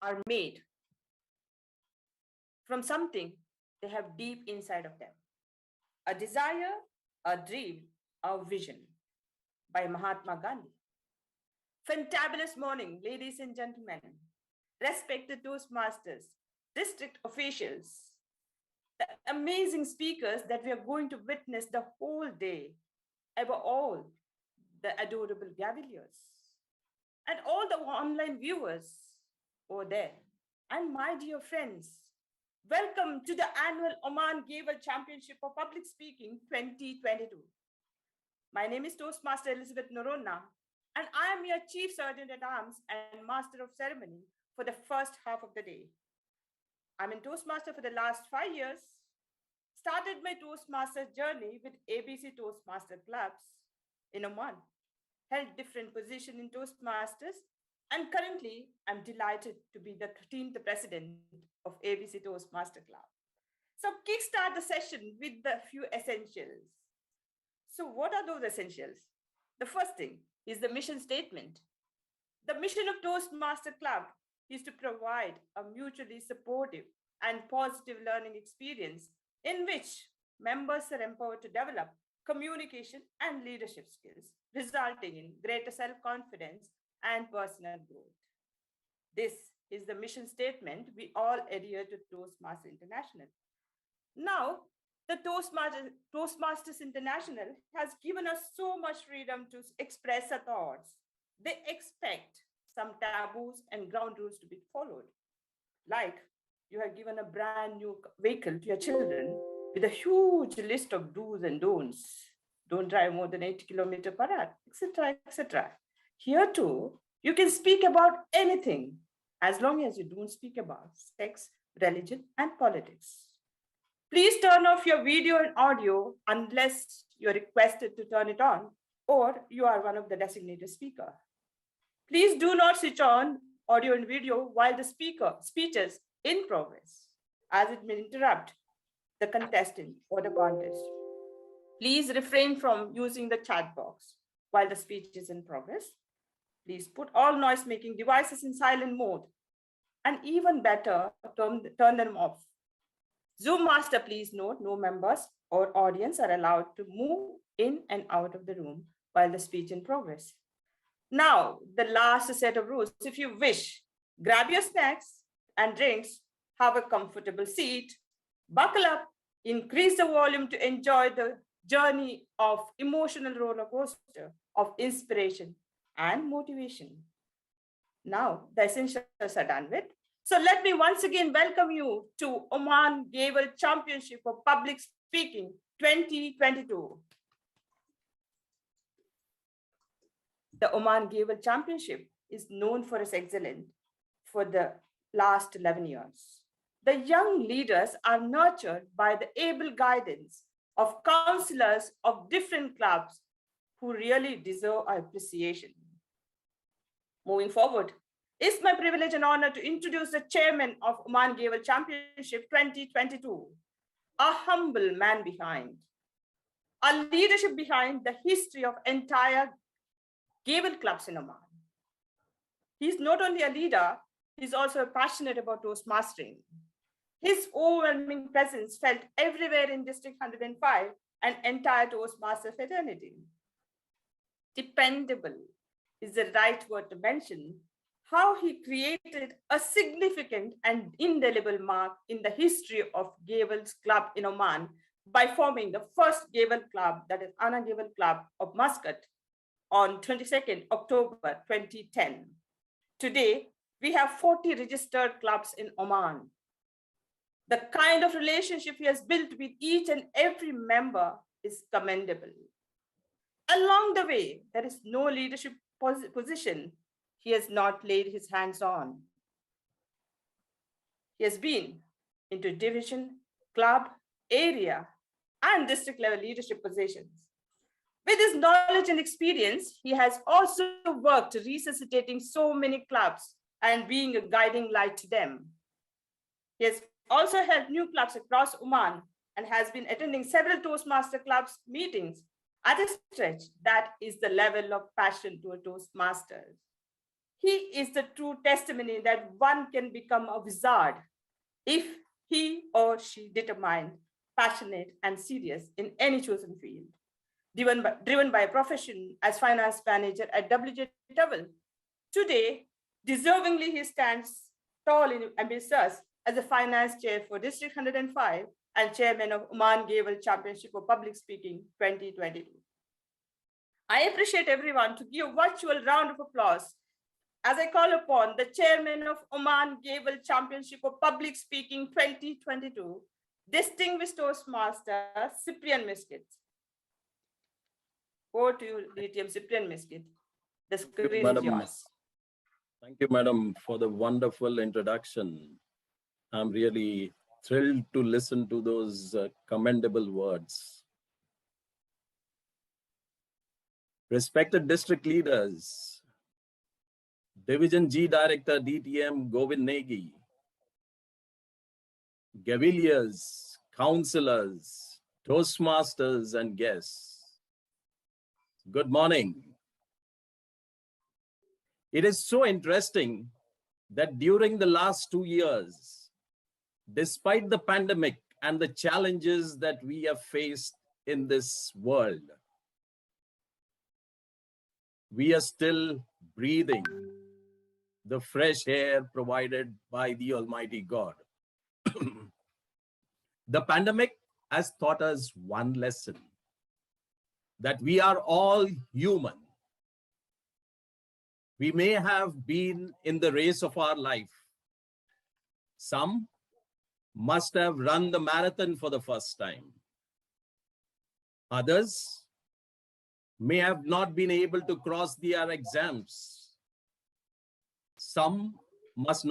are made from something they have deep inside of them. A desire, a dream, a vision by Mahatma Gandhi. Fantabulous morning, ladies and gentlemen, respected Toastmasters, district officials, the amazing speakers that we are going to witness the whole day, above all, the adorable Gaveliers, and all the online viewers over there, and my dear friends. Welcome to the annual Oman Gavel Championship for Public Speaking 2022. My name is Toastmaster Elizabeth Noronha, and I am your Chief Sergeant at Arms and Master of Ceremony for the first half of the day. I'm in Toastmaster for the last 5 years, started my Toastmaster journey with ABC Toastmaster clubs in Oman, held different positions in Toastmasters, and currently I'm delighted to be the 13th president of ABC Toastmaster Club. So kickstart the session with the few essentials. So what are those essentials? The first thing is the mission statement. The mission of Toastmaster Club is to provide a mutually supportive and positive learning experience in which members are empowered to develop communication and leadership skills, resulting in greater self-confidence and personal growth. This is the mission statement we all adhere to Toastmasters International. Now, the Toastmasters International has given us so much freedom to express our thoughts. They expect some taboos and ground rules to be followed. Like you have given a brand new vehicle to your children with a huge list of do's and don'ts. Don't drive more than 80 kilometers per hour, etc., etc. Here too, you can speak about anything as long as you don't speak about sex, religion, and politics. Please turn off your video and audio unless you're requested to turn it on or you are one of the designated speakers. Please do not switch on audio and video while the speeches in progress, as it may interrupt the contestant or the contest. Please refrain from using the chat box while the speech is in progress. Please put all noise-making devices in silent mode, and even better, turn them off. Zoom master, please note, no members or audience are allowed to move in and out of the room while the speech in progress. Now, the last set of rules. If you wish, grab your snacks and drinks, have a comfortable seat, buckle up, increase the volume to enjoy the journey of emotional roller coaster of inspiration and motivation. Now, the essentials are done with. So let me once again welcome you to Oman Gavel Championship for Public Speaking 2022. The Oman Gavel Championship is known for its excellence for the last 11 years. The young leaders are nurtured by the able guidance of counselors of different clubs who really deserve our appreciation. Moving forward, it's my privilege and honor to introduce the chairman of Oman Gavel Championship 2022, a humble man behind, a leadership behind the history of entire Gavel clubs in Oman. He's not only a leader, he's also passionate about Toastmastering. His overwhelming presence felt everywhere in District 105 and entire Toastmaster fraternity. Dependable is the right word to mention how he created a significant and indelible mark in the history of Gavel's club in Oman by forming the first Gavel club, that is Oman Gavel Club of Muscat, on 22nd October 2010. Today, we have 40 registered clubs in Oman. The kind of relationship he has built with each and every member is commendable. Along the way, there is no leadership position he has not laid his hands on. He has been into division, club, area, and district level leadership positions. With his knowledge and experience, he has also worked resuscitating so many clubs and being a guiding light to them. He has also helped new clubs across Oman and has been attending several Toastmaster clubs meetings at a stretch that is the level of passion to a Toastmaster. He is the true testimony that one can become a wizard if he or she determined, passionate, and serious in any chosen field. Driven by a profession as finance manager at WJ Towel. Today, deservingly, he stands tall in amidst us as a finance chair for District 105 and chairman of Oman Gavel Championship for Public Speaking 2022. I appreciate everyone to give a virtual round of applause as I call upon the chairman of Oman Gavel Championship for Public Speaking 2022, distinguished Toastmaster Cyprian Misquith. Over to you, DTM Cyprian Misquith. The screen is yours. Thank you, madam, for the wonderful introduction. I'm really thrilled to listen to those commendable words. Respected district leaders, Division G Director DTM Govind Negi, Gaveliers, councillors, Toastmasters and guests, good morning. It is so interesting that during the last 2 years, despite the pandemic and the challenges that we have faced in this world, we are still breathing the fresh air provided by the Almighty God. The pandemic has taught us one lesson, that we are all human. We may have been in the race of our life. Some must have run the marathon for the first time. Others may have not been able to cross their exams. Some must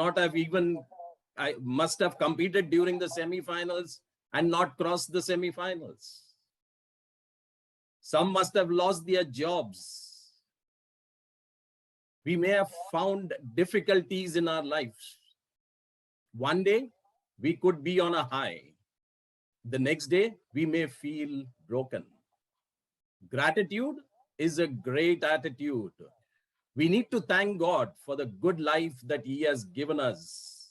have competed during the semifinals and not crossed the semifinals. Some must have lost their jobs. We may have found difficulties in our lives. One day, we could be on a high. The next day, we may feel broken. Gratitude is a great attitude. We need to thank God for the good life that He has given us,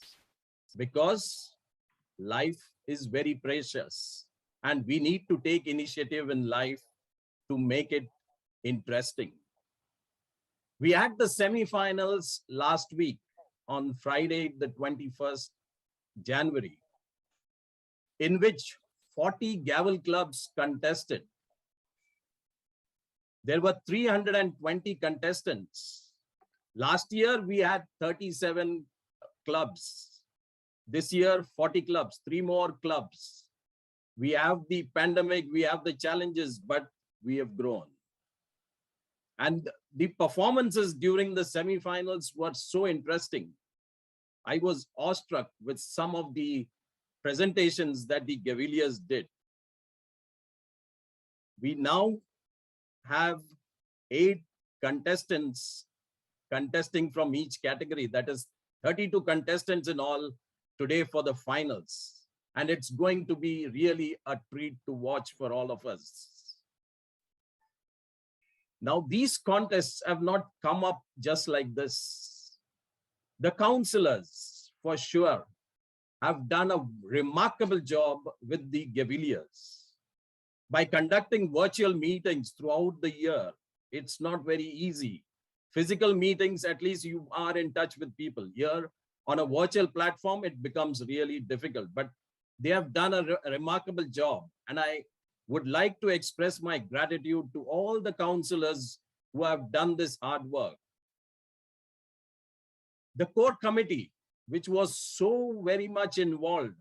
because life is very precious and we need to take initiative in life to make it interesting. We had the semi-finals last week on Friday, the 21st January, in which 40 gavel clubs contested. There were 320 contestants. Last year, we had 37 clubs. This year, 40 clubs, 3 more clubs. We have the pandemic, we have the challenges, but we have grown. And the performances during the semi-finals were so interesting. I was awestruck with some of the presentations that the Gaveliers did. We now have 8 contestants contesting from each category. That is 32 contestants in all today for the finals. And it's going to be really a treat to watch for all of us. Now, these contests have not come up just like this. The councillors, for sure, have done a remarkable job with the Gaveliers. By conducting virtual meetings throughout the year, it's not very easy. Physical meetings, at least you are in touch with people. Here, on a virtual platform, it becomes really difficult. But they have done a remarkable job. And I would like to express my gratitude to all the councillors who have done this hard work. The core committee, which was so very much involved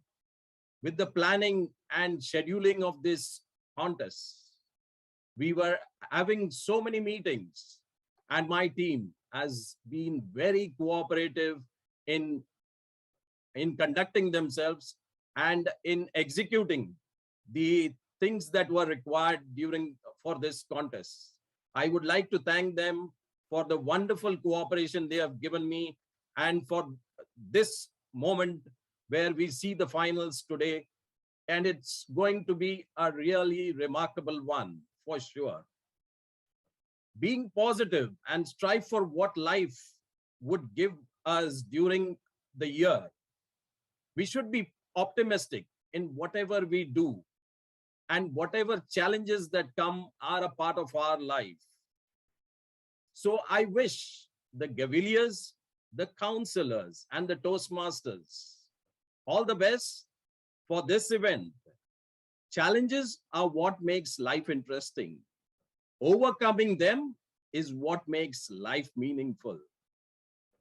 with the planning and scheduling of this contest, we were having so many meetings, and my team has been very cooperative in conducting themselves and in executing the things that were required for this contest. I would like to thank them for the wonderful cooperation they have given me, and for this moment where we see the finals today. And it's going to be a really remarkable one, for sure. Being positive and strive for what life would give us during the year. We should be optimistic in whatever we do, and whatever challenges that come are a part of our life. So I wish the Gaveliers, the counselors, and the Toastmasters all the best for this event. Challenges are what makes life interesting. Overcoming them is what makes life meaningful.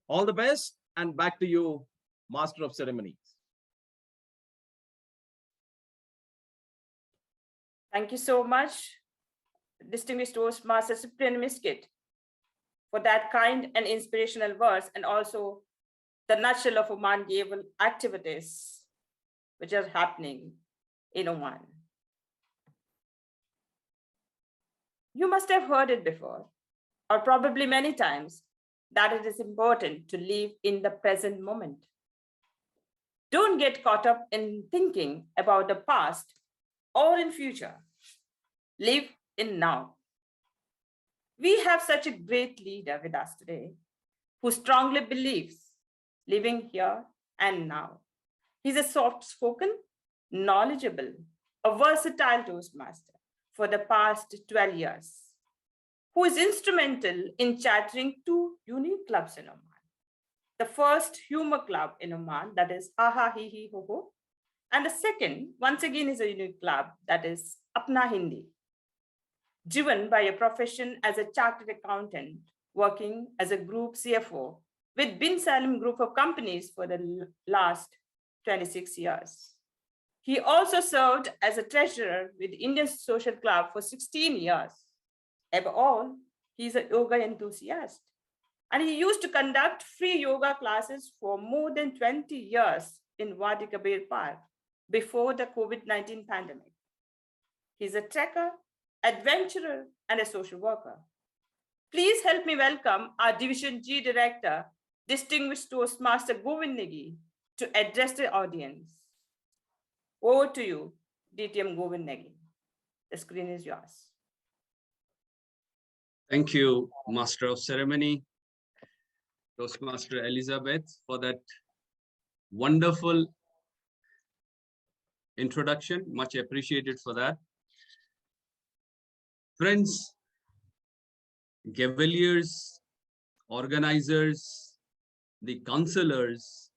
All the best, and back to you, Master of Ceremonies. Thank you so much, distinguished Toastmaster Cyprian Misquith, for that kind and inspirational words, and also the nutshell of Oman Gavel activities which are happening in Oman. You must have heard it before, or probably many times, that it is important to live in the present moment. Don't get caught up in thinking about the past or in future. Live in now. We have such a great leader with us today who strongly believes living here and now. He's a soft-spoken, knowledgeable, a versatile Toastmaster for the past 12 years, who is instrumental in chartering two unique clubs in Oman. The first humor club in Oman, that is Ha Ha Hi Hi Ho Ho, and the second, once again, is a unique club, that is Apna Hindi, driven by a profession as a chartered accountant, working as a group CFO with Bin Salim Group of companies for the last 26 years. He also served as a treasurer with Indian Social Club for 16 years. Above all, he's a yoga enthusiast. And he used to conduct free yoga classes for more than 20 years in Wadi Kabir Park before the COVID-19 pandemic. He's a trekker, adventurer, and a social worker. Please help me welcome our Division G Director, distinguished Toastmaster Govind Negi, to address the audience. Over to you, DTM Govind Negi. The screen is yours. Thank you, Master of Ceremony, Toastmaster Elizabeth, for that wonderful introduction. Much appreciated for that. Friends, Gaveliers, organizers, the counselors,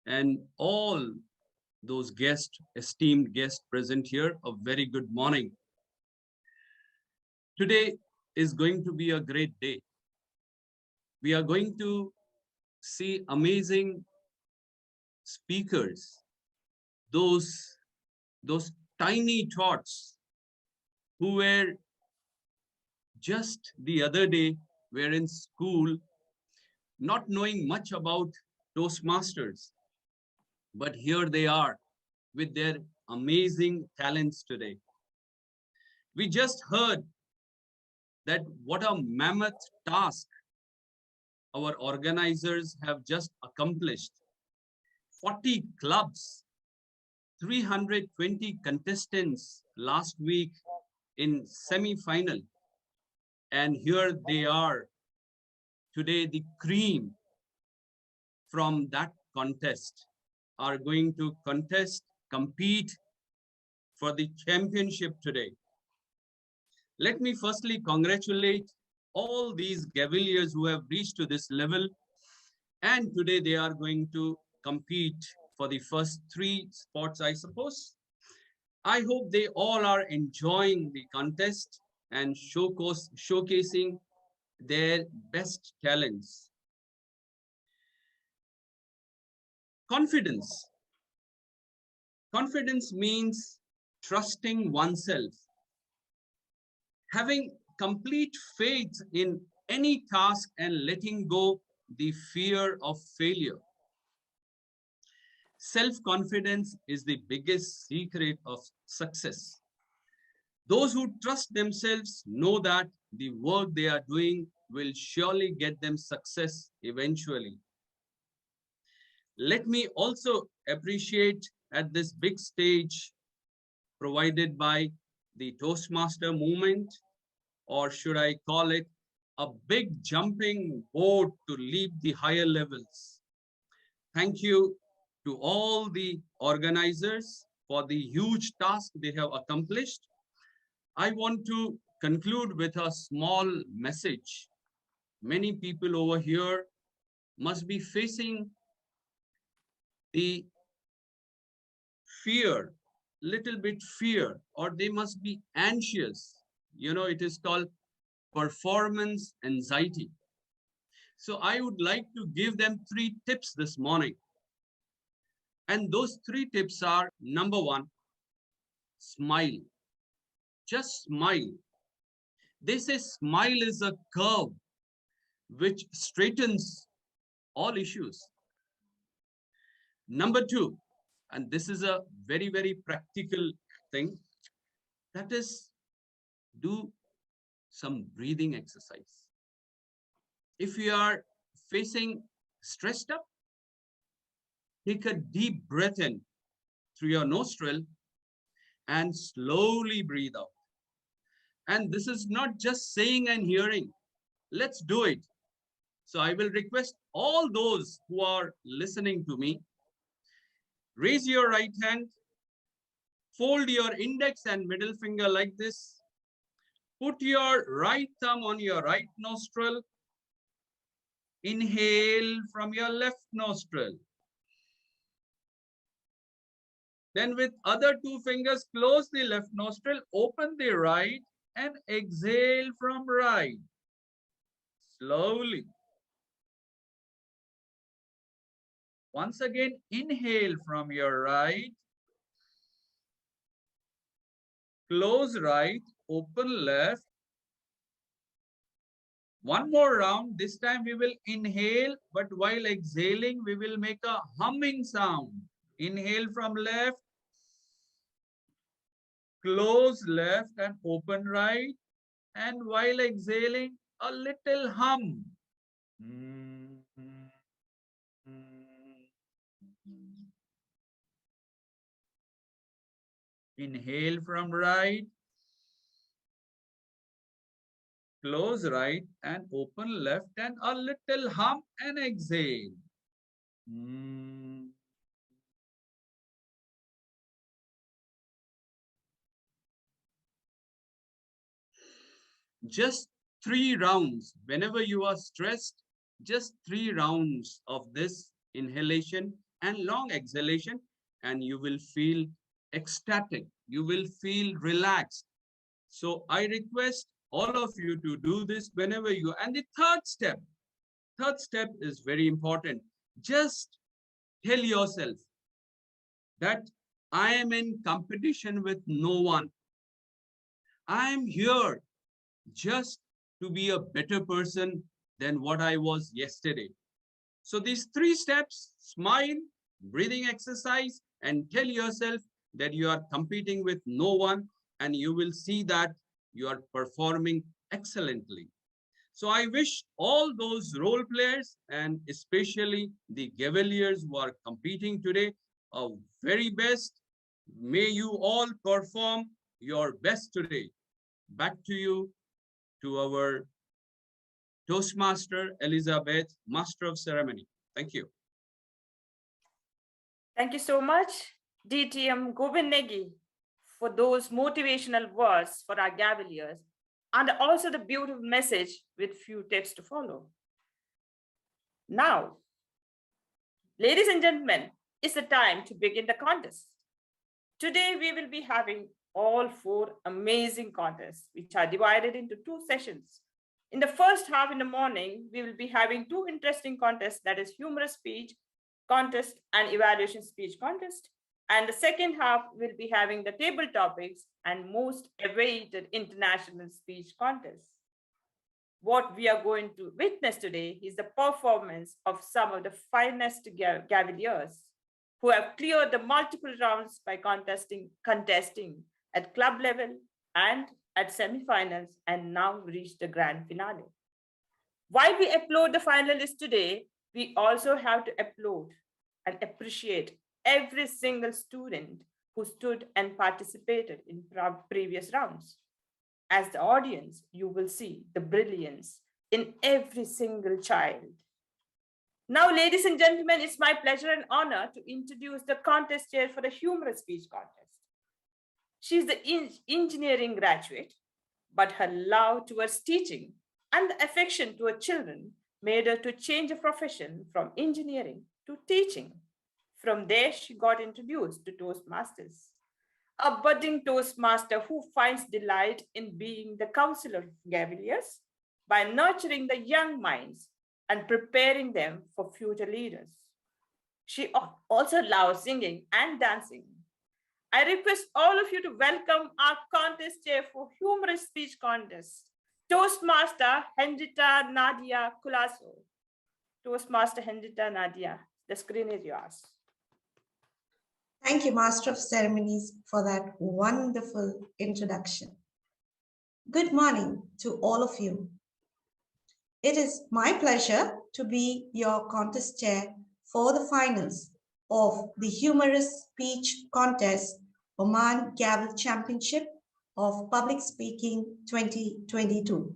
and all those guests, esteemed guests present here, a very good morning. Today is going to be a great day. We are going to see amazing speakers, those tiny tots who were just the other day were in school, not knowing much about Toastmasters, but here they are with their amazing talents today. We just heard that what a mammoth task our organizers have just accomplished. 40 clubs, 320 contestants last week in semi-final. And here they are today. The cream from that contest are going to compete for the championship today. Let me firstly congratulate all these Gaveliers who have reached to this level, and today they are going to compete for the first 3 spots, I suppose. I hope they all are enjoying the contest and showcasing their best talents. Confidence. Confidence means trusting oneself, having complete faith in any task and letting go the fear of failure. Self-confidence is the biggest secret of success. Those who trust themselves know that the work they are doing will surely get them success eventually. Let me also appreciate at this big stage provided by the Toastmaster movement, or should I call it a big jumping boat to leap the higher levels. Thank you to all the organizers for the huge task they have accomplished. I want to conclude with a small message. Many people over here must be facing the fear, little bit fear, or they must be anxious. You know, it is called performance anxiety. So I would like to give them 3 tips this morning. And those 3 tips are: number 1, smile. Just smile. They say smile is a curve which straightens all issues. Number 2, and this is a very, very practical thing, that is, do some breathing exercise. If you are facing stressed up, take a deep breath in through your nostril and slowly breathe out. And this is not just saying and hearing. Let's do it. So I will request all those who are listening to me, raise your right hand, fold your index and middle finger like this, put your right thumb on your right nostril, inhale from your left nostril. Then with other 2 fingers, close the left nostril, open the right, and exhale from right. Slowly. Once again, inhale from your right, close right, open left. One more round. This time we will inhale, but while exhaling, we will make a humming sound. Inhale from left, close left and open right. And while exhaling, a little hum. Inhale from right, close right and open left, and a little hum and exhale. Just 3 rounds. Whenever you are stressed, just 3 rounds of this inhalation and long exhalation, and you will feel ecstatic. You will feel relaxed. So I request all of you to do this whenever you. And the third step is very important. Just tell yourself that I am in competition with no one. I am here just to be a better person than what I was yesterday. So these 3 steps: smile, breathing exercise, and tell yourself that you are competing with no one, and you will see that you are performing excellently. So I wish all those role players, and especially the Gaveliers who are competing today, a very best. May you all perform your best today. Back to you, to our Toastmaster Elizabeth, Master of Ceremony. Thank you. Thank you so much, DTM Govind Negi, for those motivational words for our Gaveliers, and also the beautiful message with few tips to follow. Now, ladies and gentlemen, it's the time to begin the contest. Today, we will be having all 4 amazing contests, which are divided into 2 sessions. In the first half in the morning, we will be having 2 interesting contests, that is humorous speech contest and evaluation speech contest. And the second half will be having the table topics and most awaited international speech contest. What we are going to witness today is the performance of some of the finest Gaveliers who have cleared the multiple rounds by contesting at club level and at semifinals, and now reached the grand finale. While we applaud the finalists today, we also have to applaud and appreciate every single student who stood and participated in previous rounds. As the audience, you will see the brilliance in every single child. Now, ladies and gentlemen, it's my pleasure and honor to introduce the contest chair for the Humorous Speech Contest. She's the engineering graduate, but her love towards teaching and the affection toward children made her to change a profession from engineering to teaching. From there, she got introduced to Toastmasters, a budding Toastmaster who finds delight in being the counselor of Gaveliers by nurturing the young minds and preparing them for future leaders. She also loves singing and dancing. I request all of you to welcome our contest chair for Humorous Speech Contest, Toastmaster Hendrita Nadia Colaco. Toastmaster Hendrita Nadia, the screen is yours. Thank you, Master of Ceremonies, for that wonderful introduction. Good morning to all of you. It is my pleasure to be your contest chair for the finals of the Humorous Speech Contest Oman Gavel Championship of Public Speaking 2022.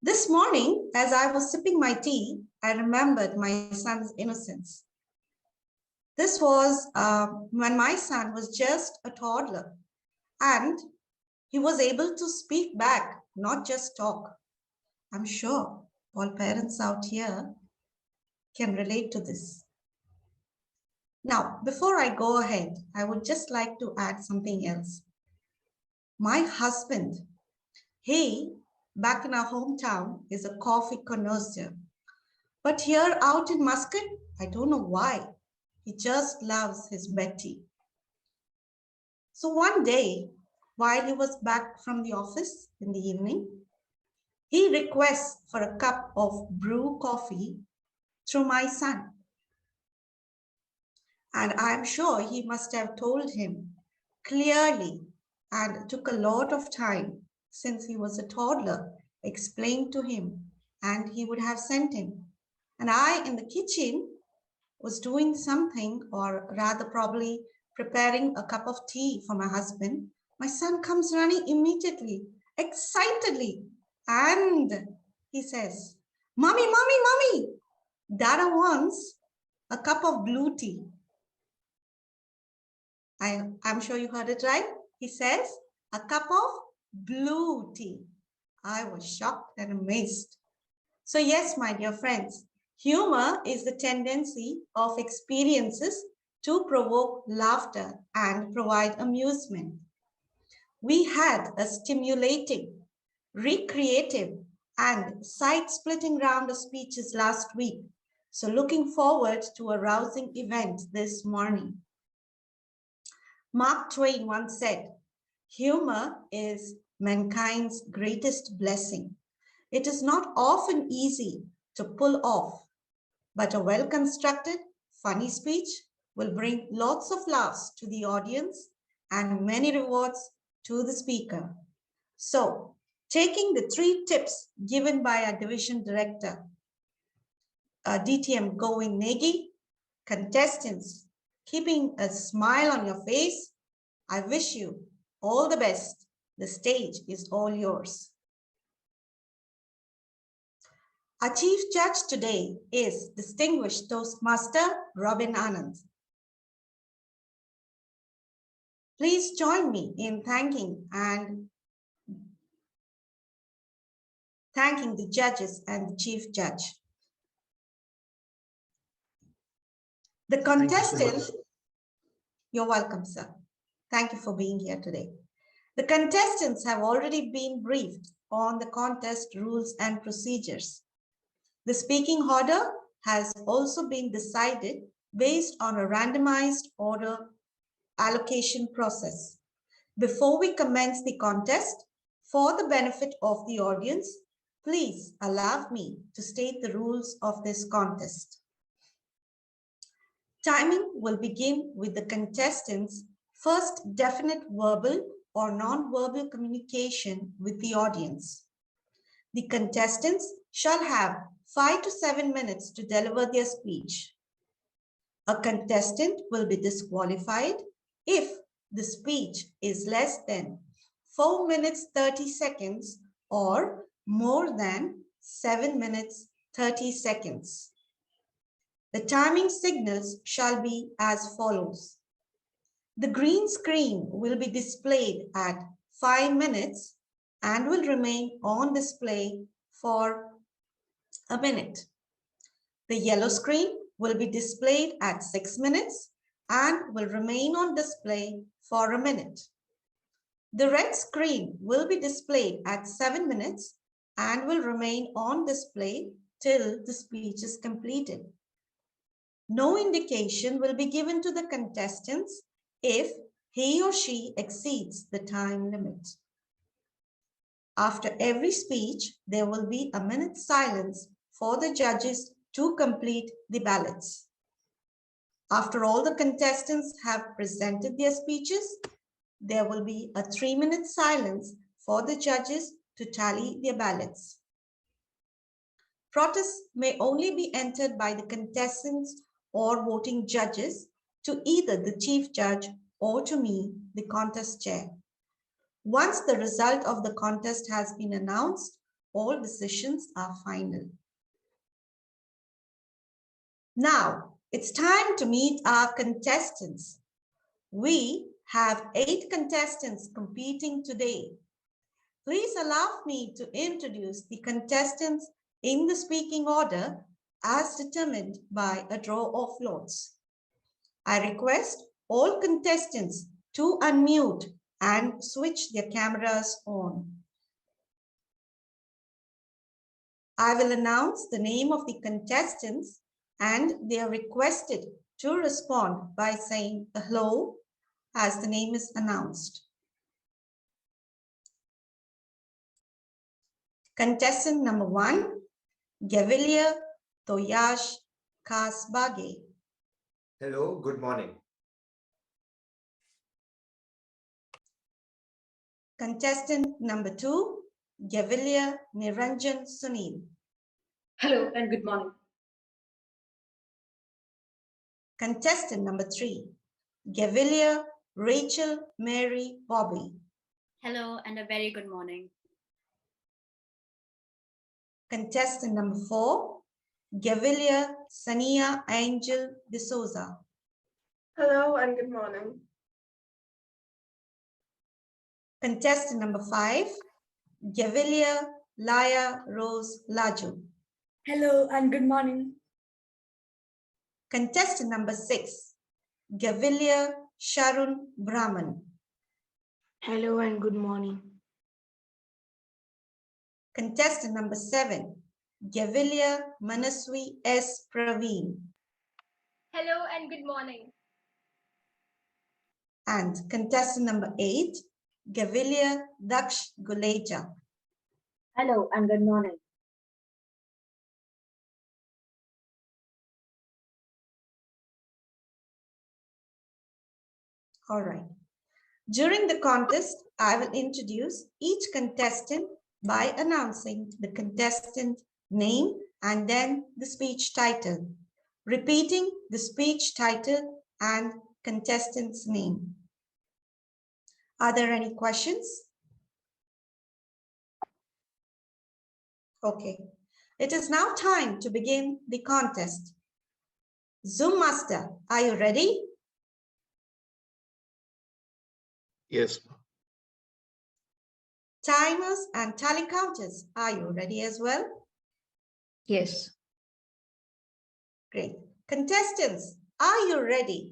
This morning, as I was sipping my tea, I remembered my son's innocence. This was when my son was just a toddler and he was able to speak back, not just talk. I'm sure all parents out here can relate to this. Now, before I go ahead, I would just like to add something else. My husband, he, back in our hometown, is a coffee connoisseur. But here out in Misquith, I don't know why, he just loves his Betty. So one day, while he was back from the office in the evening, he requests for a cup of brew coffee through my son. And I'm sure he must have told him clearly, and it took a lot of time since he was a toddler, explained to him, and he would have sent him. And I, in the kitchen, was doing something, or rather probably preparing a cup of tea for my husband. My son comes running immediately, excitedly, and he says, "Mommy, mommy, mommy, Dada wants a cup of blue tea." I'm sure you heard it right. He says, a cup of blue tea. I was shocked and amazed. So yes, my dear friends, humor is the tendency of experiences to provoke laughter and provide amusement. We had a stimulating, recreative, and side-splitting round of speeches last week. So looking forward to a rousing event this morning. Mark Twain once said, "Humor is mankind's greatest blessing. It is not often easy to pull off, but a well-constructed, funny speech will bring lots of laughs to the audience and many rewards to the speaker." So, taking the 3 tips given by our division director, DTM Govind Negi, contestants, keeping a smile on your face, I wish you all the best. The stage is all yours. Our chief judge today is distinguished Toastmaster Robin Anand. Please join me in thanking the judges and the chief judge. The contestant, you're welcome, sir. Thank you for being here today. The contestants have already been briefed on the contest rules and procedures. The speaking order has also been decided based on a randomized order allocation process. Before we commence the contest, for the benefit of the audience, please allow me to state the rules of this contest. Timing will begin with the contestants' first definite verbal or non-verbal communication with the audience. The contestants shall have 5 to 7 minutes to deliver their speech. A contestant will be disqualified if the speech is less than 4 minutes 30 seconds or more than 7 minutes 30 seconds. The timing signals shall be as follows. The green screen will be displayed at 5 minutes and will remain on display for a minute. The yellow screen will be displayed at 6 minutes and will remain on display for a minute. The red screen will be displayed at 7 minutes and will remain on display till the speech is completed. No indication will be given to the contestants if he or she exceeds the time limit. After every speech, there will be a minute's silence for the judges to complete the ballots. After all the contestants have presented their speeches, there will be a 3-minute silence for the judges to tally their ballots. Protests may only be entered by the contestants or voting judges to either the chief judge or to me, the contest chair. Once the result of the contest has been announced, all decisions are final. Now, it's time to meet our contestants. We have 8 contestants competing today. Please allow me to introduce the contestants in the speaking order as determined by a draw of lots. I request all contestants to unmute and switch their cameras on. I will announce the name of the contestants and they are requested to respond by saying hello as the name is announced. Contestant number 1, Gavelier Toyash Kasbage. Hello, good morning. Contestant number 2, Gavelier Niranjan Sunil. Hello and good morning. Contestant number 3, Gavelier Rachel Mary Bobby. Hello and a very good morning. Contestant number 4, Gavelier Sania Angel D'Souza. Hello and good morning. Contestant number 5, Gavelier Laya Rose Laju. Hello and good morning. Contestant number 6, Gavelier Sharun Brahman. Hello and good morning. Contestant number 7, Gavelier Manaswi S. Praveen. Hello and good morning. And contestant number 8, Gavelier Daksh Guleja. Hello and good morning. All right. During the contest, I will introduce each contestant by announcing the contestant name and then the speech title, repeating the speech title and contestant's name. Are there any questions? Okay. It is now time to begin the contest. Zoom Master, are you ready? Yes. Timers and tally counters, are you ready as well? Yes. Great. Contestants, are you ready?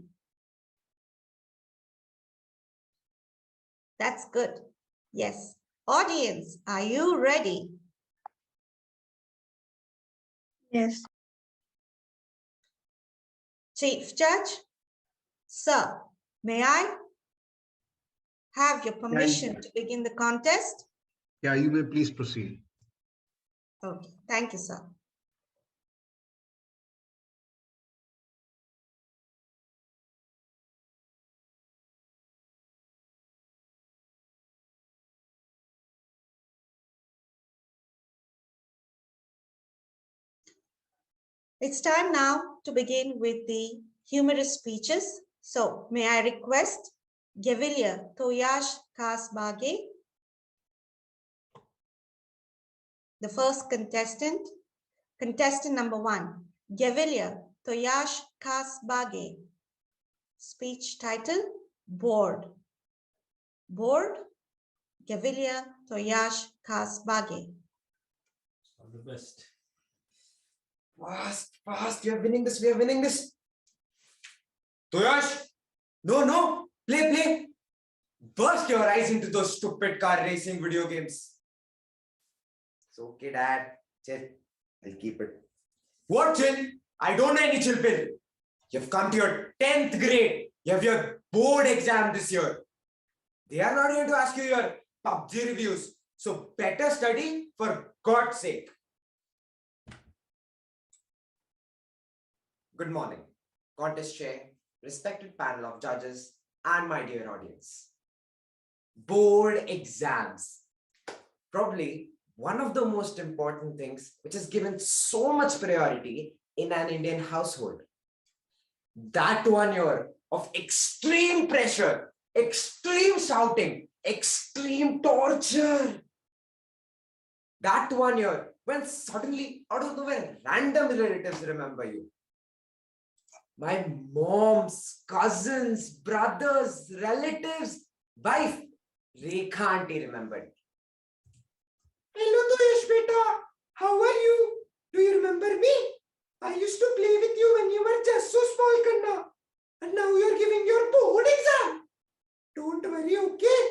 That's good. Yes. Audience, are you ready? Yes. Chief Judge, sir, may I have your permission to begin the contest? Yeah, you may please proceed. Okay, thank you, sir. It's time now to begin with the humorous speeches. So may I request Gavelier Toyash Kasbage the first contestant, contestant number 1, Gavelier Toyash Kasbage. Speech title, Bored. Bored, Gavelier Toyash Kasbage. All the best. Fast, we are winning this, we are winning this. Toyash, no, play. Burst your eyes into those stupid car racing video games. It's okay, Dad. Chill. I'll keep it. What chill? I don't know any chill pill. You've come to your 10th grade. You have your board exam this year. They are not going to ask you your PUBG reviews. So better study for God's sake. Good morning, contest chair, respected panel of judges, and my dear audience. Board exams. Probably one of the most important things which is given so much priority in an Indian household. That 1 year of extreme pressure, extreme shouting, extreme torture. That 1 year when suddenly out of nowhere random relatives remember you. My mom's, cousins, brothers, relatives, wife, Rekha auntie remembered. Hello Toyash beta, how are you? Do you remember me? I used to play with you when you were just so small, Kanna. And now you're giving your board exam. Don't worry, okay?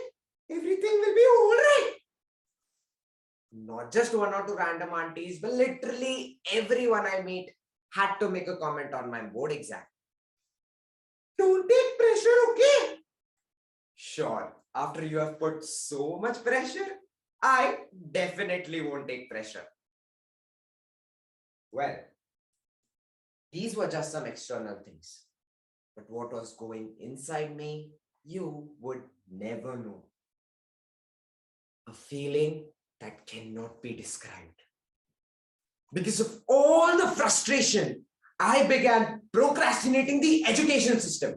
Everything will be all right. Not just 1 or 2 random aunties, but literally everyone I meet had to make a comment on my board exam. Don't take pressure, okay? Sure, after you have put so much pressure, I definitely won't take pressure. Well, these were just some external things. But what was going inside me, you would never know. A feeling that cannot be described. Because of all the frustration, I began procrastinating the education system.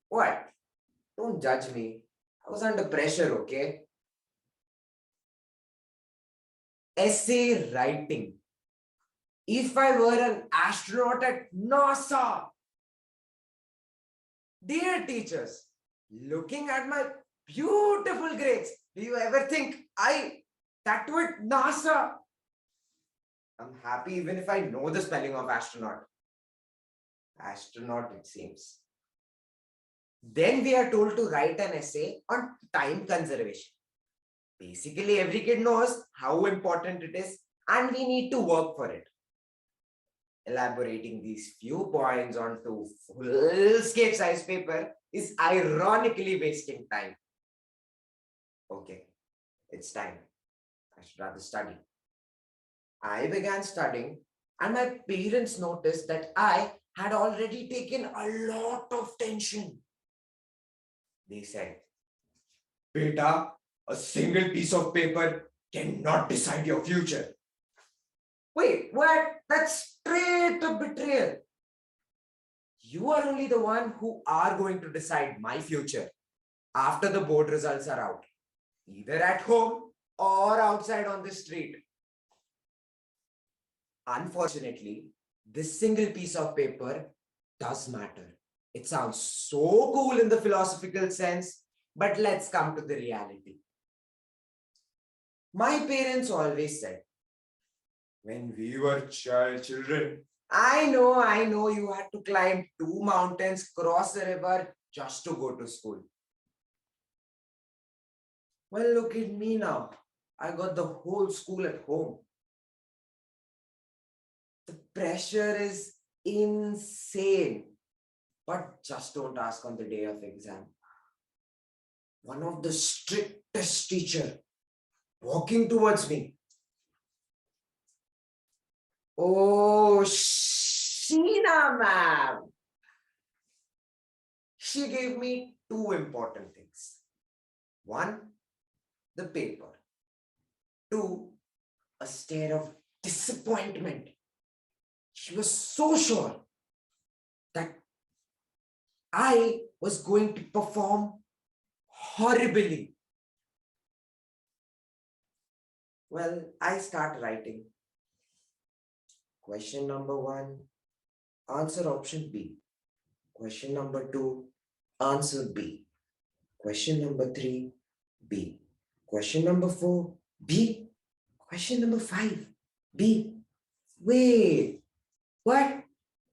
What? Don't judge me. I was under pressure, okay? Essay writing. If I were an astronaut at NASA. Dear teachers, looking at my beautiful grades, do you ever think I tattooed NASA? I'm happy even if I know the spelling of astronaut. Astronaut, it seems. Then we are told to write an essay on time conservation. Basically, every kid knows how important it is and we need to work for it. Elaborating these few points onto full-scale size paper is ironically wasting time. Okay, it's time. I should rather study. I began studying and my parents noticed that I had already taken a lot of tension. They said, Beta, a single piece of paper cannot decide your future. Wait, what? That's straight up betrayal. You are only the one who are going to decide my future after the board results are out, either at home or outside on the street. Unfortunately, this single piece of paper does matter. It sounds so cool in the philosophical sense, but let's come to the reality. My parents always said, when we were children, I know you had to climb 2 mountains, cross a river just to go to school. Well, look at me now. I got the whole school at home. The pressure is insane. But just don't ask on the day of exam. One of the strictest teacher walking towards me. Oh, Sheena ma'am. She gave me 2 important things. 1, the paper. 2, a stare of disappointment. She was so sure that I was going to perform horribly. Well, I start writing. Question number 1, answer option B. Question number 2, answer B. Question number 3, B. Question number 4, B. Question number 5, B. Wait, what?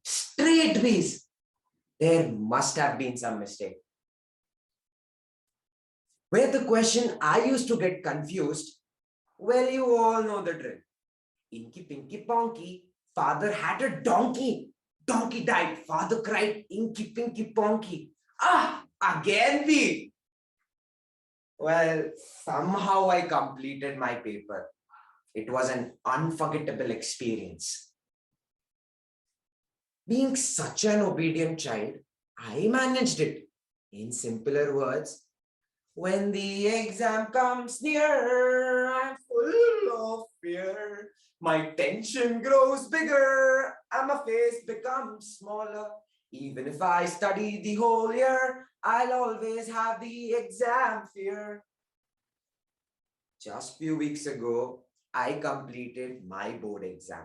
Straight B's. There must have been some mistake. Where the question I used to get confused, well, you all know the drill. Inky Pinky Ponky, father had a donkey. Donkey died, father cried, Inky Pinky Ponky. Ah, again B. Well, somehow I completed my paper. It was an unforgettable experience. Being such an obedient child, I managed it. In simpler words, when the exam comes near, I'm full of fear. My tension grows bigger and my face becomes smaller. Even if I study the whole year, I'll always have the exam fear. Just few weeks ago, I completed my board exam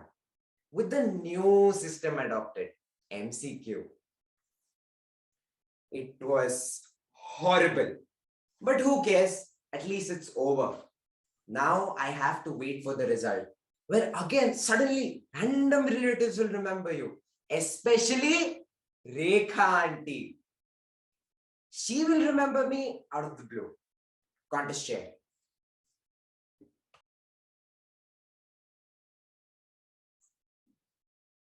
with the new system adopted, MCQ. It was horrible. But who cares? At least it's over. Now I have to wait for the result. Where again, suddenly, random relatives will remember you. Especially Rekha auntie. She will remember me out of the blue. Contest chair.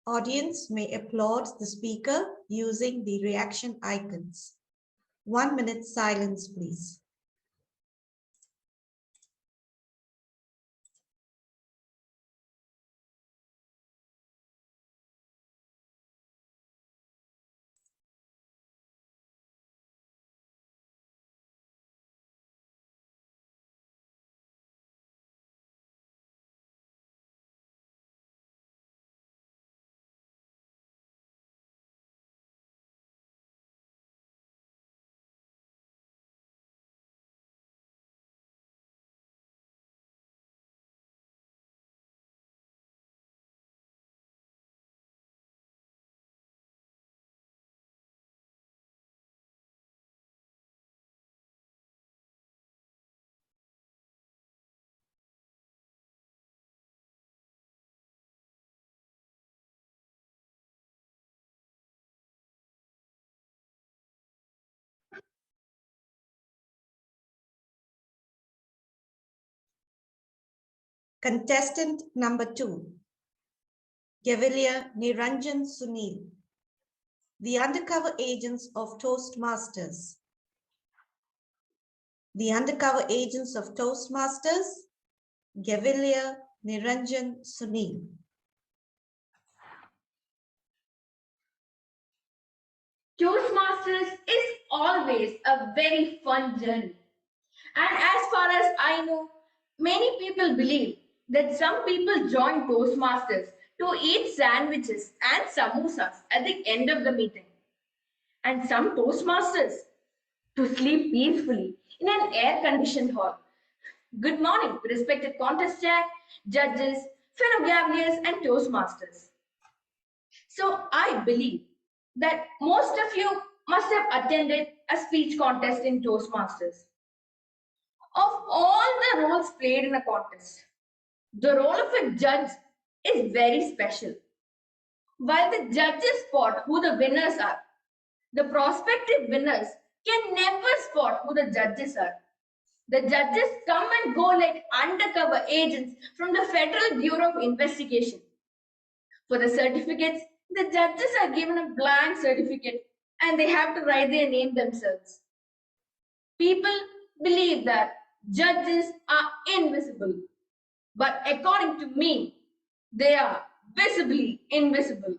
Audience may applaud the speaker using the reaction icons. 1 minute silence, please. Contestant number 2, Gavelier Niranjan Sunil, the undercover agents of Toastmasters. The undercover agents of Toastmasters, Gavelier Niranjan Sunil. Toastmasters is always a very fun journey. And as far as I know, many people believe that some people join Toastmasters to eat sandwiches and samosas at the end of the meeting. And some Toastmasters to sleep peacefully in an air-conditioned hall. Good morning, respected contest chair, judges, fellow Gaveliers, and Toastmasters. So I believe that most of you must have attended a speech contest in Toastmasters. Of all the roles played in a contest, the role of a judge is very special. While the judges spot who the winners are, the prospective winners can never spot who the judges are. The judges come and go like undercover agents from the Federal Bureau of Investigation. For the certificates, the judges are given a blank certificate and they have to write their name themselves. People believe that judges are invisible, but according to me, they are visibly invisible.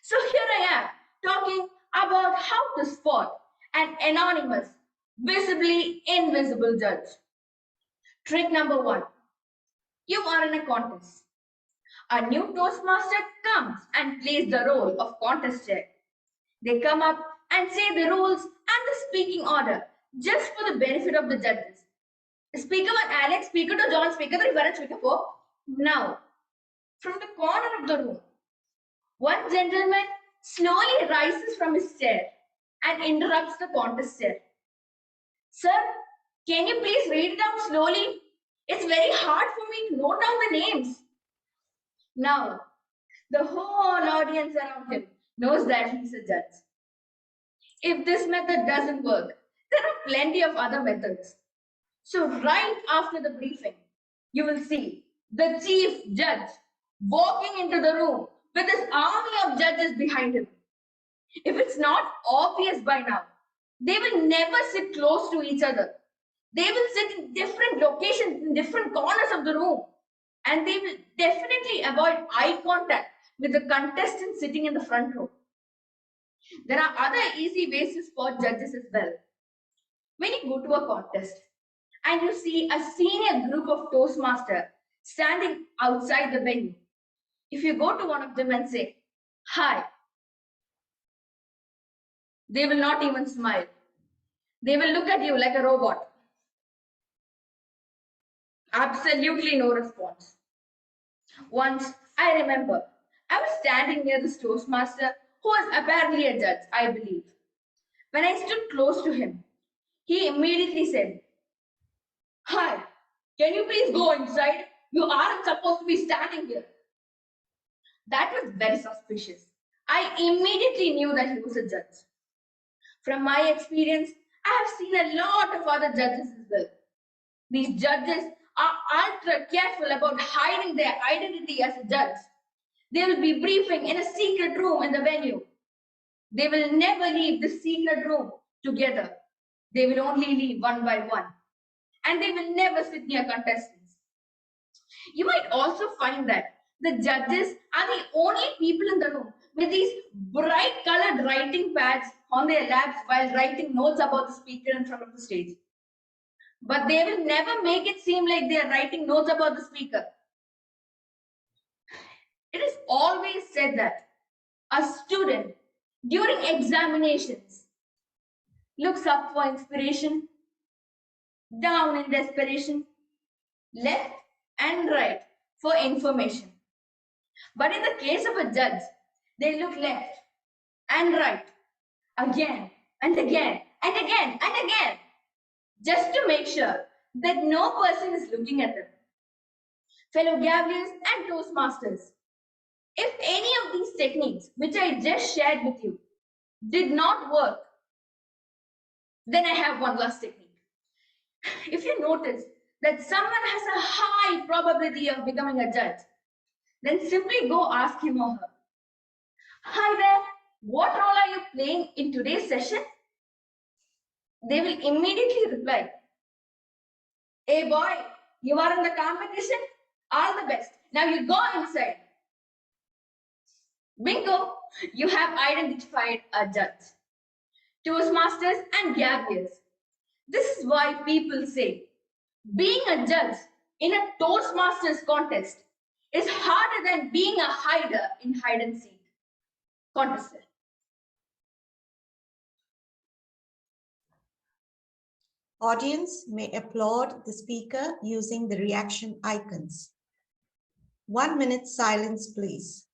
So here I am talking about how to spot an anonymous, visibly invisible judge. Trick number 1. You are in a contest. A new Toastmaster comes and plays the role of contest chair. They come up and say the rules and the speaking order just for the benefit of the judges. Speaker 1 Alex, Speaker 2 John, Speaker 3 Bharat, Speaker 4. Now, from the corner of the room, one gentleman slowly rises from his chair and interrupts the contestant. Sir, can you please read it down slowly? It's very hard for me to note down the names. Now, the whole audience around him knows that he's a judge. If this method doesn't work, there are plenty of other methods. So right after the briefing, you will see the chief judge walking into the room with his army of judges behind him. If it's not obvious by now, they will never sit close to each other. They will sit in different locations, in different corners of the room. And they will definitely avoid eye contact with the contestant sitting in the front row. There are other easy ways to spot judges as well. When you go to a contest and you see a senior group of Toastmasters standing outside the venue, if you go to one of them and say, "Hi," they will not even smile. They will look at you like a robot. Absolutely no response. Once, I remember, I was standing near this Toastmaster who was apparently a judge, I believe. When I stood close to him, he immediately said, "Hi, can you please go inside? You aren't supposed to be standing here." That was very suspicious. I immediately knew that he was a judge. From my experience, I have seen a lot of other judges as well. These judges are ultra careful about hiding their identity as a judge. They will be briefing in a secret room in the venue. They will never leave the secret room together. They will only leave one by one. And they will never sit near contestants. You might also find that the judges are the only people in the room with these bright colored writing pads on their laps while writing notes about the speaker in front of the stage. But they will never make it seem like they are writing notes about the speaker. It is always said that a student during examinations looks up for inspiration, down in desperation, left and right for information. But in the case of a judge, they look left and right again and again and again and again, just to make sure that no person is looking at them. Fellow Gaveliers and Toastmasters, if any of these techniques which I just shared with you did not work, then I have one last technique. If you notice that someone has a high probability of becoming a judge, then simply go ask him or her, "Hi there, what role are you playing in today's session?" They will immediately reply, "Hey boy, you are in the competition? All the best. Now you go inside." Bingo, you have identified a judge. Toastmasters and Gaveliers. This is why people say being a judge in a Toastmasters contest is harder than being a hider in hide and seek contest. Audience may applaud the speaker using the reaction icons. 1 minute silence, please.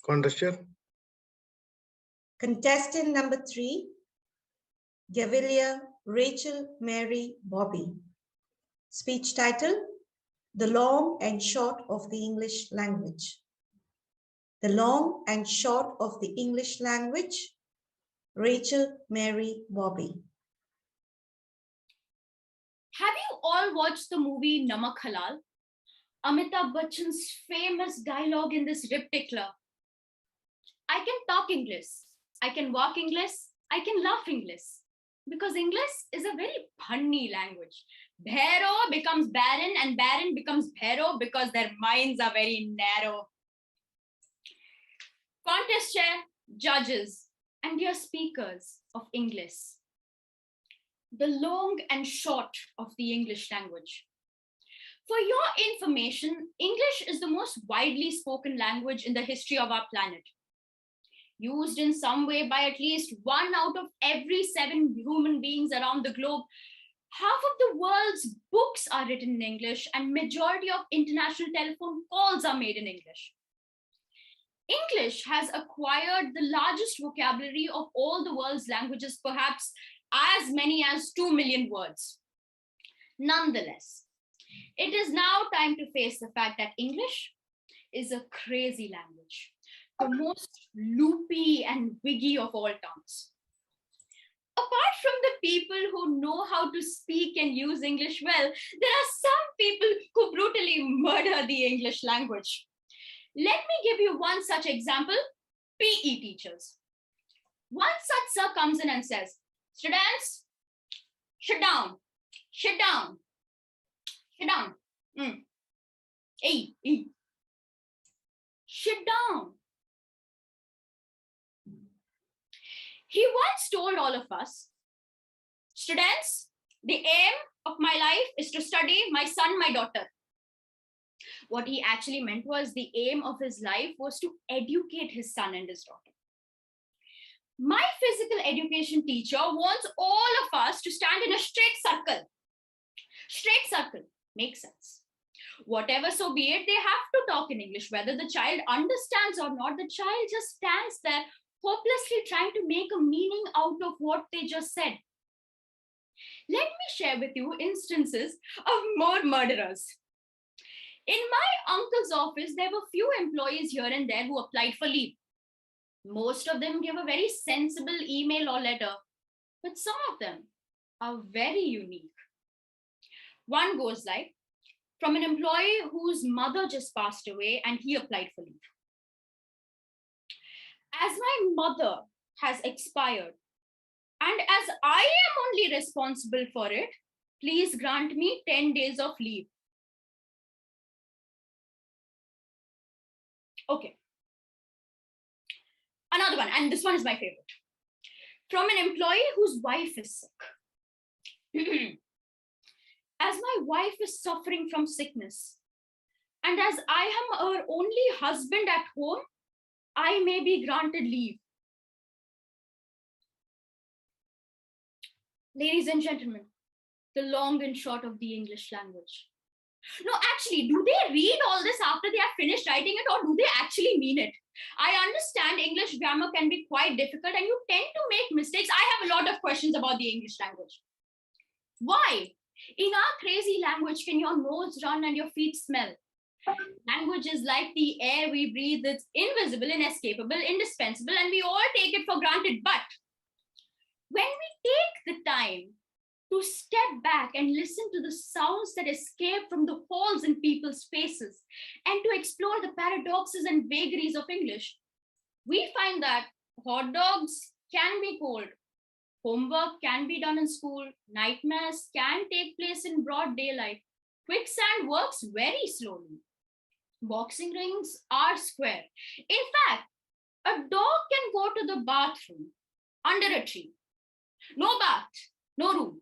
Contest chair. Contestant number 3, Gavelier Rachel Mary Bobby. Speech title, The Long and Short of the English Language. The Long and Short of the English Language, Rachel Mary Bobby. Have you all watched the movie Namak Halal? Amitabh Bachchan's famous dialogue in this particular. I can talk English, I can walk English, I can laugh English. Because English is a very funny language. Bhero becomes barren and barren becomes bhero because their minds are very narrow. Contest chair, judges, and dear speakers of English. The long and short of the English language. For your information, English is the most widely spoken language in the history of our planet. Used in some way by at least 1 out of every 7 human beings around the globe. Half of the world's books are written in English and majority of international telephone calls are made in English. English has acquired the largest vocabulary of all the world's languages, perhaps as many as 2 million words. Nonetheless, it is now time to face the fact that English is a crazy language. The most loopy and wiggy of all tongues. Apart from the people who know how to speak and use English well, there are some people who brutally murder the English language. Let me give you one such example, PE teachers. One such sir comes in and says, students, sit down, sit down, sit down. Hey, sit down. He once told all of us, students, the aim of my life is to study my son, my daughter. What he actually meant was the aim of his life was to educate his son and his daughter. My physical education teacher wants all of us to stand in a straight circle. Straight circle makes sense. Whatever so be it, they have to talk in English. Whether the child understands or not, the child just stands there hopelessly trying to make a meaning out of what they just said. Let me share with you instances of more murderers. In my uncle's office, there were few employees here and there who applied for leave. Most of them give a very sensible email or letter, but some of them are very unique. One goes like, from an employee whose mother just passed away and he applied for leave. As my mother has expired and as I am only responsible for it, please grant me 10 days of leave. Okay. Another one, and this one is my favorite. From an employee whose wife is sick. As my wife is suffering from sickness, and as I am her only husband at home, I may be granted leave. Ladies and gentlemen, the long and short of the English language. No, actually, do they read all this after they have finished writing it, or do they actually mean it? I understand English grammar can be quite difficult and you tend to make mistakes. I have a lot of questions about the English language. Why? In our crazy language, can your nose run and your feet smell? Language is like the air we breathe. It's invisible, inescapable, indispensable, and we all take it for granted. But when we take the time to step back and listen to the sounds that escape from the holes in people's faces and to explore the paradoxes and vagaries of English, we find that hot dogs can be cold, homework can be done in school, nightmares can take place in broad daylight, quicksand works very slowly, boxing rings are square. In fact, a dog can go to the bathroom under a tree. No bath, no room,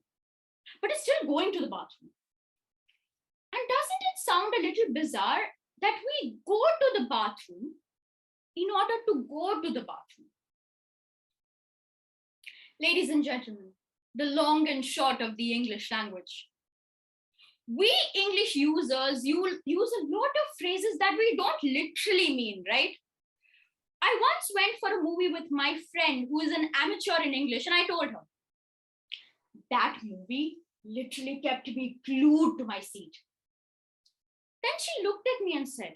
but it's still going to the bathroom. And doesn't it sound a little bizarre that we go to the bathroom in order to go to the bathroom? Ladies and gentlemen, the long and short of the English language. We English users use a lot of phrases that we don't literally mean, right? I once went for a movie with my friend who is an amateur in English, and I told her, that movie literally kept me glued to my seat. Then she looked at me and said,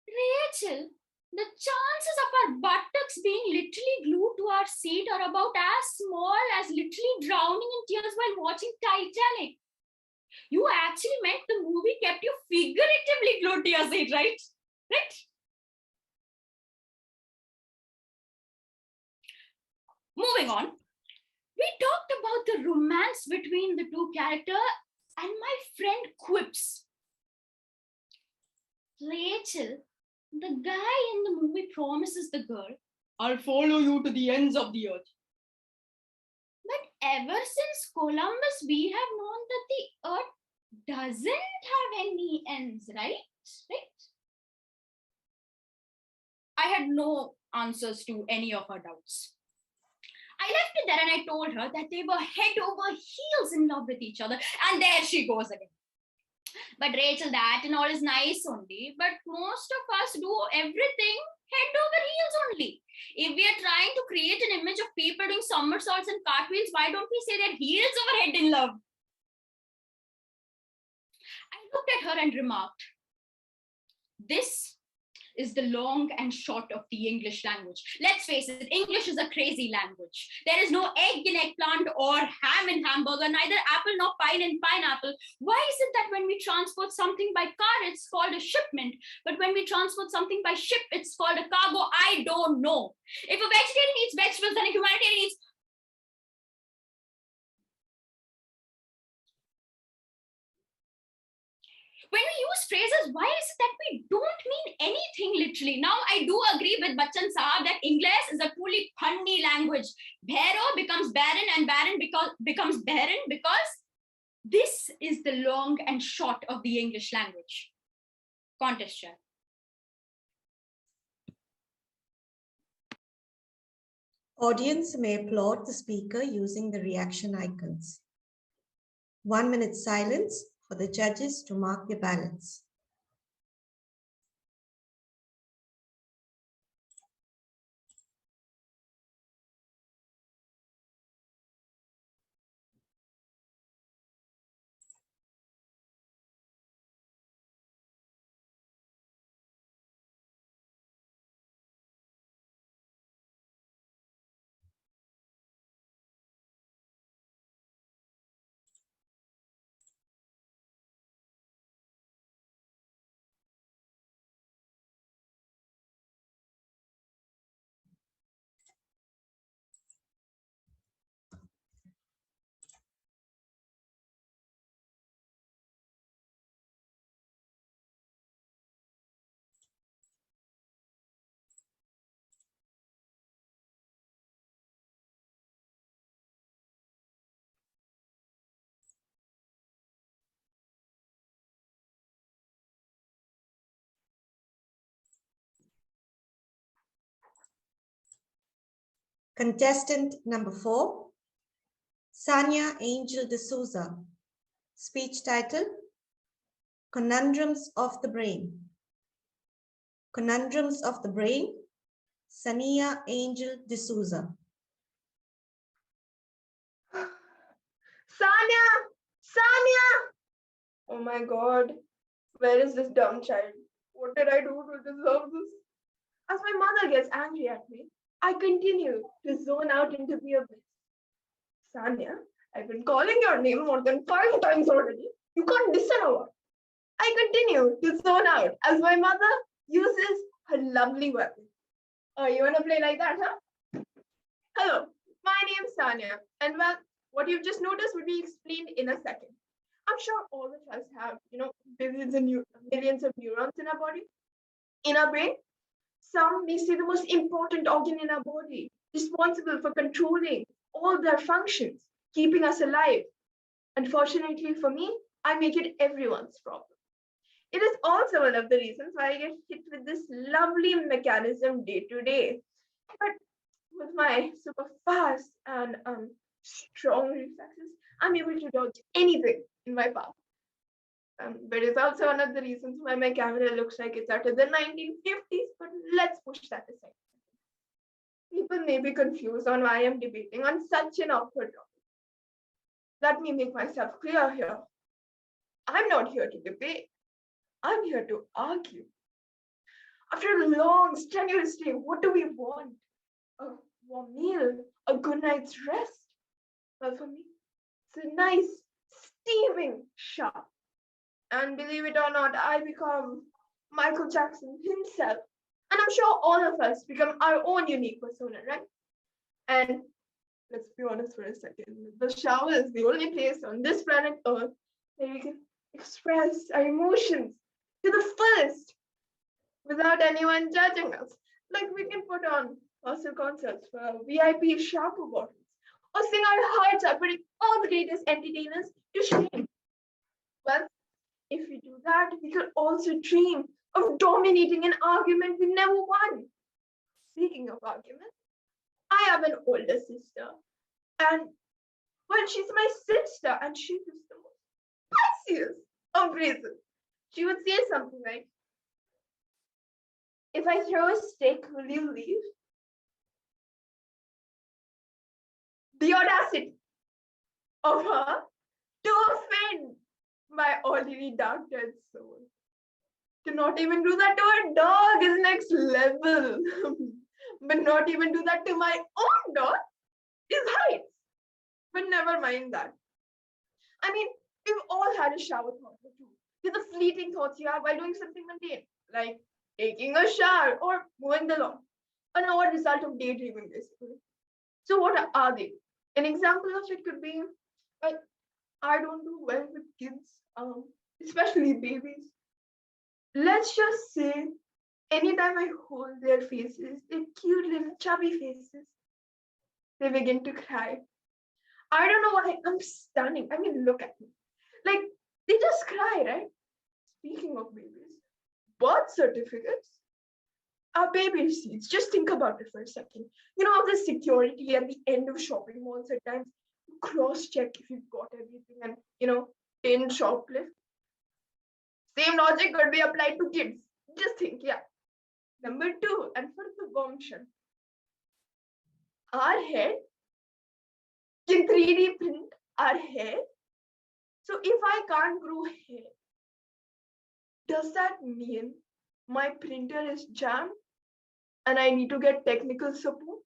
Rachel, the chances of our buttocks being literally glued to our seat are about as small as literally drowning in tears while watching Titanic. You actually meant the movie kept you figuratively glued to your seat, right? Right? Moving on, we talked about the romance between the two characters, and my friend quips, Rachel, the guy in the movie promises the girl, I'll follow you to the ends of the earth. But ever since Columbus, we have known that the earth doesn't have any ends, right? Right? I had no answers to any of her doubts. I left it there and I told her that they were head over heels in love with each other, and there she goes again. But Rachel, that and all is nice only, but most of us do everything head over heels only. If we are trying to create an image of people doing somersaults and cartwheels, why don't we say they're heels over head in love? I looked at her and remarked, this is the long and short of the English language. Let's face it, English is a crazy language. There is no egg in eggplant or ham in hamburger, neither apple nor pine in pineapple. Why is it that when we transport something by car, it's called a shipment, but when we transport something by ship, it's called a cargo? I don't know. If a vegetarian eats vegetables, then a humanitarian eats... When we use phrases, why is it that we don't mean anything literally? Now, I do agree with Bachchan Sahab that English is a truly funny language. Bhero becomes barren and barren becomes barren because this is the long and short of the English language. Contest chair. Audience may applaud the speaker using the reaction icons. 1 minute silence for the judges to mark their ballots. Contestant number 4, Sanya Angel D'Souza. Speech title, Conundrums of the Brain. Conundrums of the Brain, Sanya Angel D'Souza. Sanya! Sanya! Oh my God, where is this dumb child? What did I do to deserve this? As my mother gets angry at me, I continue to zone out into the abyss. Sanya, I've been calling your name more than 5 times already. You can't listen or what? I continue to zone out as my mother uses her lovely weapon. Oh, you want to play like that, huh? Hello, my name's Sanya, and well, what you've just noticed will be explained in a second. I'm sure all of us have, billions and millions of neurons in our body, in our brain. Some may say the most important organ in our body, responsible for controlling all their functions, keeping us alive. Unfortunately for me, I make it everyone's problem. It is also one of the reasons why I get hit with this lovely mechanism day to day. But with my super fast and strong reflexes, I'm able to dodge anything in my path. But it's also one of the reasons why my camera looks like it's out of the 1950s, but let's push that aside. People may be confused on why I'm debating on such an awkward topic. Let me make myself clear here. I'm not here to debate. I'm here to argue. After a long, strenuous day, what do we want? A warm meal, a good night's rest. Well, for me, it's a nice, steaming shower. And believe it or not, I become Michael Jackson himself. And I'm sure all of us become our own unique persona, right? And let's be honest for a second. The shower is the only place on this planet Earth where we can express our emotions to the fullest without anyone judging us. Like we can put on hostel concerts for VIP shampoo bottles or sing our hearts out, putting all the greatest entertainers to shame. Well, if we do that, we could also dream of dominating an argument we never won. Speaking of arguments, I have an older sister, and well, she's my sister, and she is the most spiciest of reasons. She would say something like, "If I throw a stick, will you leave?" The audacity of her to offend my already dark-dead soul. To not even do that to her dog is next level. But not even do that to my own dog is heights. But never mind that. I mean, we've all had a shower thought or two. They're the fleeting thoughts you have while doing something mundane, like taking a shower or mowing the lawn. An odd result of daydreaming, basically. So what are they? An example of it could be, I don't do well with kids, especially babies. Let's just say, anytime I hold their faces, their cute little chubby faces, they begin to cry. I don't know why, I'm stunning. I mean, look at me. Like, they just cry, right? Speaking of babies, birth certificates are baby receipts. Just think about it for a second. You know, the security at the end of shopping malls at times, cross-check if you've got everything and, didn't shoplift. Same logic could be applied to kids. Just think, yeah. Number 2, and for the bombshell, our head can 3D print our hair. So if I can't grow hair, does that mean my printer is jammed and I need to get technical support?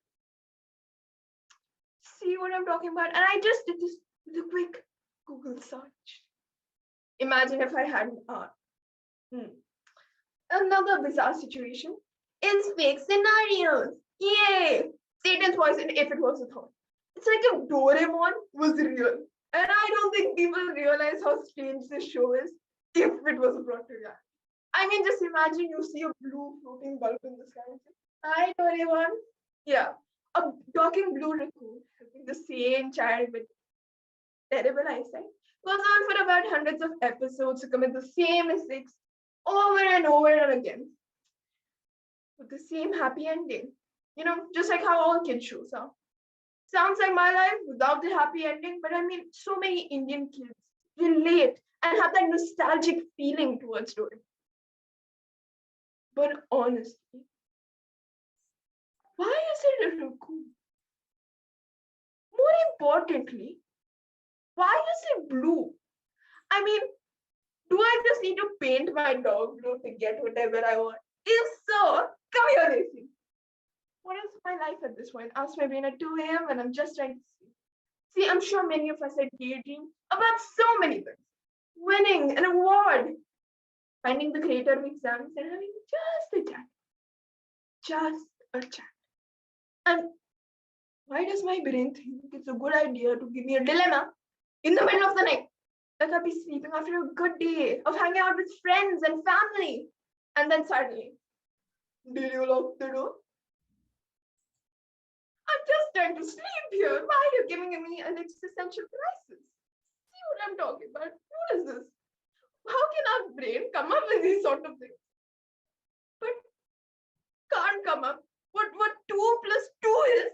See what I'm talking about? And I just did this with a quick Google search. Imagine if I had an art. Another bizarre situation is fake scenarios. Yay! Satan's poison if it was a thought. It's like if Doraemon was real. And I don't think people realize how strange this show is if it was brought to reality. I mean, just imagine you see a blue floating bulb in the sky and say, "Hi, Doraemon." Yeah, a talking blue raccoon helping the same child with terrible eyesight goes on for about hundreds of episodes to commit the same mistakes over and over and again with the same happy ending. Just like how all kids shows are. Sounds like my life without the happy ending, but I mean, so many Indian kids relate and have that nostalgic feeling towards Doraemon. But honestly, why is it a raccoon? More importantly, why is it blue? I mean, do I just need to paint my dog blue to get whatever I want? If so, come here, Lacey. What is my life at this point? Ask my brain at 2 a.m. and I'm just trying to see. See, I'm sure many of us had daydreamed about so many things. Winning an award, finding the creator of exams and having just a chat. Just a chat. And why does my brain think it's a good idea to give me a dilemma in the middle of the night? Like I'll be sleeping after a good day of hanging out with friends and family. And then suddenly, did you lock the door? I'm just trying to sleep here. Why are you giving me an existential crisis? See what I'm talking about? What is this? How can our brain come up with these sort of things? But can't come up what 2 plus 2 is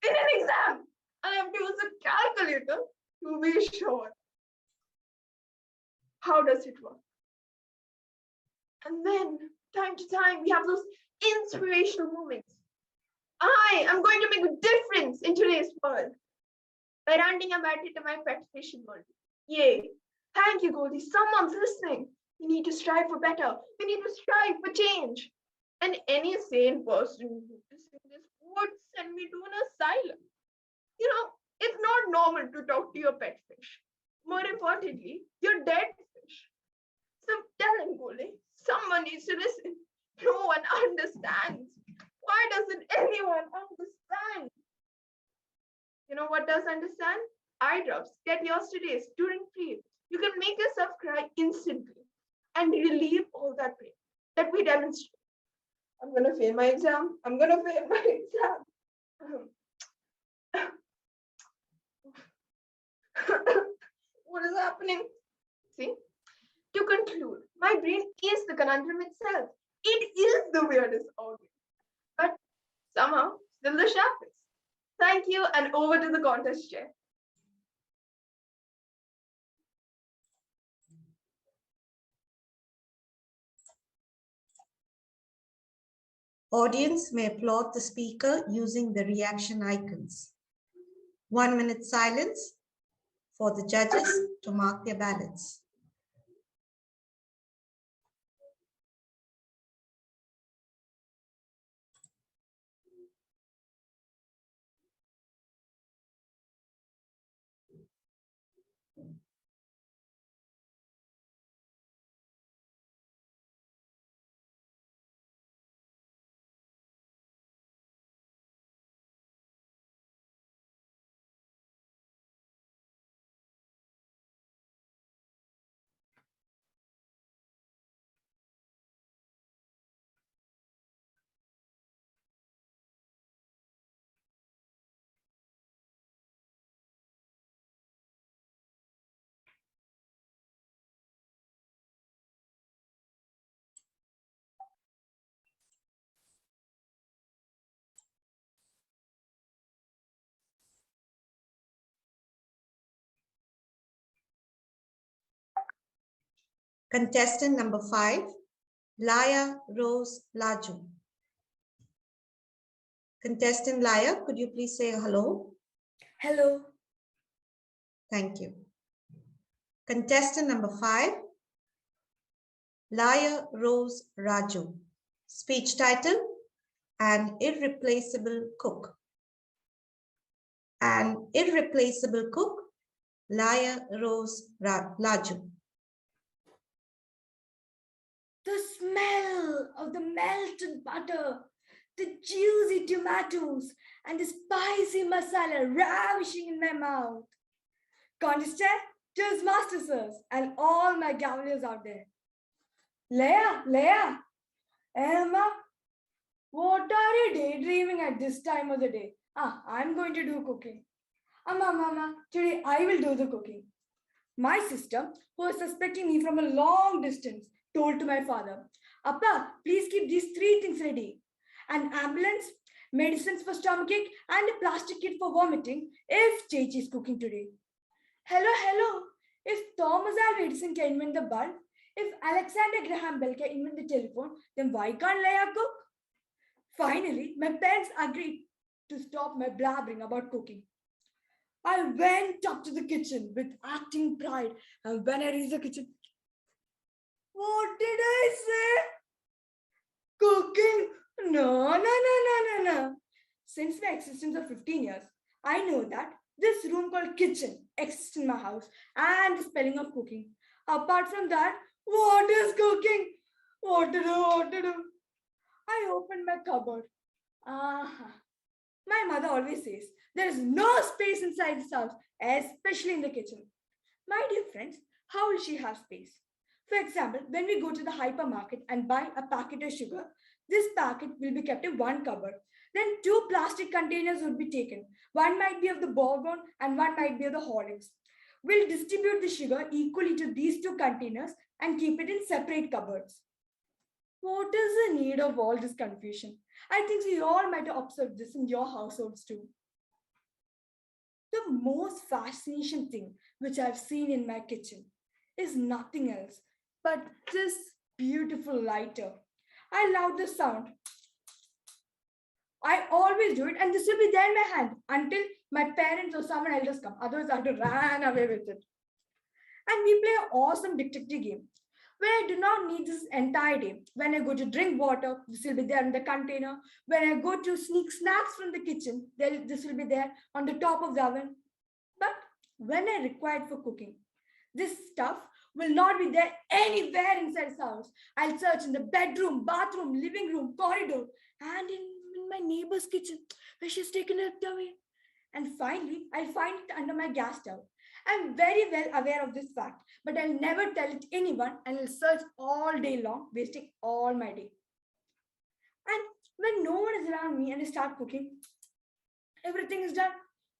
in an exam. And I have to use a calculator to be sure. How does it work? And then, time to time, we have those inspirational moments. I am going to make a difference in today's world by handing a battery to my pet fishing world. Yay! Thank you, Goldie. Someone's listening. We need to strive for better. We need to strive for change. And any sane person listening to this would send me to an asylum. You know, it's not normal to talk to your pet fish. More importantly, your dead fish. So tell him, Goldie, someone needs to listen. No one understands. Why doesn't anyone understand? You know what does understand? Eye drops. Get yours today, student free. You can make yourself cry instantly and relieve all that pain that we demonstrate. I'm gonna fail my exam. I'm gonna fail my exam. What is happening? See? To conclude, my brain is the conundrum itself. It is the weirdest organ, but somehow still the sharpest. Thank you, and over to the contest chair. Audience may applaud the speaker using the reaction icons. 1 minute silence for the judges to mark their ballots. Contestant number 5, Laya Rose Laju. Contestant Laya, could you please say hello? Hello. Thank you. Contestant number 5, Laya Rose Raju. Speech title, An Irreplaceable Cook. An Irreplaceable Cook, Laya Rose Laju. The smell of the melted butter, the juicy tomatoes, and the spicy masala ravishing in my mouth. Contestant, Toastmasters, and all my Gaveliers out there. Leia, Emma, what are you daydreaming at this time of the day? I'm going to do cooking. Mama, today I will do the cooking. My sister, who was suspecting me from a long distance, told to my father, Appa, please keep these 3 things ready. An ambulance, medicines for stomachache, and a plastic kit for vomiting if Chechi is cooking today. Hello. If Thomas Alva Edison can invent the bulb, if Alexander Graham Bell can invent the telephone, then why can't Leia cook? Finally, my parents agreed to stop my blabbering about cooking. I went up to the kitchen with acting pride, and when I reached the kitchen, what did I say? Cooking? No. Since my existence of 15 years, I know that this room called kitchen exists in my house and the spelling of cooking. Apart from that, what is cooking? What to do? I opened my cupboard. My mother always says, there is no space inside this house, especially in the kitchen. My dear friends, how will she have space? For example, when we go to the hypermarket and buy a packet of sugar, this packet will be kept in one cupboard. Then 2 plastic containers would be taken. One might be of the Bourbon and one might be of the Horlicks. We'll distribute the sugar equally to these 2 containers and keep it in separate cupboards. What is the need of all this confusion? I think you all might have observed this in your households too. The most fascinating thing which I've seen in my kitchen is nothing else but this beautiful lighter. I love the sound. I always do it, and this will be there in my hand until my parents or someone else come. Otherwise, I have to run away with it. And we play an awesome detective game where I do not need this entire day. When I go to drink water, this will be there in the container. When I go to sneak snacks from the kitchen, this will be there on the top of the oven. But when I require it for cooking, this stuff will not be there anywhere inside the house. I'll search in the bedroom, bathroom, living room, corridor, and in my neighbor's kitchen where she's taken it away. And finally, I'll find it under my gas stove. I'm very well aware of this fact, but I'll never tell it to anyone and I'll search all day long, wasting all my day. And when no one is around me and I start cooking, everything is done.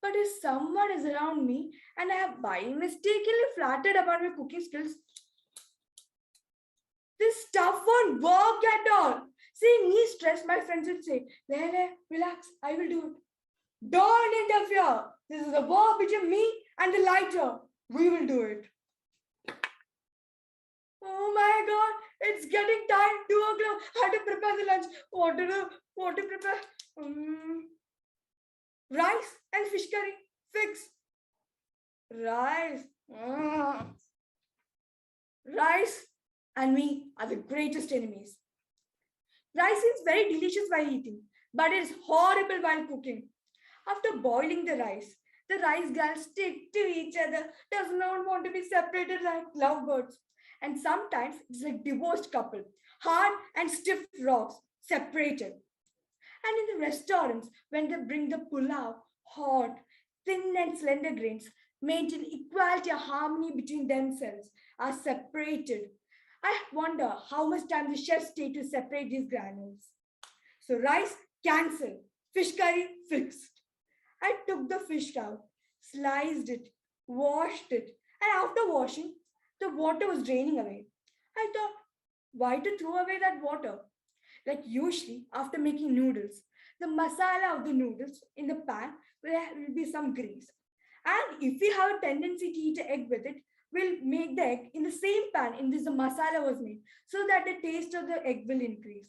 But if someone is around me and I have by mistakenly flattered about my cooking skills, this stuff won't work at all. Seeing me stress, my friends would say, Lele, relax, I will do it. Don't interfere. This is a war between me and the lighter. We will do it. Oh my God, it's getting time, 2 o'clock. I have to prepare the lunch. What to prepare? Rice and fish curry, fix. Rice. Rice and me are the greatest enemies. Rice is very delicious while eating, but it is horrible while cooking. After boiling the rice girls stick to each other, does not want to be separated like lovebirds. And sometimes it's like divorced couple, hard and stiff rocks, separated. And in the restaurants, when they bring the pulao, hot, thin and slender grains, maintain equality and harmony between themselves, are separated. I wonder how much time the chefs take to separate these granules. So rice, cancel. Fish curry, fixed. I took the fish out, sliced it, washed it, and after washing, the water was draining away. I thought, why to throw away that water? Like usually, after making noodles, the masala of the noodles in the pan will be some grease. And if we have a tendency to eat an egg with it, we'll make the egg in the same pan in which the masala was made so that the taste of the egg will increase.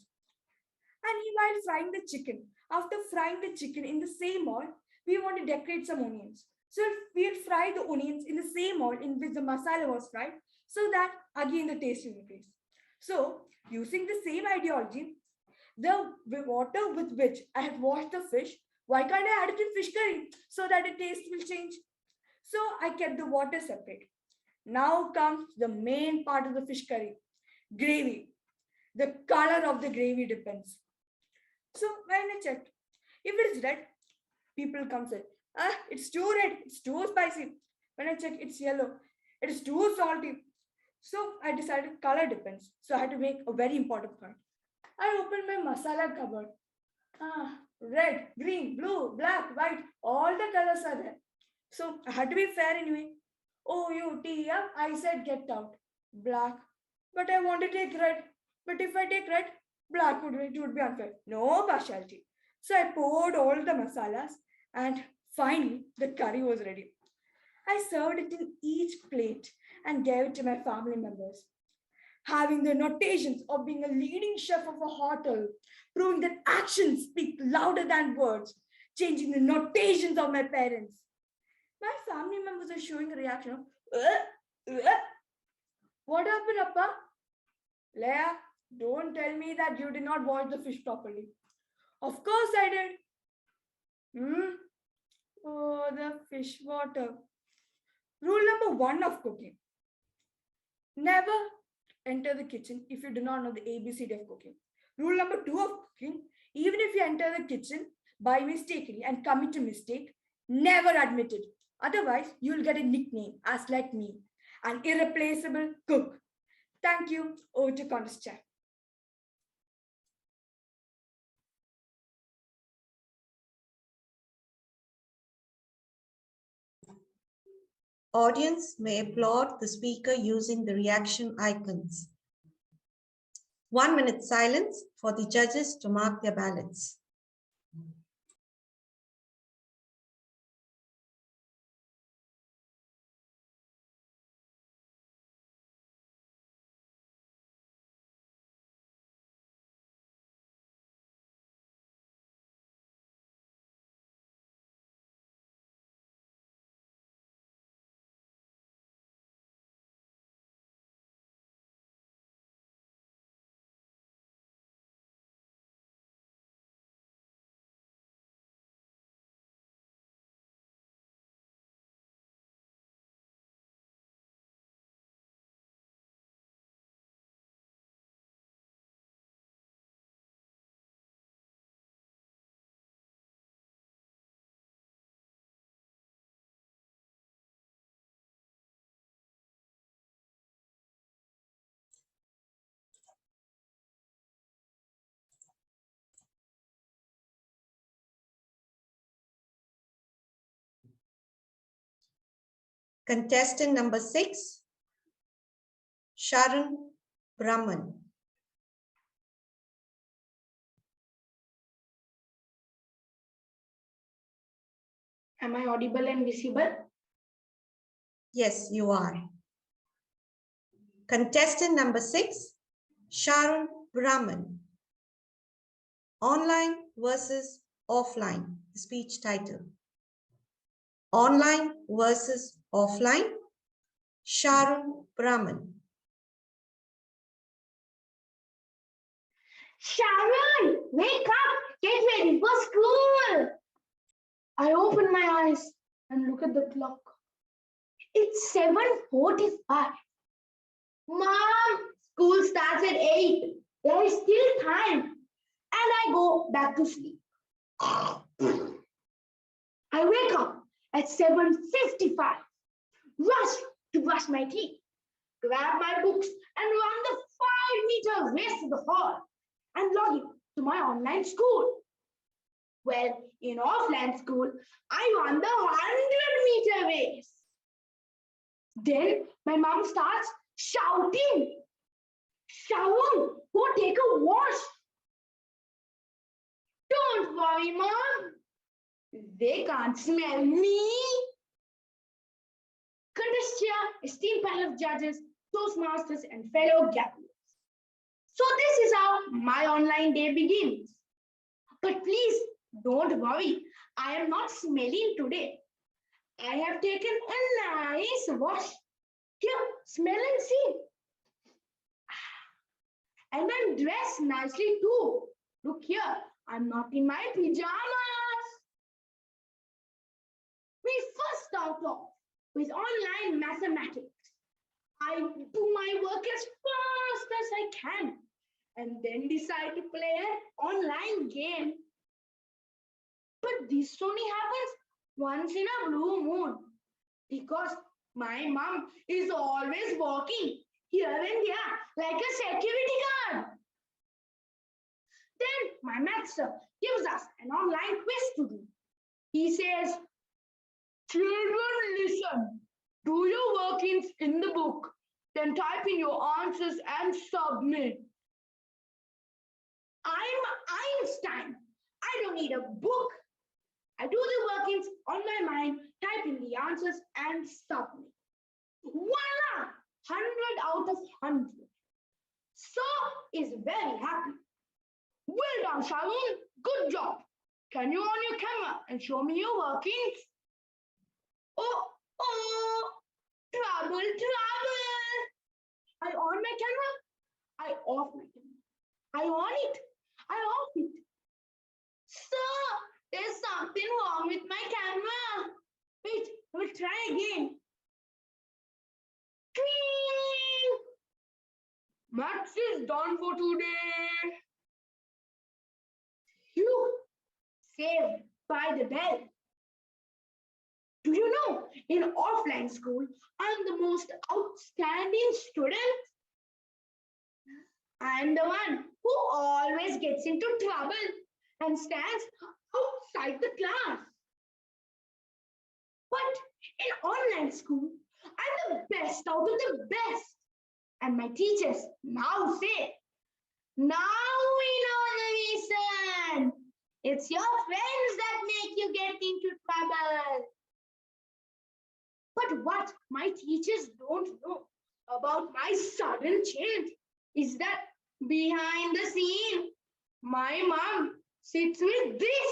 And while frying the chicken, after frying the chicken in the same oil, we want to decorate some onions. So we'll fry the onions in the same oil in which the masala was fried so that again the taste will increase. So using the same ideology, the water with which I had washed the fish, why can't I add it in fish curry so that the taste will change? So I kept the water separate. Now comes the main part of the fish curry, gravy. The color of the gravy depends. So when I checked, if it is red, people come say, it's too red, it's too spicy. When I check, it's yellow, it is too salty. So I decided color depends. So I had to make a very important point. I opened my masala cupboard. Red, green, blue, black, white, all the colors are there. So I had to be fair anyway. O-U-T-M, I said get out. Black. But I want to take red. But if I take red, black would be unfair. No partiality. So I poured all the masalas and finally the curry was ready. I served it in each plate and gave it to my family members. Having the notations of being a leading chef of a hotel, proving that actions speak louder than words, changing the notations of my parents. My family members are showing a reaction of, what happened, Appa? Leah, don't tell me that you did not wash the fish properly. Of course I did. Oh, the fish water. Rule number 1 of cooking. Never enter the kitchen if you do not know the ABCD of cooking. Rule number 2 of cooking, even if you enter the kitchen by mistakenly and commit a mistake, never admit it. Otherwise, you will get a nickname as like me, an irreplaceable cook. Thank you. Over to Contestants. Audience may applaud the speaker using the reaction icons. 1 minute silence for the judges to mark their ballots. Contestant number 6, Sharon Brahman. Am I audible and visible? Yes, you are. Contestant number 6, Sharon Brahman. Online versus offline, speech title. Online versus offline, Sharon Brahman. Sharon, wake up! Get ready for school! I open my eyes and look at the clock. It's 7:45. Mom, school starts at 8. There is still time. And I go back to sleep. I wake up at 7:55. Rush to brush my teeth. Grab my books and run the 5-meter race to the hall and log in to my online school. Well, in offline school, I run the 100-meter race. Then my mom starts shouting, "Sharon, go take a wash." Don't worry, Mom. They can't smell me. Contest chair, esteemed panel of judges, Toastmasters, and fellow Gaveliers. So this is how my online day begins. But please don't worry. I am not smelling today. I have taken a nice wash. Here, smell and see. And I'm dressed nicely too. Look here, I'm not in my pajamas. We first start off with online mathematics. I do my work as fast as I can and then decide to play an online game. But this only happens once in a blue moon because my mom is always walking here and there like a security guard. Then my maths sir gives us an online quiz to do. He says, "Children, listen. Do your workings in the book. Then type in your answers and submit." I'm Einstein. I don't need a book. I do the workings on my mind, type in the answers and submit. Voila! 100 out of 100. So is very happy. "Well done, Sharon. Good job. Can you on your camera and show me your workings?" Oh, trouble. I on my camera. I off my camera. I on it. I off it. Sir, there's something wrong with my camera. Wait, we'll try again. Cling! Maths is done for today. Phew, saved by the bell. Do you know, in offline school, I'm the most outstanding student. I'm the one who always gets into trouble and stands outside the class. But in online school, I'm the best out of the best. And my teachers now say, "Now we know the reason. It's your friends that make you get into trouble." But what my teachers don't know about my sudden change is that behind the scene, my mom sits with this.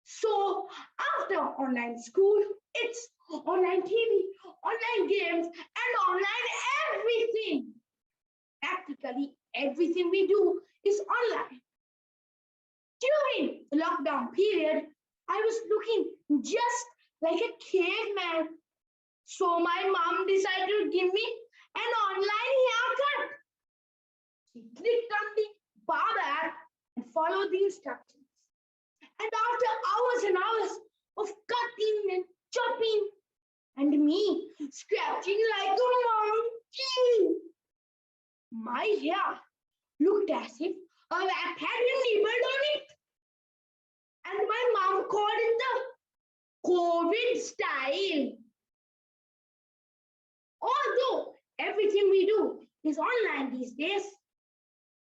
So after online school, it's online TV, online games, and online everything. Practically everything we do is online. During the lockdown period, I was looking just like a caveman. So my mom decided to give me an online haircut. She clicked on the barber app and followed the instructions. And after hours and hours of cutting and chopping, and me scratching like a monkey, my hair looked as if a rat had nibbled on it. And my mom called it the COVID style. Although everything we do is online these days,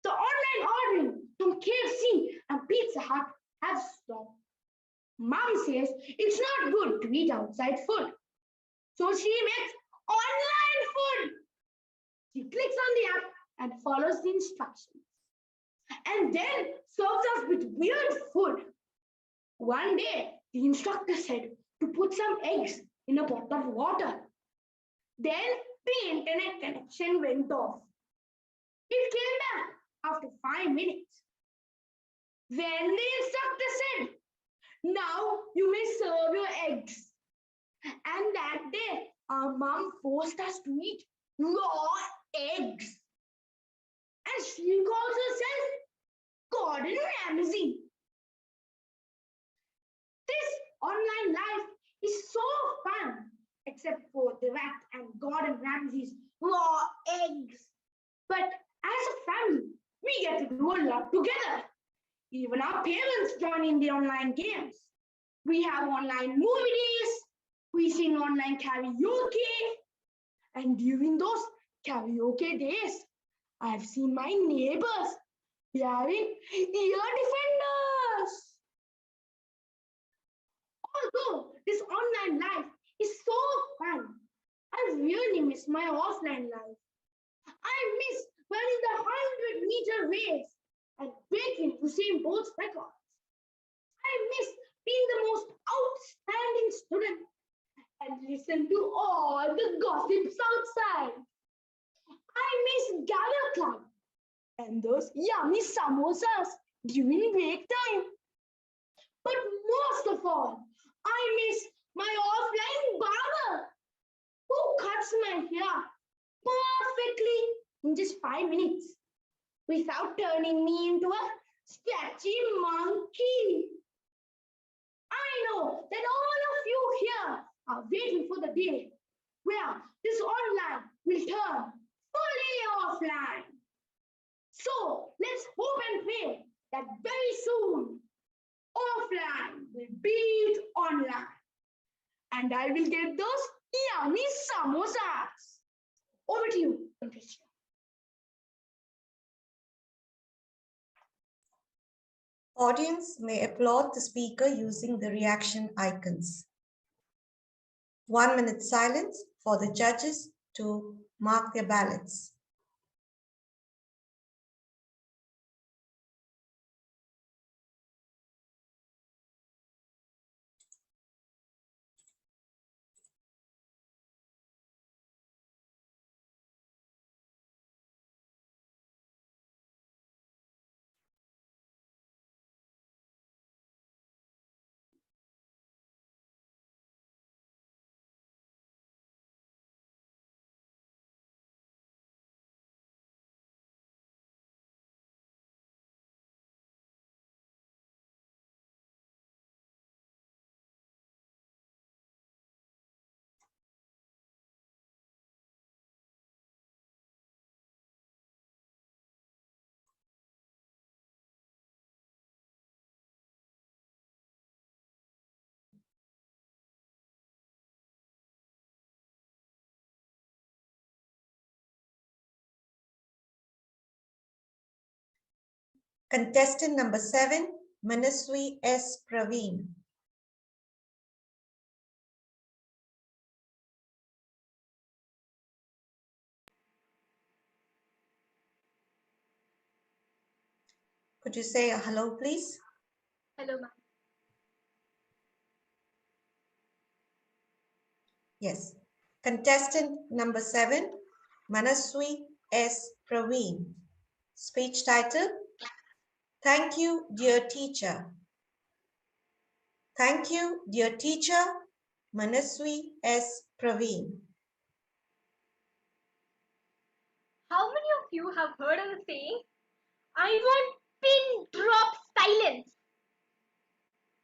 the online ordering from KFC and Pizza Hut has stopped. Mom says it's not good to eat outside food, so she makes online food. She clicks on the app and follows the instructions, and then serves us with weird food. One day, the instructor said to put some eggs in a pot of water. Then the internet connection went off. It came back after 5 minutes. Then the instructor said, now you may serve your eggs. And that day, our mom forced us to eat raw eggs. And she calls herself Gordon Ramsay. This online life is so fun, except for the rat and Gordon Ramsay's raw eggs. But as a family, we get to do a lot together. Even our parents join in the online games. We have online movie days. We sing online karaoke. And during those karaoke days, I've seen my neighbors wearing ear defenders. Although this online life is so fun, I really miss my offline life. I miss running the 100-meter race and breaking Usain Bolt's records. I miss being the most outstanding student and listen to all the gossips outside. I miss Gavel Club and those yummy samosas during break time. But most of all, I miss my offline barber who cuts my hair perfectly in just 5 minutes without turning me into a sketchy monkey. I know that all of you here are waiting for the day where this online will turn fully offline. So let's hope and pray that very soon offline will beat online and I will get those yummy samosas. Over to you, Patricia. Audience may applaud the speaker using the reaction icons. 1 minute silence for the judges to mark their ballots. Contestant number 7, Manaswi S. Praveen. Could you say a hello, please? Hello, ma'am. Yes. Contestant number 7, Manaswi S. Praveen. Speech title, Thank you, dear teacher. Thank you, dear teacher, Manaswi S. Praveen. How many of you have heard of the saying, I want pin drop silence?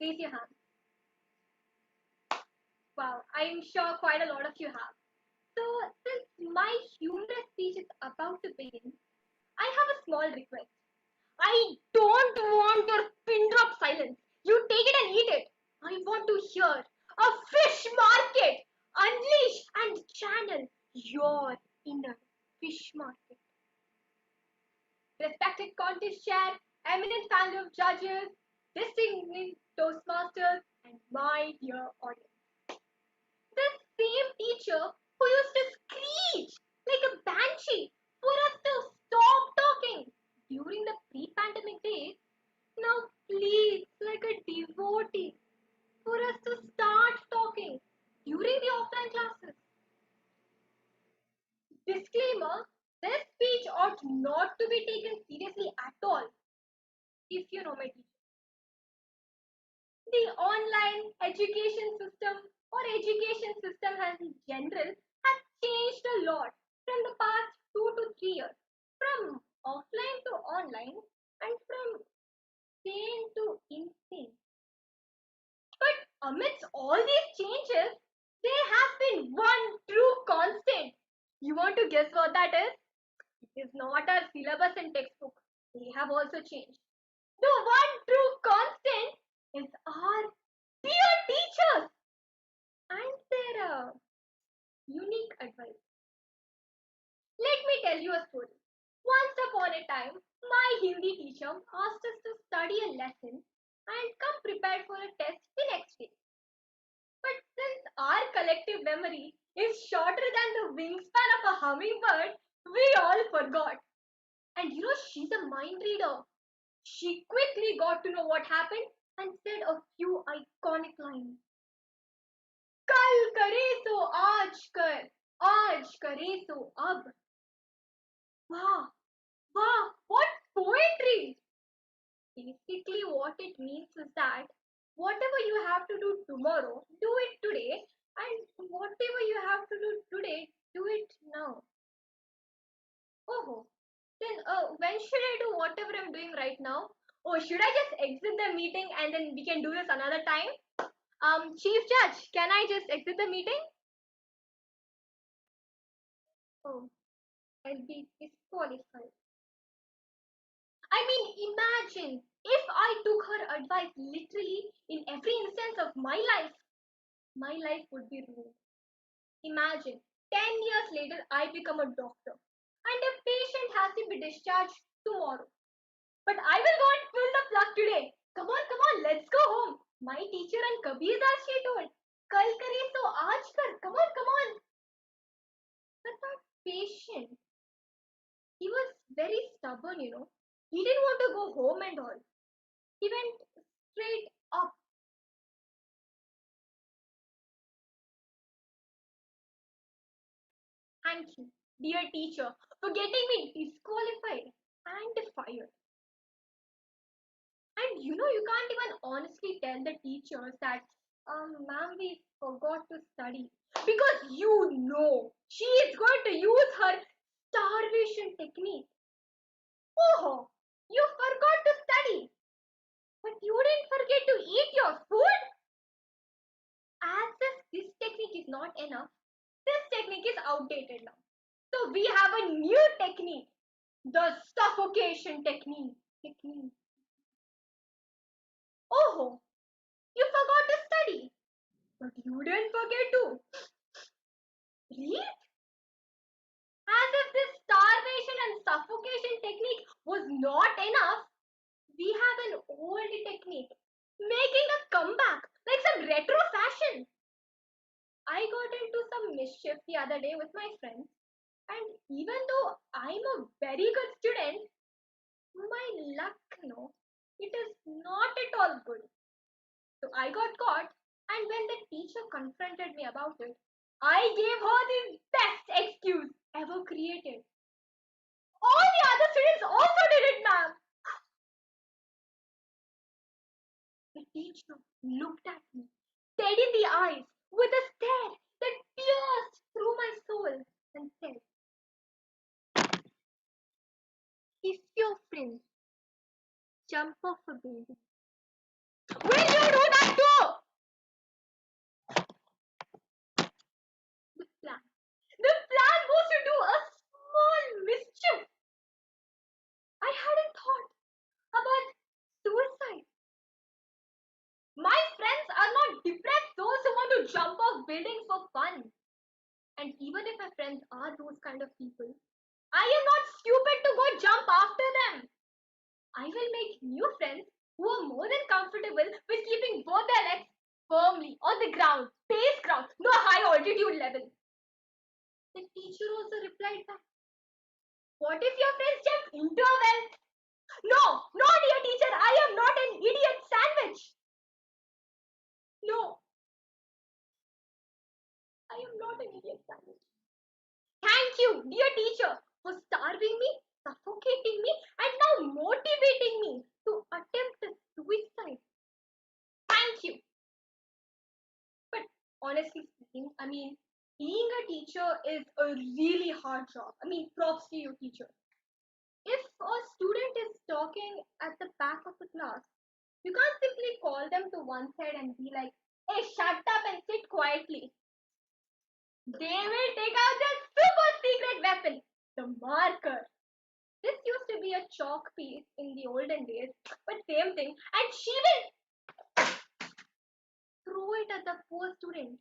Raise your hand. Wow, I'm sure quite a lot of you have. So since my humorous speech is about to begin, I have a small request. I don't want your pin drop silence. You take it and eat it. I want to hear A fish market. Unleash and channel your inner fish market. Respected contest chair, eminent panel of judges, distinguished Toastmasters, and my dear audience. The same teacher who used to screech like a banshee for us to stop talking during the pre-pandemic days, now pleads like a devotee for us to start talking during the offline classes. Disclaimer, this speech ought not to be taken seriously at all, if you know my teacher. The online education system or education system as in general has changed a lot from the past 2 to 3 years, from offline to online and from sane to insane. But amidst all these changes, there has been one true constant. You want to guess what that is? It is not our syllabus and textbook. They have also changed. The one true constant is our dear teachers and their unique advice. Let me tell you a story. Once upon a time, my Hindi teacher asked us to study a lesson and come prepared for a test the next day. But since our collective memory is shorter than the wingspan of a hummingbird, we all forgot. And she's a mind reader. She quickly got to know what happened and said a few iconic lines. कल करे सो आज करे सो अब. Wow, wow, what poetry! Basically, what it means is that whatever you have to do tomorrow, do it today, and whatever you have to do today, do it now. Oh, then when should I do whatever I'm doing right now? Oh, should I just exit the meeting and then we can do this another time? Chief Judge, can I just exit the meeting? Oh, I'll be disqualified. I mean, imagine if I took her advice literally in every instance of my life would be ruined. Imagine, 10 years later, I become a doctor and a patient has to be discharged tomorrow. But I will go and pull the plug today. Come on, let's go home. My teacher and Kabir Das she told, Kal kare so aaj kar. Come on. But that patient, he was very stubborn, He didn't want to go home and all. He went straight up. Thank you, dear teacher, for getting me disqualified and fired. And you can't even honestly tell the teachers that, ma'am, we forgot to study. Because she is going to use her starvation technique. Oh, you forgot to study. But you didn't forget to eat your food? As if this technique is not enough, this technique is outdated now. So we have a new technique, the suffocation technique. Oh, you forgot to study, but you didn't forget to read? As if this starvation and suffocation technique was not enough, we have an old technique making a comeback like some retro fashion. I got into some mischief the other day with my friends, and even though I'm a very good student, my luck, it is not at all good. So I got caught, and when the teacher confronted me about it, I gave her the best excuse ever created. All the other students also did it, ma'am. The teacher looked at me, dead in the eyes, with a stare that pierced through my soul, and said, if your friends jump off a building, will you do that too? The plan was to do a small mischief. I hadn't thought about suicide. My friends are not depressed those who want building for fun. And even if my friends are those kind of people, I am not stupid to go jump after them. I will make new friends who are more than comfortable with keeping both their legs firmly on the ground, space ground, no high altitude level. The teacher also replied back, what if your friends jump into a well? No, no, dear teacher, I am not an idiot sandwich. No, I am not an idiot sandwich. Thank you, dear teacher, for starving me, suffocating me, and now motivating me to attempt suicide. Thank you. But honestly speaking, being a teacher is a really hard job. Props to you, teacher. If a student is talking at the back of the class, you can't simply call them to one side and be like, hey, shut up and sit quietly. They will take out their super secret weapon, the marker. This used to be a chalk piece in the olden days, but same thing. And she will throw it at the poor student.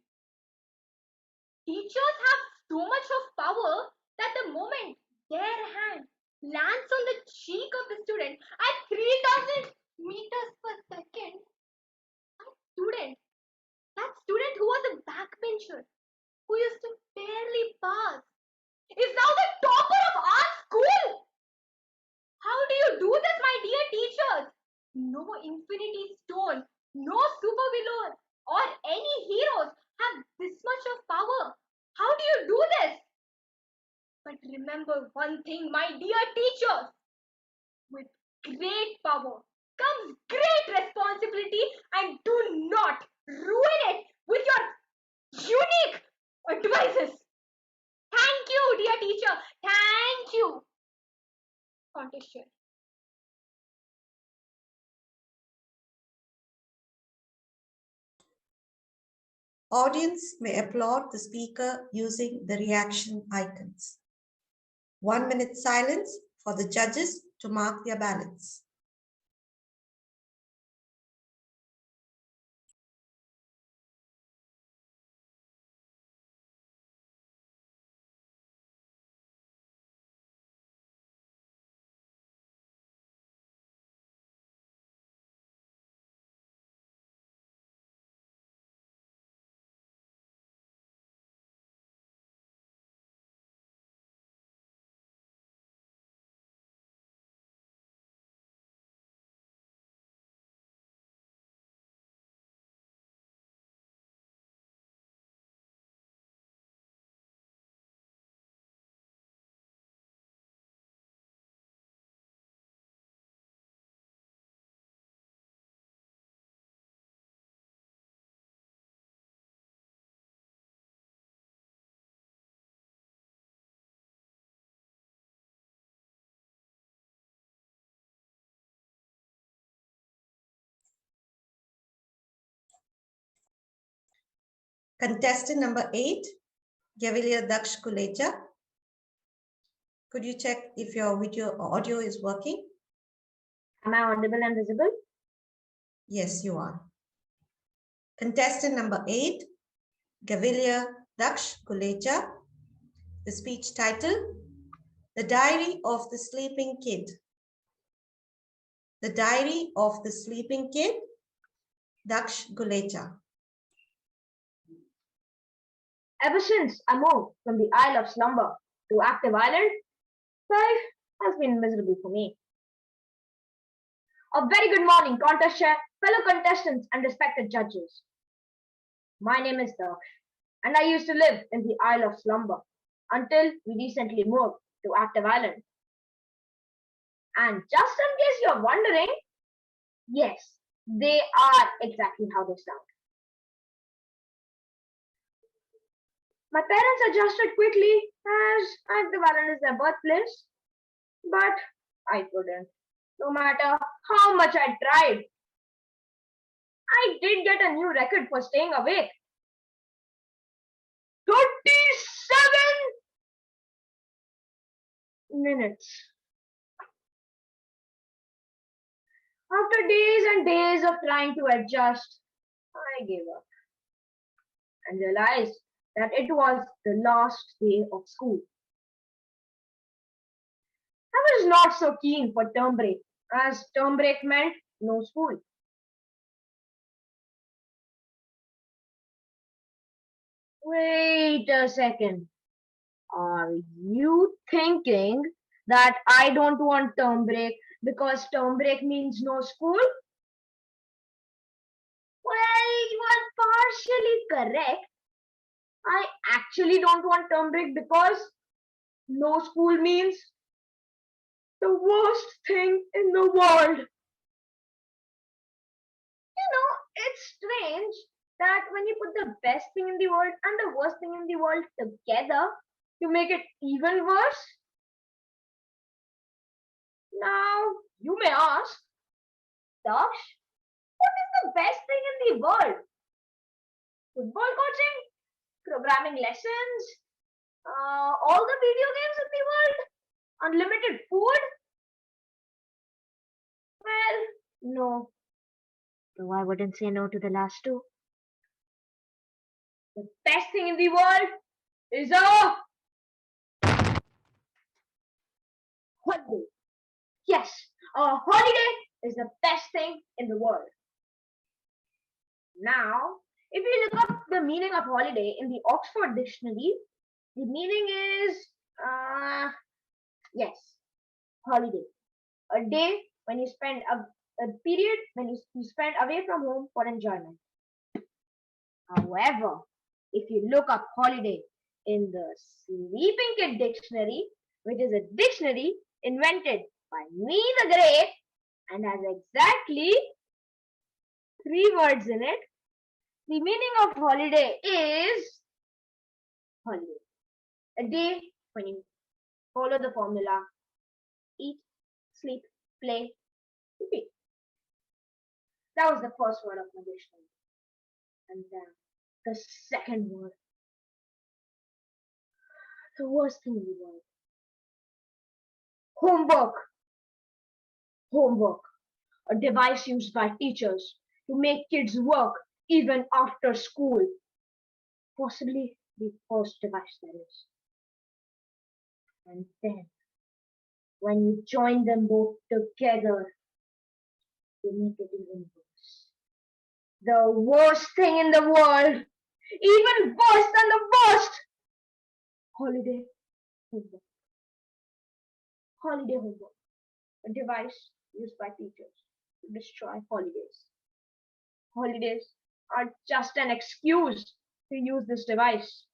Teachers have so much of power that the moment their hand lands on the cheek of the student at 3000 meters per second, that student who was a backbencher, who used to barely pass, is now the topper of our school. How do you do this, my dear teachers? No infinity stone, no supervillain, or any heroes have this much of power. How do you do this? But remember one thing, my dear teachers. With great power comes great responsibility, and do not ruin it with your unique advices. Thank you, dear teacher. Thank you. Contest chair. Audience may applaud the speaker using the reaction icons. 1 minute silence for the judges to mark their ballots. Contestant number 8, Gavelier Daksh Kulecha. Could you check if your video or audio is working? Am I audible and visible? Yes, you are. Contestant number 8, Gavelier Daksh Kulecha. The speech title, The Diary of the Sleeping Kid. The Diary of the Sleeping Kid, Daksh Kulecha. Ever since I moved from the Isle of Slumber to Active Island, life has been miserable for me. A very good morning, contest chair, fellow contestants, and respected judges. My name is Daksh, and I used to live in the Isle of Slumber until we recently moved to Active Island. And just in case you're wondering, yes, they are exactly how they sound. My parents adjusted quickly as Active Island is their birthplace, but I couldn't, no matter how much I tried. I did get a new record for staying awake. 37 minutes. After days and days of trying to adjust, I gave up. and realized that it was the last day of school. I was not so keen for term break, as term break meant no school. Wait a second. Are you thinking that I don't want term break because term break means no school? Well, you are partially correct. I actually don't want term break because no school means the worst thing in the world. It's strange that when you put the best thing in the world and the worst thing in the world together, you make it even worse. Now, you may ask, Daksh, what is the best thing in the world? Football coaching? Programming lessons? All the video games in the world? Unlimited food? Well, no. Though I wouldn't say no to the last two. The best thing in the world is a holiday. Yes, a holiday is the best thing in the world. Now, if you look up the meaning of holiday in the Oxford Dictionary, the meaning is, yes, holiday. A day when you spend a period when you spend away from home for enjoyment. However, if you look up holiday in the Sleeping Kid Dictionary, which is a dictionary invented by me the Great and has exactly 3 words in it, the meaning of holiday is holiday. A day when you follow the formula eat, sleep, play, repeat. That was the first word of my dictionary. And then the second word. The worst thing in the world. Homework. Homework. A device used by teachers to make kids work even after school. Possibly the first device that is. And then, when you join them both together, they make it even worse. The worst thing in the world. Even worse than the worst. Holiday homework. Holiday homework. A device used by teachers to destroy holidays. Holidays are just an excuse to use this device.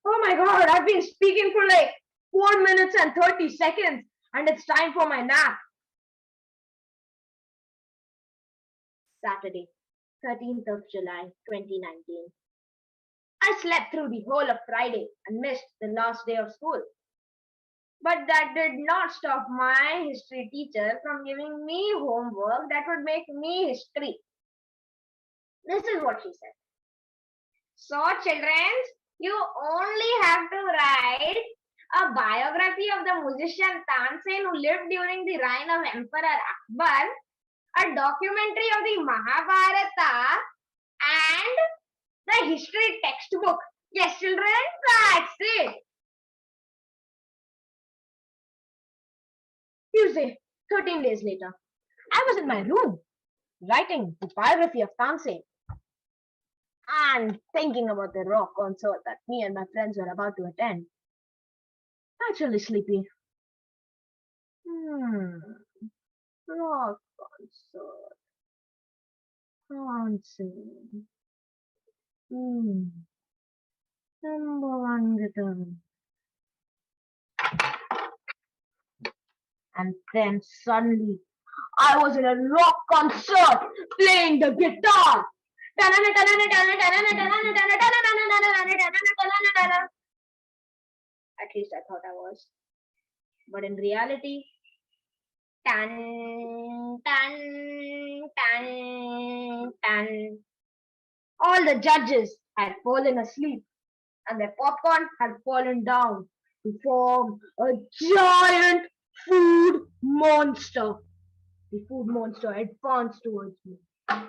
Oh my god, I've been speaking for like 4 minutes and 30 seconds and it's time for my nap. Saturday, 13th of July, 2019. I slept through the whole of Friday and missed the last day of school. But that did not stop my history teacher from giving me homework that would make me history. This is what she said. So, children, you only have to write a biography of the musician Tansen who lived during the reign of Emperor Akbar, a documentary of the Mahabharata, and the history textbook. Yes, children, that's it. Tuesday, 13 days later, I was in my room writing the biography of Tansen and thinking about the rock concert that me and my friends were about to attend. Actually sleepy. Rock concert. Tansen. Number 1 guitar. And then suddenly, I was in a rock concert playing the guitar. At least I thought I was. But in reality, tan, tan, tan, tan. All the judges had fallen asleep and their popcorn had fallen down to form a giant food monster. The food monster advanced towards me. But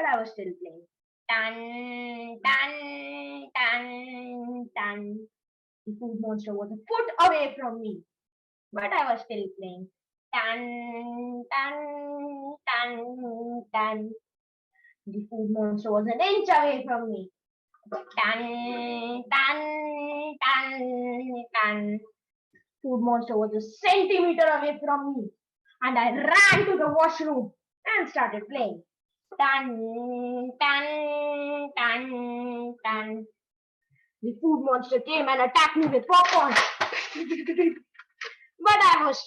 I was still playing. Dun, dun, dun, dun. The food monster was a foot away from me. But I was still playing. Dun, dun, dun, dun. The food monster was an inch away from me. Dun, dun, dun, dun. Food monster was a centimeter away from me. And I ran to the washroom and started playing. Dun, dun, dun, dun. The food monster came and attacked me with popcorn. But I was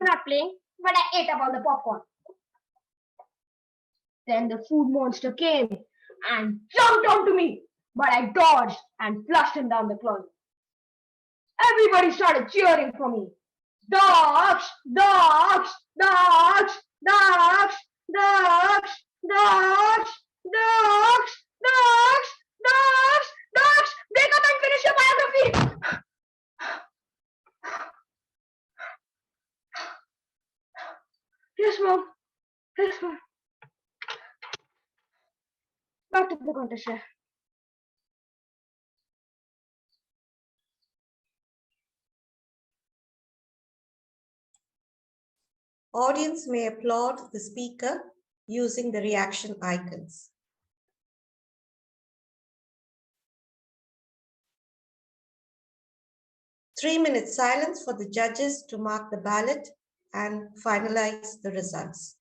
not playing, but I ate up all the popcorn. Then the food monster came and jumped onto me, but I dodged and flushed him down the closet. Everybody started cheering for me. Dogs, dogs, dogs, dogs, dogs, dogs, dogs, dogs, dogs, dogs. Wake up and finish your biography. Yes, Mom. Yes, Mom. Back to the contest, chef. Audience may applaud the speaker using the reaction icons. 3-minute silence for the judges to mark the ballot and finalize the results.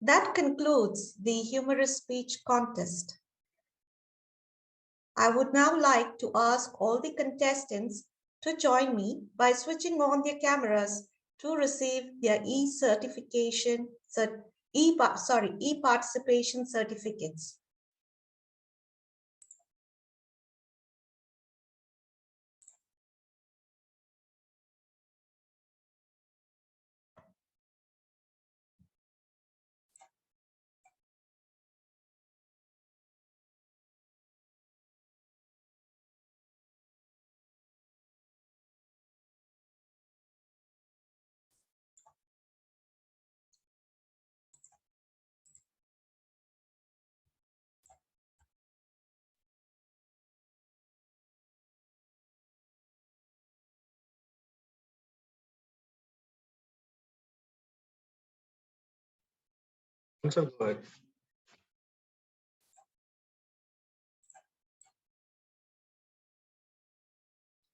That concludes the humorous speech contest. I would now like to ask all the contestants to join me by switching on their cameras to receive their e-participation certificates. So good.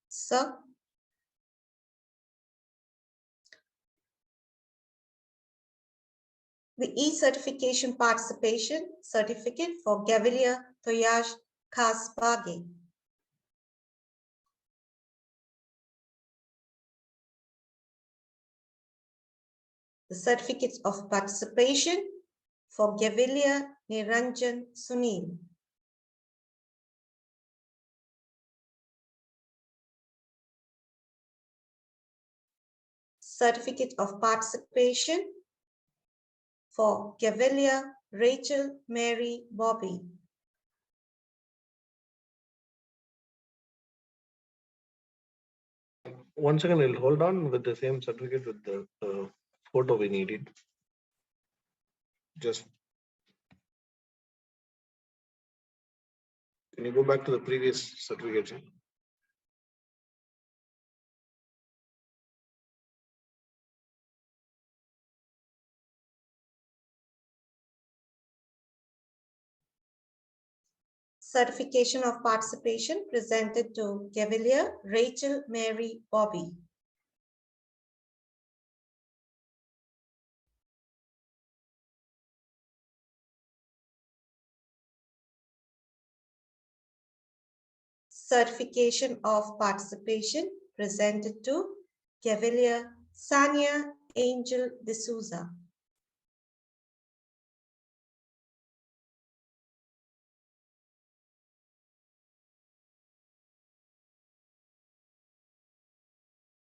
So, the e-certification participation certificate for Gavelier Toyaj Kasbage. The certificates of participation for Gavelier Niranjan Sunil. Certificate of participation for Gavelier Rachel Mary Bobby. One second, I'll hold on with the same certificate with the photo we needed. Just can you go back to the previous certificate? Certification of participation presented to Gavelier Rachel Mary Bobby. Certification of participation presented to Gavelier Sanya Angel D'Souza.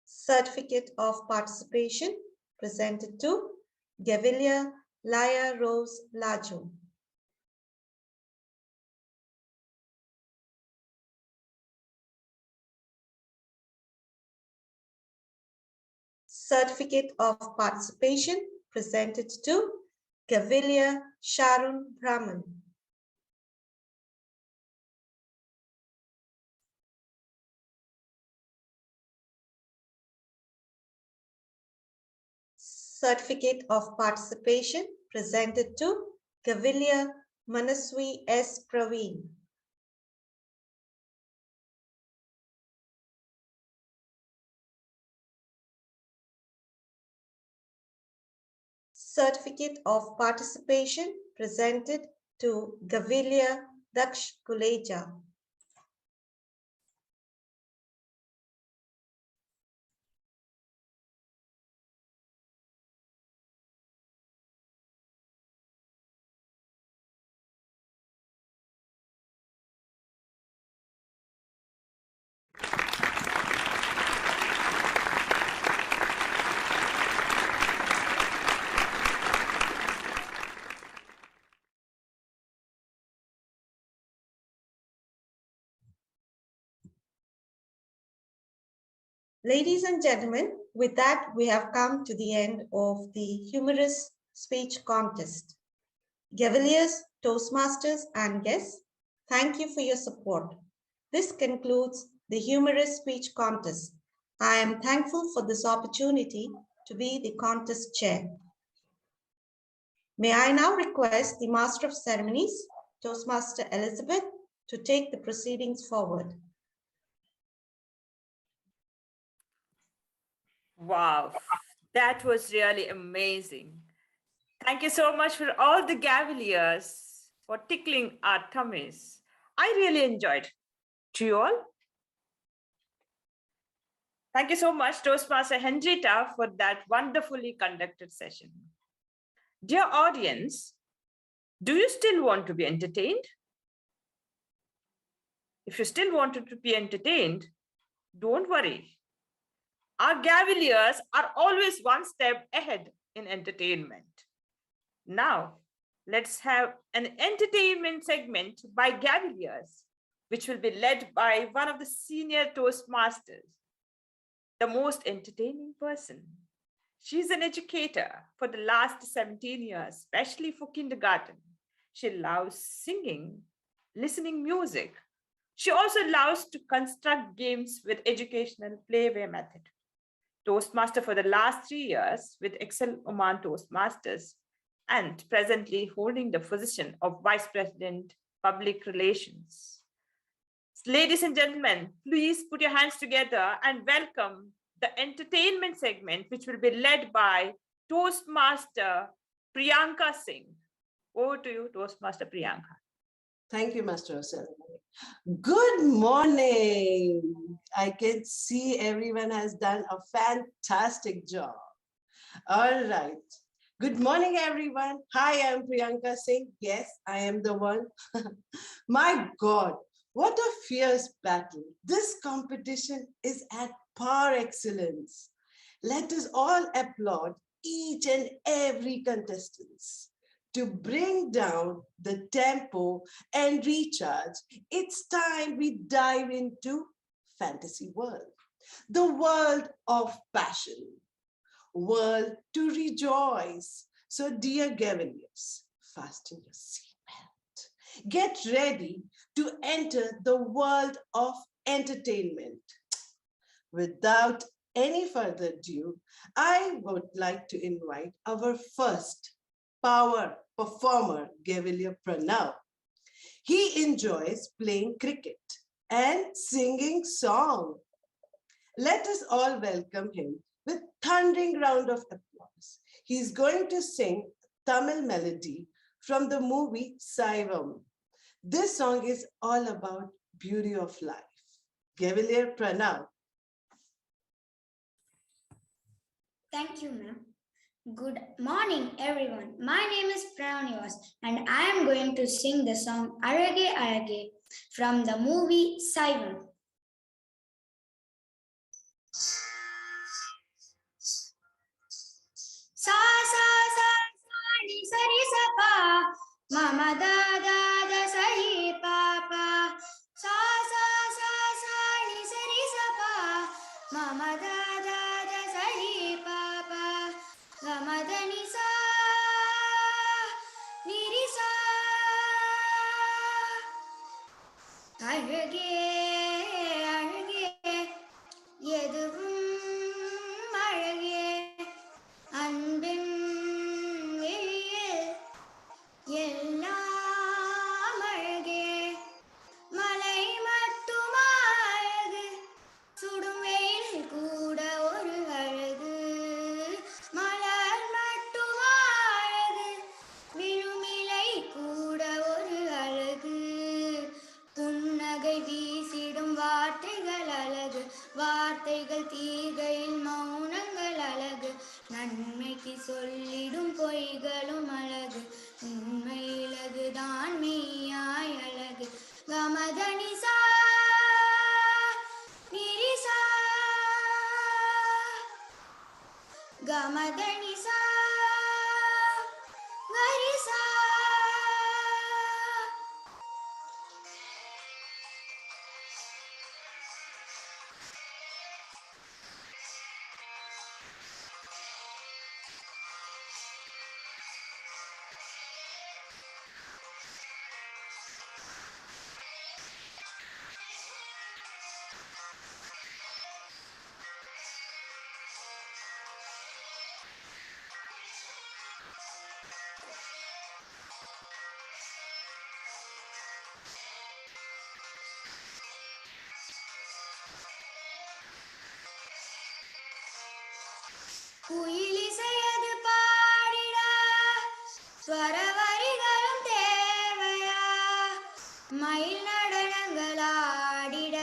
Certificate of participation presented to Gavelier Laya Rose Lajo. Certificate of participation presented to Gavelier Sharon Brahman. Certificate of participation presented to Gavelier Manaswi S. Praveen. Certificate of participation presented to Gavelier Daksh Kuleja. Ladies and gentlemen, with that, we have come to the end of the humorous speech contest. Gaveliers, Toastmasters, and guests, thank you for your support. This concludes the humorous speech contest. I am thankful for this opportunity to be the contest chair. May I now request the Master of Ceremonies, Toastmaster Elizabeth, to take the proceedings forward. Wow, that was really amazing. Thank you so much for all the Gaveliers for tickling our tummies. I really enjoyed. To you all. Thank you so much, Toastmaster Hendrita, for that wonderfully conducted session. Dear audience, do you still want to be entertained? If you still wanted to be entertained, don't worry. Our Gaveliers are always one step ahead in entertainment. Now, let's have an entertainment segment by Gaveliers, which will be led by one of the senior Toastmasters, the most entertaining person. She's an educator for the last 17 years, especially for kindergarten. She loves singing, listening music. She also loves to construct games with educational playway method. Toastmaster for the last 3 years with Excel Oman Toastmasters, and presently holding the position of Vice President, Public Relations. Ladies and gentlemen, please put your hands together and welcome the entertainment segment, which will be led by Toastmaster Priyanka Singh. Over to you, Toastmaster Priyanka. Thank you, Master of Ceremony. Good morning. I can see everyone has done a fantastic job. All right. Good morning, everyone. Hi, I'm Priyanka Singh. Yes, I am the one. My God, what a fierce battle. This competition is at par excellence. Let us all applaud each and every contestant. To bring down the tempo and recharge, it's time we dive into fantasy world, the world of passion, world to rejoice. So dear Gaveliers, fasten your seatbelt. Get ready to enter the world of entertainment. Without any further ado, I would like to invite our first power performer, Gavelier Pranav. He enjoys playing cricket and singing song. Let us all welcome him with thundering round of applause. He's going to sing Tamil melody from the movie Saivam. This song is all about beauty of life. Gavelier Pranav. Thank you, ma'am. Good morning, everyone. My name is Pranav and I am going to sing the song Arage Arage from the movie Saivam. Sa sa sa sa ni sa ni sa pa, mama da da da sa hi pa pa. Sa sa sa sa ni sa pa, mama da da da sa hi pa pa. Gama da ni sa ni ri sa. Arage arage எதுவும் அழகே அன்பின் வெளியில் எல்லாம் அழகே மலை மட்டுமா அழகு சுடும் வெயில் கூட ஒரு அழகு மலர் மட்டுமா அழகு விழுமிலை கூட ஒரு அழகு புன்னகை வீசிடும் வார்த்தைகள் அழகு வார்த்தைகள் தீர்கையில் மௌனங்கள் அழகு நன்மைக்கு சொல்லிடும் பொய்களும் அழகு உண்மை இலகுதான் மெய்யாய் அழகு கமதனிசா நிரிசா கமதனிசா கரிசா குயிலிசையது பாடிட സ്വരവരികളും തേവയാ മയിൽ നടനങ്ങളാടിട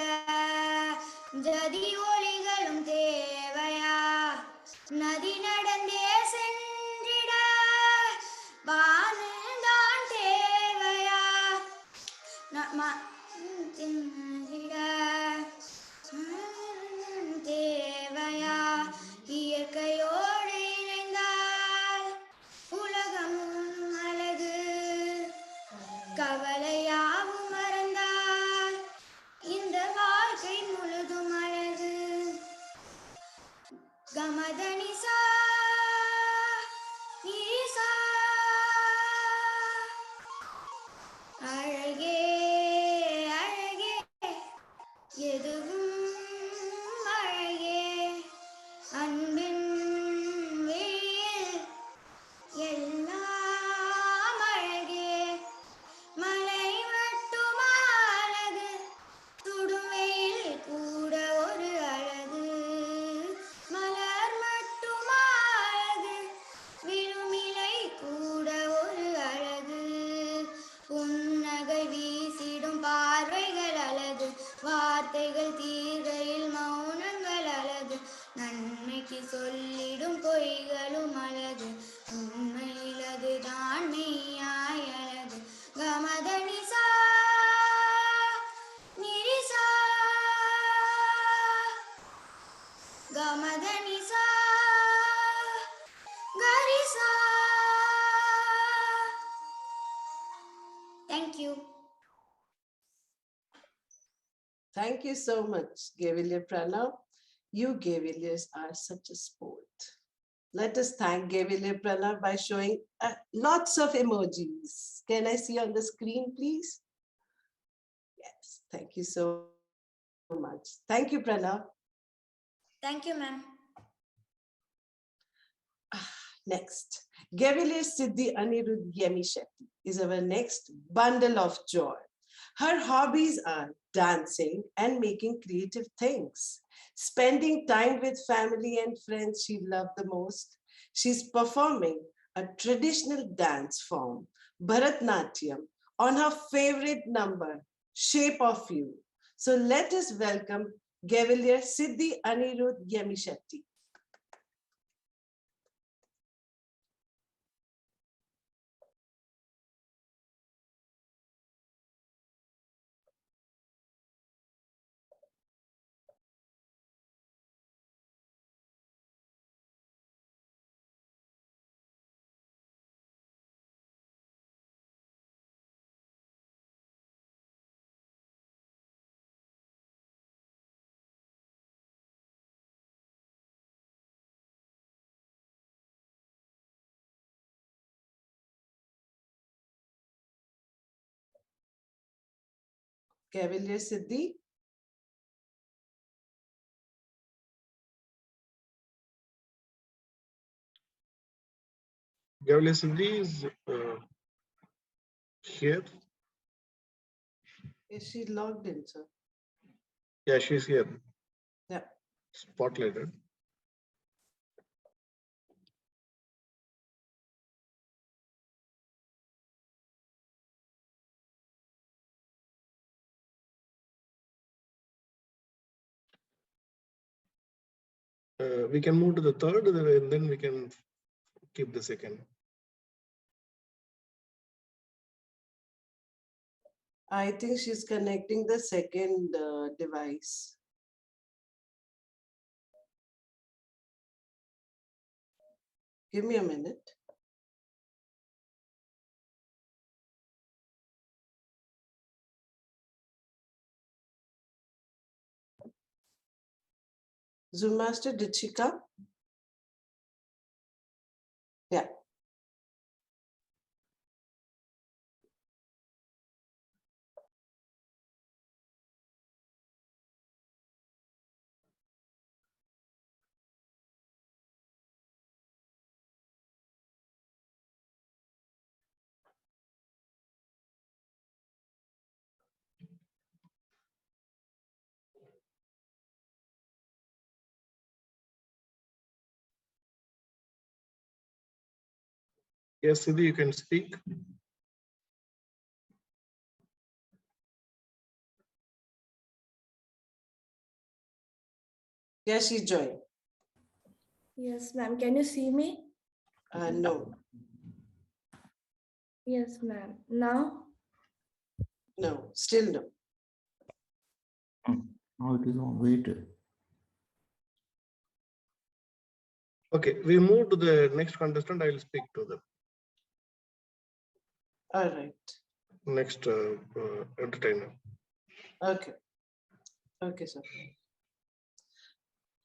ജതി ഒളികളും തേവയാ നദി നടந்தே சென்றிட வானந்தான் தேவையா தேவையா இயற்கையோடு இணைந்தால் உலகமும் அழகு கவலையாவும் மறந்தால் இந்த வாழ்க்கை முழுதும் அழகு கமதனிசா நீசா அழகே அழகே எதுவும் அழகே அன்பின் வெளியில் எல்லாம் அழகே மலை மட்டுமா அழகு சுடும் வெயில் கூட ஒரு அழகு மலர் மட்டுமா அழகு விழும் இலை கூட ஒரு அழகு புன்னகை வீசிடும் பார்வைகள் அழகு வார்த்தைகள் தீர்கையில் மௌனங்கள் அழகு நன்மைக்கு சொல்லிடும் பொய்களும் அழகு உண்மையில் அதுதான் மெய்யாய் அழகு கமதனிசா நிரிசா கமதனிசா கரிசா. Thank you. Thank you so much, Gavelier Pranav. You Gaveliers are such a sport. Let us thank Gavelier Pranav by showing lots of emojis. Can I see on the screen, please? Yes, thank you so much. Thank you, Pranav. Thank you, ma'am. Next, Gavelier Siddhi Anirudh Yemi Shetty is our next bundle of joy. Her hobbies are dancing and making creative things. Spending time with family and friends she loved the most. She's performing a traditional dance form, Bharatnatyam, on her favorite number, Shape of You. So let us welcome Gavelier Siddhi Anirudh Yemi Shetty. Gavelier Siddhi. Gavelier Siddhi is here. Is she logged in, sir? Yeah, she's here. Yeah. Spotlighted. We can move to the third, and then we can keep the second. I think she's connecting the second device. Give me a minute. Zoom Master, did she come? Yeah. Yes, Siddhi, you can speak. Yes, she joined. Yes, ma'am. Can you see me? No. Yes, ma'am. Now? No, still no. Now it is on. Wait. Okay, we move to the next contestant. I will speak to them. All right. Next entertainer. Okay. Okay, sir.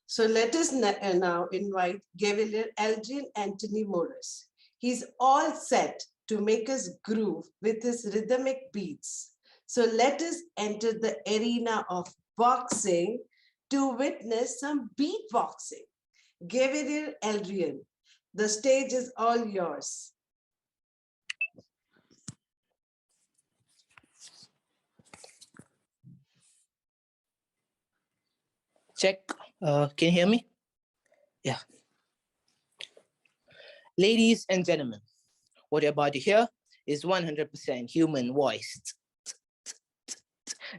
So let us now invite Gavelier Adrian Anthony Morris. He's all set to make us groove with his rhythmic beats. So let us enter the arena of boxing to witness some beatboxing. Gavelier Adrian, the stage is all yours. Check. Can you hear me? Yeah. Ladies and gentlemen, what you're about to hear is 100% human voice.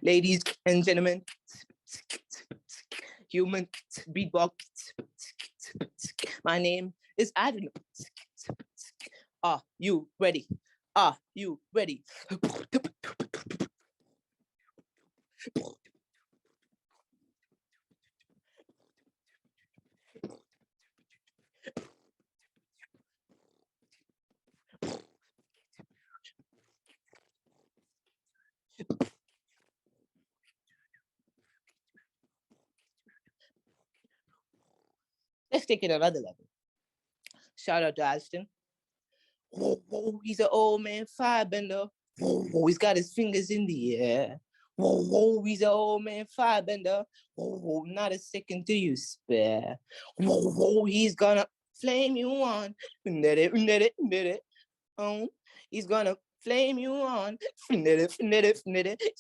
Ladies and gentlemen, human beatbox. My name is Adrian. Are you ready? Are you ready? Let's take it another level. Shout out to Alston. Whoa, whoa, he's an old man firebender. Whoa, whoa, he's got his fingers in the air. Whoa, whoa, he's an old man firebender. Whoa, whoa, not a second do you spare. Whoa, whoa, he's gonna flame you on. He's gonna flame you on. It's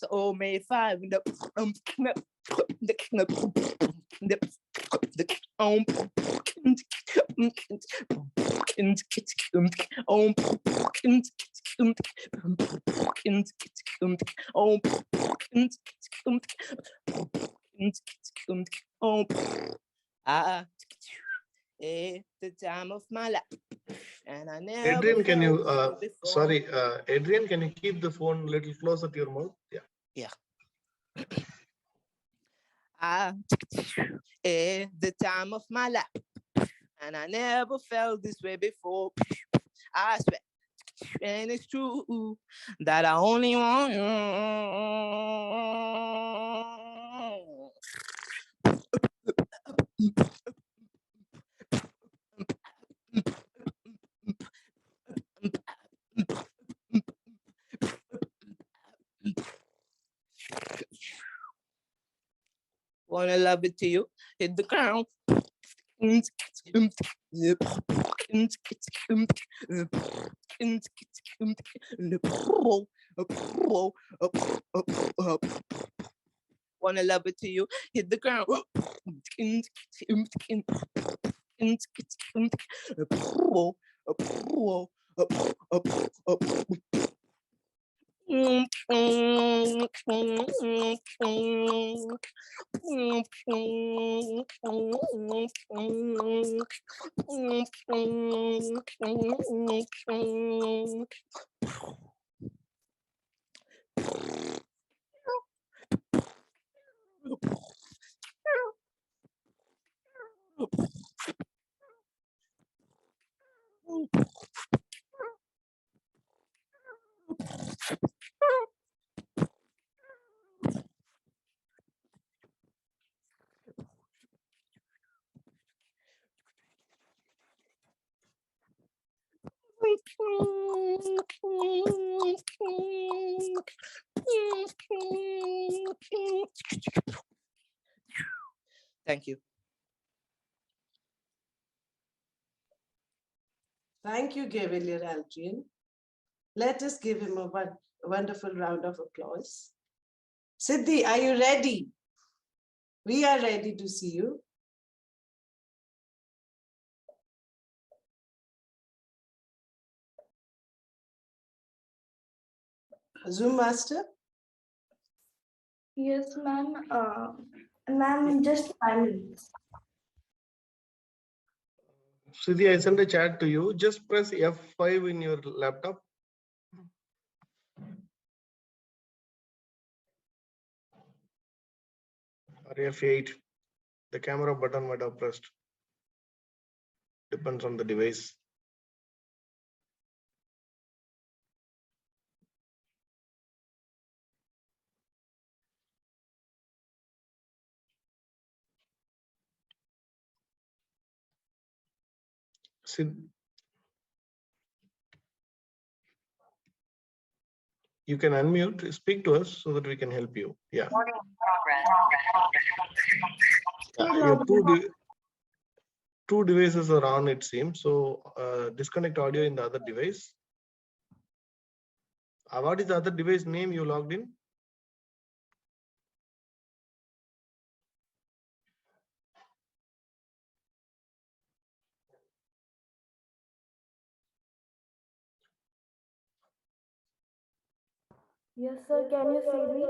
old man firebender. The time of my life, and I never Adrian, can you, felt before. sorry, Adrian, can you keep the phone a little closer to your mouth? Yeah. Yeah. The time of my life, and I never felt this way before. I swear, and it's true that I only want you. Wanna love it to you, hit the ground. Wanna love it to you, hit the ground. Thank you. Thank you, Gavelier Adrian. Let us give him a wonderful round of applause. Siddhi, are you ready? We are ready to see you. Zoom master? Yes, ma'am. Ma'am, just 5 minutes. Siddhi, I sent a chat to you. Just press F5 in your laptop. Or F8. The camera button might have pressed. Depends on the device. Sid, you can unmute, speak to us so that we can help you. Yeah. Your two devices are on, it seems. So disconnect audio in the other device. What is the other device name you logged in? Yes, sir. Can you see me?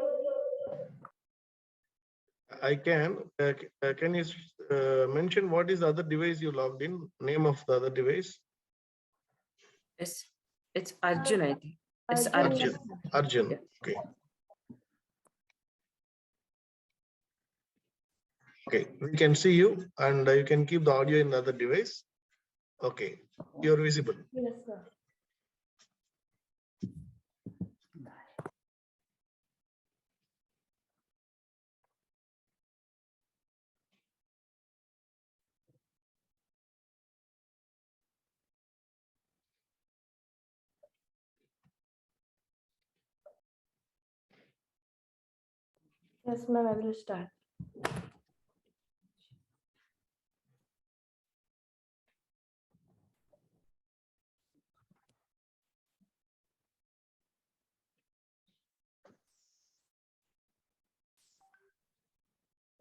I can. Can you mention what is the other device you logged in? Name of the other device? It's Arjun, I think. It's Arjun. Arjun. Okay. Okay, we can see you and you can keep the audio in the other device. Okay, you're visible. Yes, sir. Yes, ma'am. I will start.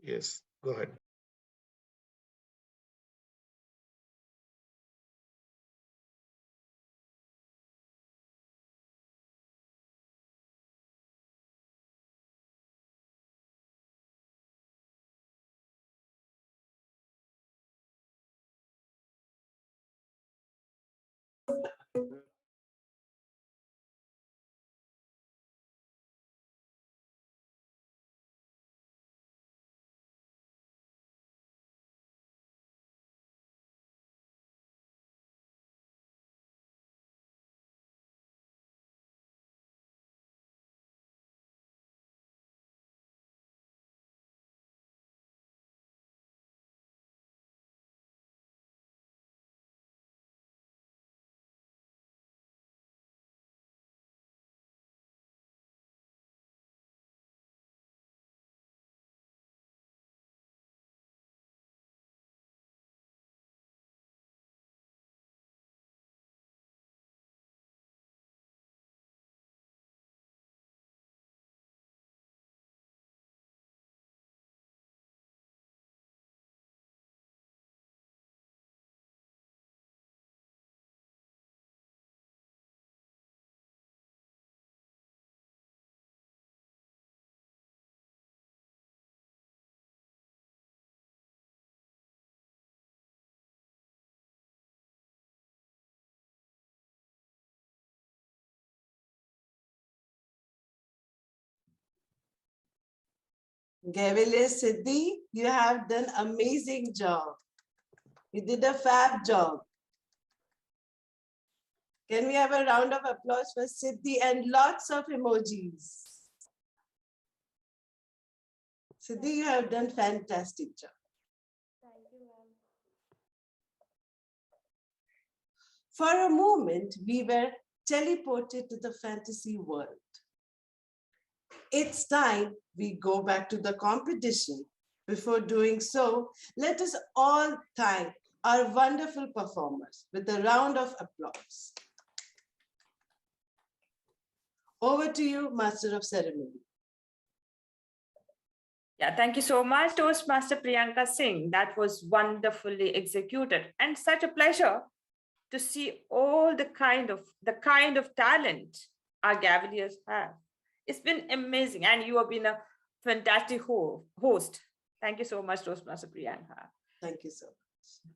Yes, go ahead. Gaveliers, Siddhi, you have done amazing job. You did a fab job. Can we have a round of applause for Siddhi and lots of emojis? Siddhi, you have done fantastic job. Thank you, ma'am. For a moment, we were teleported to the fantasy world. It's time we go back to the competition. Before doing so, let us all thank our wonderful performers with a round of applause. Over to you, Master of Ceremony. Yeah, thank you so much, Toastmaster Priyanka Singh. That was wonderfully executed and such a pleasure to see all the kind of talent our Gaveliers have. It's been amazing, and you have been a fantastic host. Thank you so much, Toastmaster Priyanka. Thank you so much.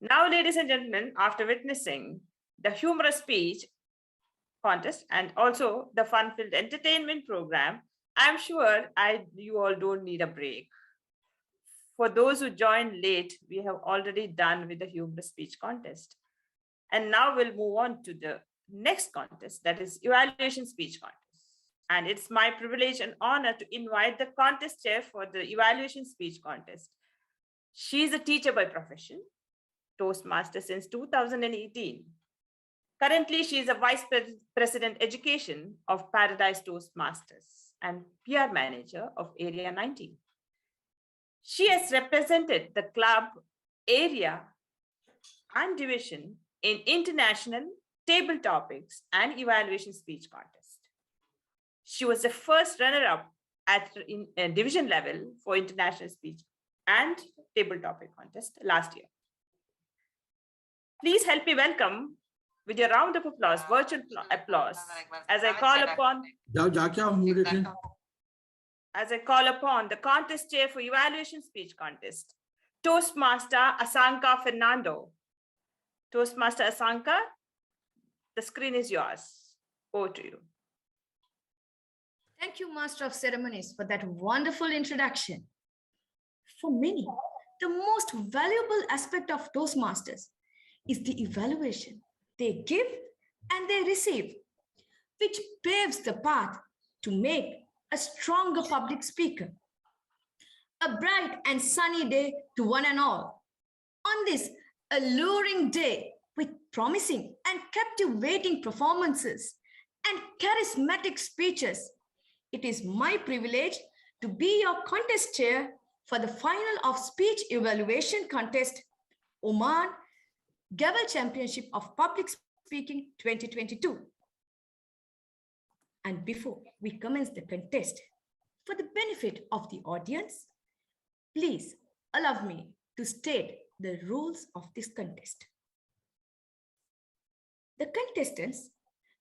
Now, ladies and gentlemen, after witnessing the humorous speech contest and also the fun-filled entertainment program, I'm sure you all don't need a break. For those who joined late, we have already done with the humorous speech contest. And now we'll move on to the next contest, that is evaluation speech contest. And it's my privilege and honor to invite the contest chair for the evaluation speech contest. She is a teacher by profession, Toastmaster since 2018. Currently, she is a Vice President Education of Paradise Toastmasters and PR Manager of Area 19. She has represented the club, area, and division in international table topics and evaluation speech contest. She was the first runner-up at division level for international speech and table topic contest last year. Please help me welcome with your round of applause, virtual applause, as I call upon the contest chair for evaluation speech contest, Toastmaster Asanka Fernando. Toastmaster Asanka, the screen is yours. Over to you. Thank you, Master of Ceremonies, for that wonderful introduction. For many, the most valuable aspect of Toastmasters is the evaluation they give and they receive, which paves the path to make a stronger public speaker. A bright and sunny day to one and all. On this alluring day with promising and captivating performances and charismatic speeches, it is my privilege to be your contest chair for the final of speech evaluation contest, Oman Gavel Championship of Public Speaking 2022. And before we commence the contest, for the benefit of the audience, please allow me to state the rules of this contest. The contestants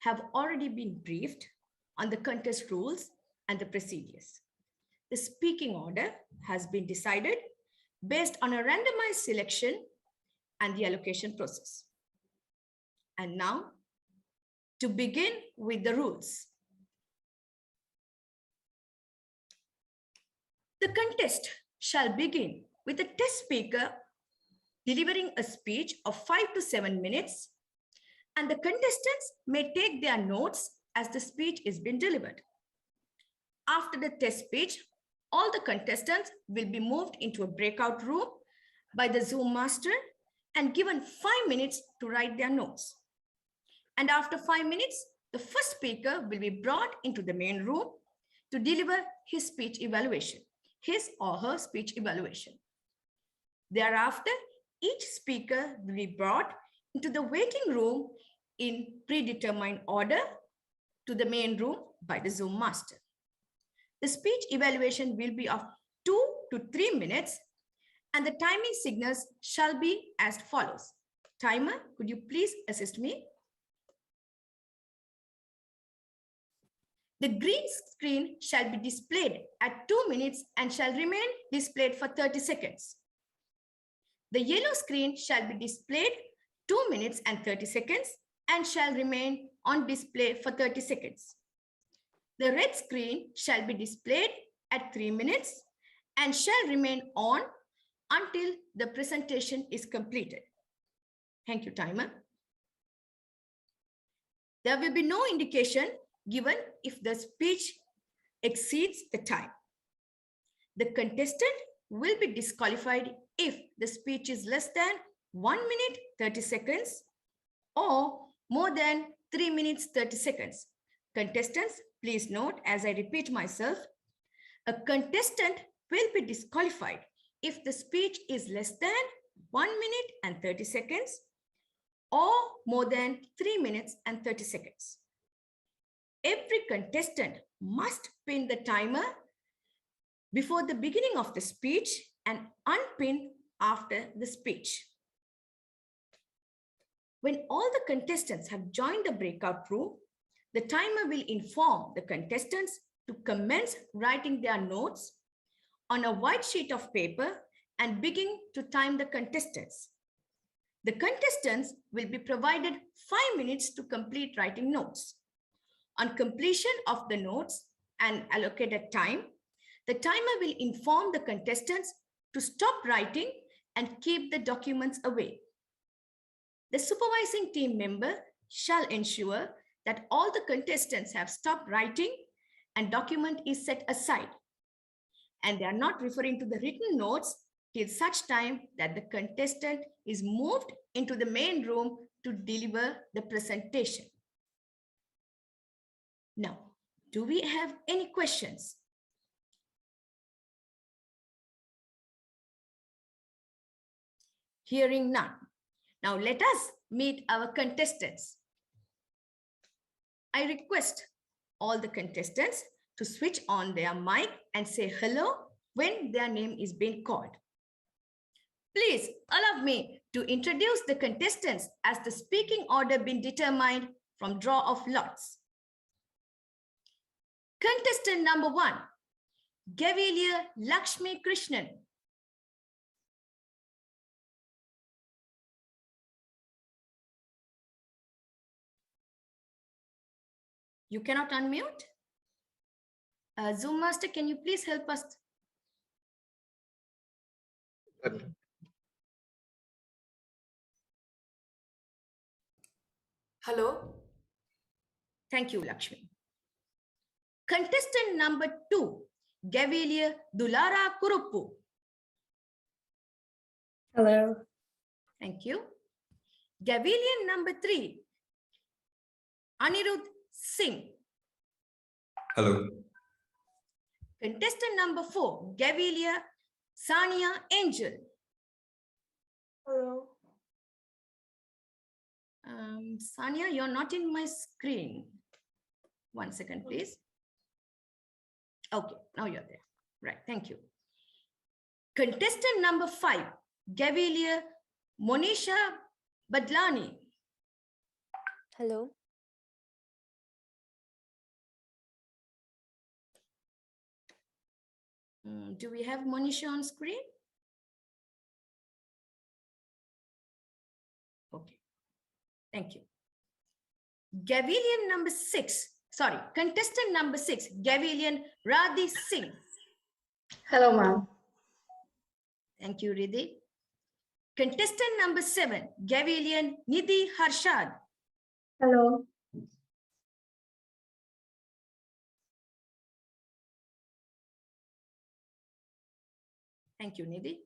have already been briefed on the contest rules and the procedures. The speaking order has been decided based on a randomized selection and the allocation process. And now, to begin with the rules. The contest shall begin with a test speaker delivering a speech of 5 to 7 minutes, and the contestants may take their notes as the speech is being delivered. After the test speech, all the contestants will be moved into a breakout room by the Zoom master and given 5 minutes to write their notes. And after 5 minutes, the first speaker will be brought into the main room to deliver his speech evaluation, his or her speech evaluation. Thereafter, each speaker will be brought into the waiting room in predetermined order to the main room by the Zoom master. The speech evaluation will be of 2 to 3 minutes, and the timing signals shall be as follows. Timer, could you please assist me? The green screen shall be displayed at 2 minutes and shall remain displayed for 30 seconds. The yellow screen shall be displayed 2 minutes and 30 seconds and shall remain on display for 30 seconds. The red screen shall be displayed at 3 minutes and shall remain on until the presentation is completed. Thank you, timer. There will be no indication given if the speech exceeds the time. The contestant will be disqualified if the speech is less than 1 minute 30 seconds or more than 3 minutes 30 seconds. Contestants, please note as I repeat myself, a contestant will be disqualified if the speech is less than 1 minute and 30 seconds or more than 3 minutes and 30 seconds. Every contestant must pin the timer before the beginning of the speech and unpin after the speech. When all the contestants have joined the breakout room, the timer will inform the contestants to commence writing their notes on a white sheet of paper and begin to time the contestants. The contestants will be provided 5 minutes to complete writing notes. On completion of the notes and allocated time, the timer will inform the contestants to stop writing and keep the documents away. The supervising team member shall ensure that all the contestants have stopped writing and document is set aside. And they are not referring to the written notes till such time that the contestant is moved into the main room to deliver the presentation. Now, do we have any questions? Hearing none. Now let us meet our contestants. I request all the contestants to switch on their mic and say hello when their name is being called. Please allow me to introduce the contestants as the speaking order been determined from draw of lots. Contestant number 1, Gavelier Lakshmi Krishnan. You cannot unmute? Zoom Master, can you please help us? Hello. Thank you, Lakshmi. Contestant number 2, Gavelier Dulara Kuruppu. Hello. Thank you. Gavelier number 3, Anirudh Singh. Hello. Contestant number 4, Gavelier Sania Angel. Hello. Sania, you're not in my screen. 1 second, please. Okay, now you're there. Right, thank you. Contestant number 5, Gavelier Monisha Badlani. Hello. Do we have Monisha on screen? Okay, thank you. Gavelier number 6, sorry, contestant number 6, Gavelier Radhi Singh. Hello, ma'am. Thank you, Riddhi. Contestant number 7, Gavelier Nidhi Harshad. Hello. Thank you, Nidhi.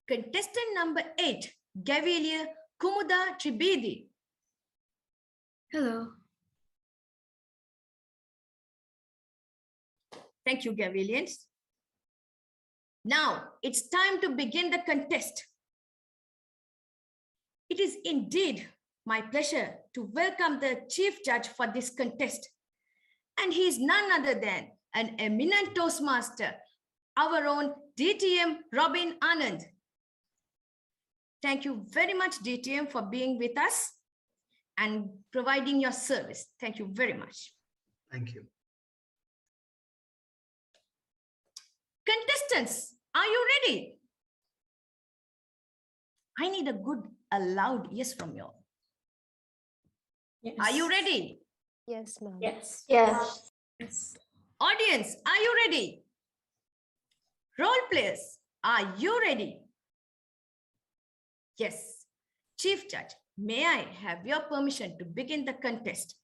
Contestant number 8, Gavelier Kumuda Tribedi. Hello. Thank you, Gaveliers. Now it's time to begin the contest. It is indeed my pleasure to welcome the chief judge for this contest. And he is none other than an eminent Toastmaster, our own DTM Robin Anand. Thank you very much, DTM, for being with us and providing your service. Thank you very much. Thank you. Contestants, are you ready? I need a loud yes from you all. Yes. Are you ready? Yes, ma'am. Yes. Yes. Yes. Audience, are you ready? Role players, are you ready? Yes. Chief Judge, may I have your permission to begin the contest?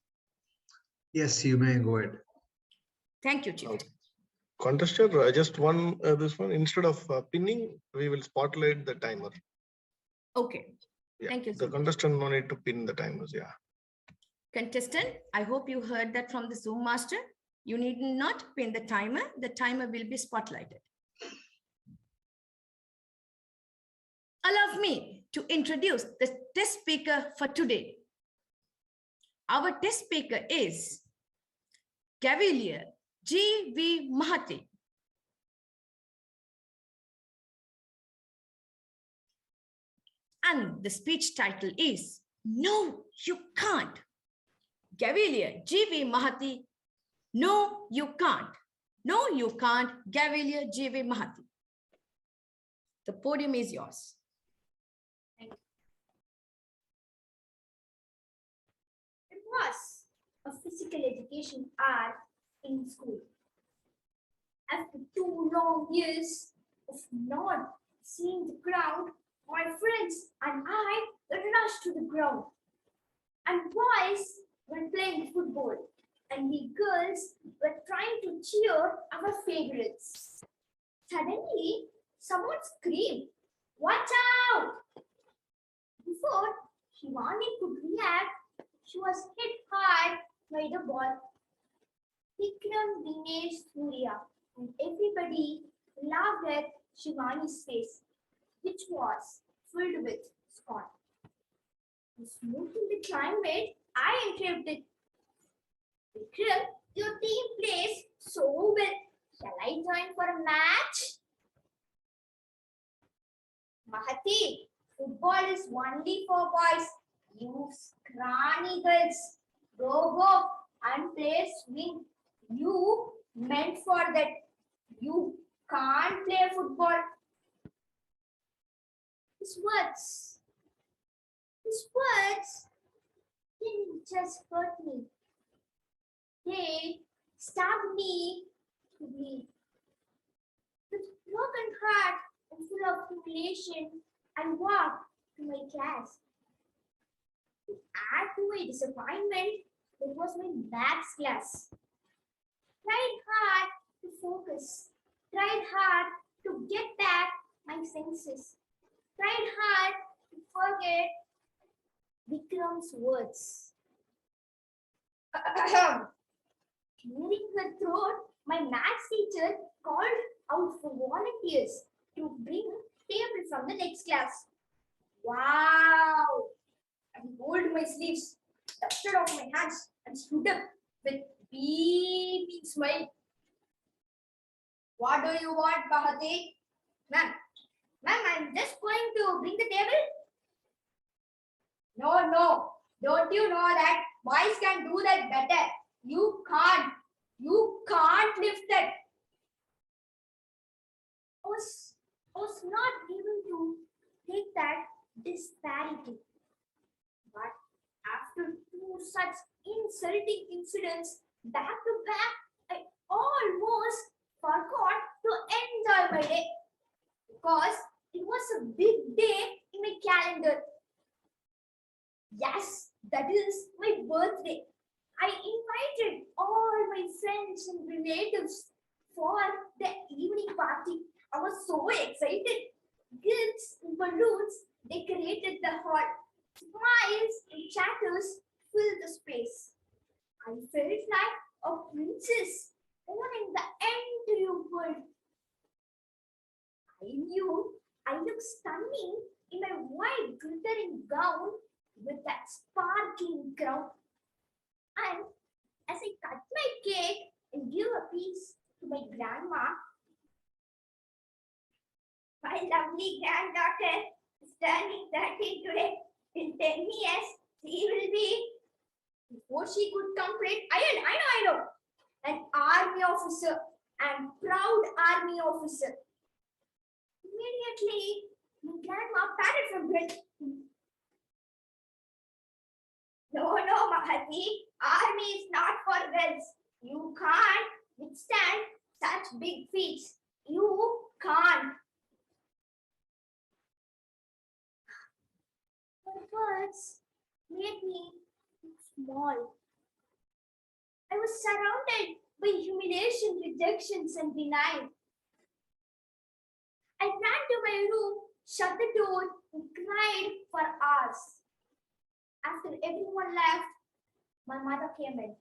Yes, you may go ahead. Thank you, Chief. Contestant, just this one, instead of pinning, we will spotlight the timer. Okay. Yeah. Thank you. The contestant no need to pin the timers. Yeah. Contestant, I hope you heard that from the Zoom master. You need not pin the timer. The timer will be spotlighted. Allow me to introduce the test speaker for today. Our test speaker is Gavelier G.V. Mahati. And the speech title is No, You Can't. Gavelier G.V. Mahati. No, you can't. No, you can't. Gavelier G.V. Mahati. The podium is yours. Thank you. It was a physical education hour in school. After 2 long years of not seeing the crowd, my friends and I rushed to the ground. And boys were playing football, and we girls were trying to cheer our favorites. Suddenly, someone screamed, "Watch out!" Before Shivani could react, she was hit hard by the ball. Vikram, Dinesh, Surya, and everybody laughed at Shivani's face, which was filled with scorn. Smoothing the climate, I interrupted. Vikram, your team plays so well. Shall I join for a match? Mahati, football is only for boys. You scrawny girls. Go and play swing. You meant for that. You can't play football. His words didn't just hurt me. They stabbed me to bleed. With broken heart and full of humiliation, I walked to my class. To add to my disappointment, it was my maths class. Tried hard to focus. Tried hard to get back my senses. Tried hard to forget Vikram's words. Clearing her throat, my maths teacher called out for volunteers to bring table from the next class. Wow! I rolled my sleeves, dusted off my hands, and stood up with beaming smile. What do you want, Bahati? Ma'am, I'm just going to bring the table. No. Don't you know that boys can do that better? You can't lift that. I was not able to take that disparity. But after 2 such insulting incidents back to back, I almost forgot to enjoy my day because it was a big day in my calendar. Yes, that is my birthday. I invited all my friends and relatives for the evening party. I was so excited. Gifts and balloons decorated the hall. Smiles and chatters filled the space. I felt like a princess owning the entire world. I knew I looked stunning in my white glittering gown with that sparkling crown. And as I cut my cake and give a piece to my grandma, my lovely granddaughter is turning 13 today. In 10 years, she will be, before she could complete, I know, an army officer and proud army officer. Immediately, my grandma patted from bed. No, Mahati, army is not for girls. You can't withstand such big feats. You can't. Her words made me small. I was surrounded by humiliation, rejections, and denial. I ran to my room, shut the door, and cried for hours. After everyone left, my mother came in,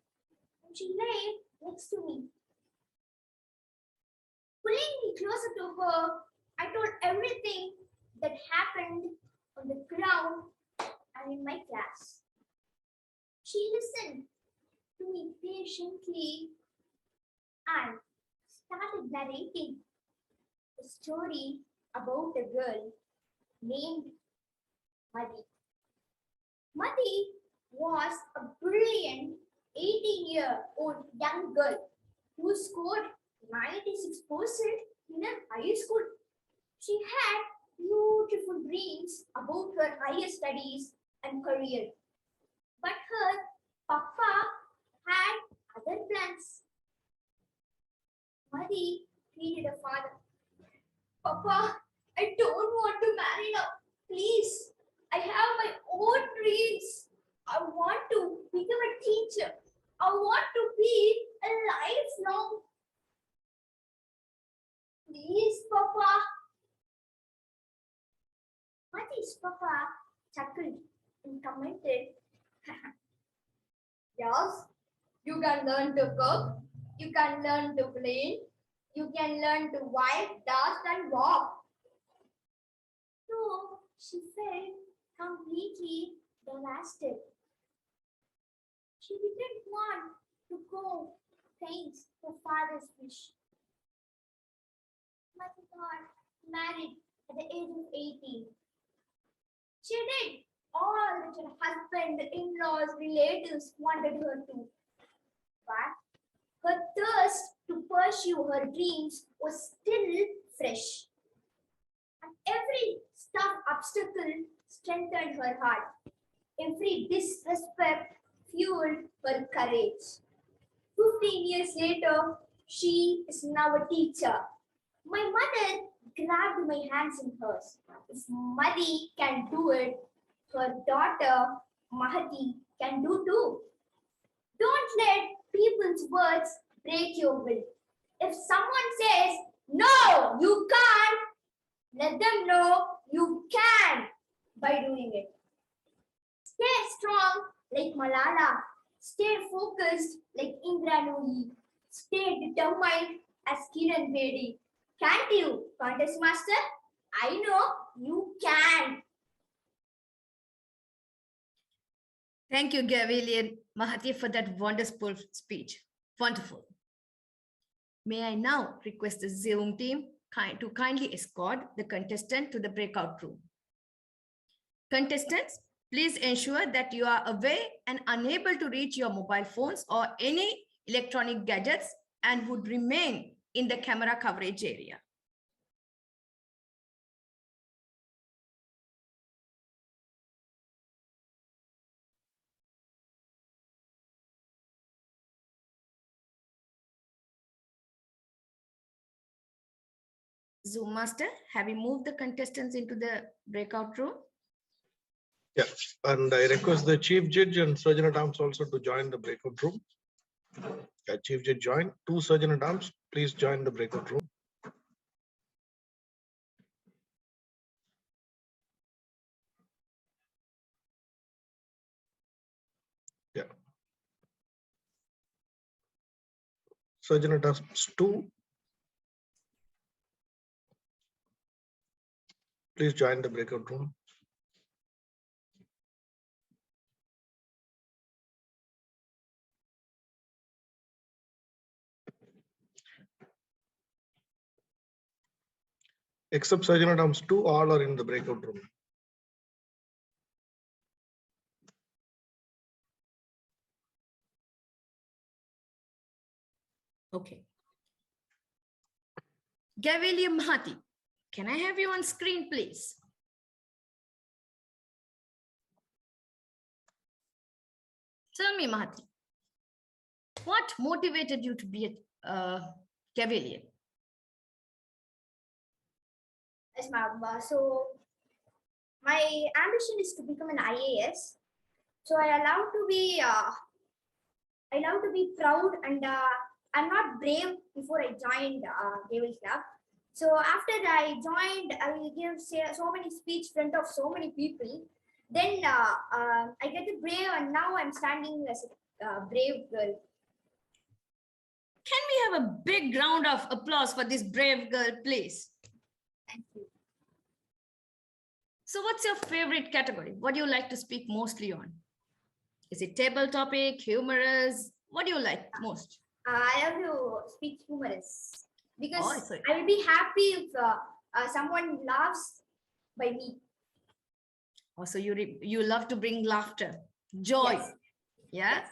and she lay next to me. Pulling me closer to her, I told everything that happened on the ground and in my class. She listened to me patiently and started narrating a story about a girl named Madhi. Madhi was a brilliant 18-year-old young girl who scored 96% in her high school. She had beautiful dreams about her higher studies and career. But her papa had other plans. Madi pleaded her father. Papa, I don't want to marry now. Please, I have my own dreams. I want to become a teacher. I want to be a lifelong. Please, Papa. Madi's papa chuckled and commented, yes, you can learn to cook, you can learn to clean, you can learn to wipe, dust and walk. So she felt completely devastated. She didn't want to go against her father's wish. Madi got married at the age of 18. She did all that her husband, in-laws, relatives wanted her to. But her thirst to pursue her dreams was still fresh. And every tough obstacle strengthened her heart. Every disrespect fueled her courage. 15 years later, she is now a teacher. My mother grabbed my hands in hers. If Madi can do it, her daughter Mahati can do too. Don't let people's words break your will. If someone says, no, you can't, let them know you can by doing it. Stay strong like Malala. Stay focused like Indra Nooyi. Stay determined as Kiran Bedi. Can't you, Contest Master? I know you can. Thank you, Gavelier Mahati, for that wonderful speech. Wonderful. May I now request the Zoom team to kindly escort the contestant to the breakout room. Contestants, please ensure that you are away and unable to reach your mobile phones or any electronic gadgets and would remain in the camera coverage area. Zoom Master, have you moved the contestants into the breakout room? Yeah, and I request the Chief Judge and Surgeon at Arms also to join the breakout room. Yeah, Chief Judge join. 2 Surgeon at Arms, please join the breakout room. Yeah. Surgeon at Arms 2. Please join the breakout room. Except Surgeon at Arms 2, all are in the breakout room. Okay. Gavelier Mahati, can I have you on screen, please? Tell me, Mahati, what motivated you to be a Gavelier? Yes, ma'am. So my ambition is to become an IAS. So I love to be proud, and I'm not brave before I joined Gavel Club. So after I joined, I gave so many speech in front of so many people. Then I get the brave, and now I'm standing as a brave girl. Can we have a big round of applause for this brave girl, please? Thank you. So what's your favorite category? What do you like to speak mostly on? Is it table topic, humorous? What do you like most? I have to speak humorous because Oh, I will be happy if someone laughs by me. Oh, so you love to bring laughter, joy. Yes. Yeah. Yes.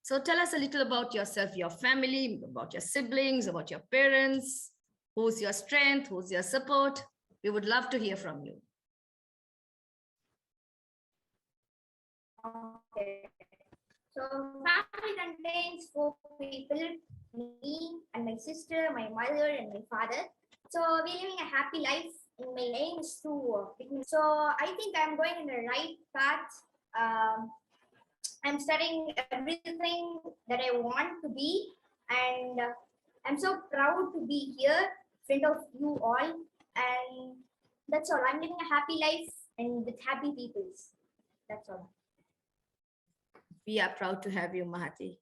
So tell us a little about yourself, your family, about your siblings, about your parents. Who's your strength? Who's your support? We would love to hear from you. Okay. So family contains 4 people, me and my sister, my mother and my father. So we're living a happy life. And my aim is to so I think I'm going in the right path. I'm studying everything that I want to be, and I'm so proud to be here in front of you all. And that's all. I'm living a happy life and with happy people. That's all. We are proud to have you, Mahati.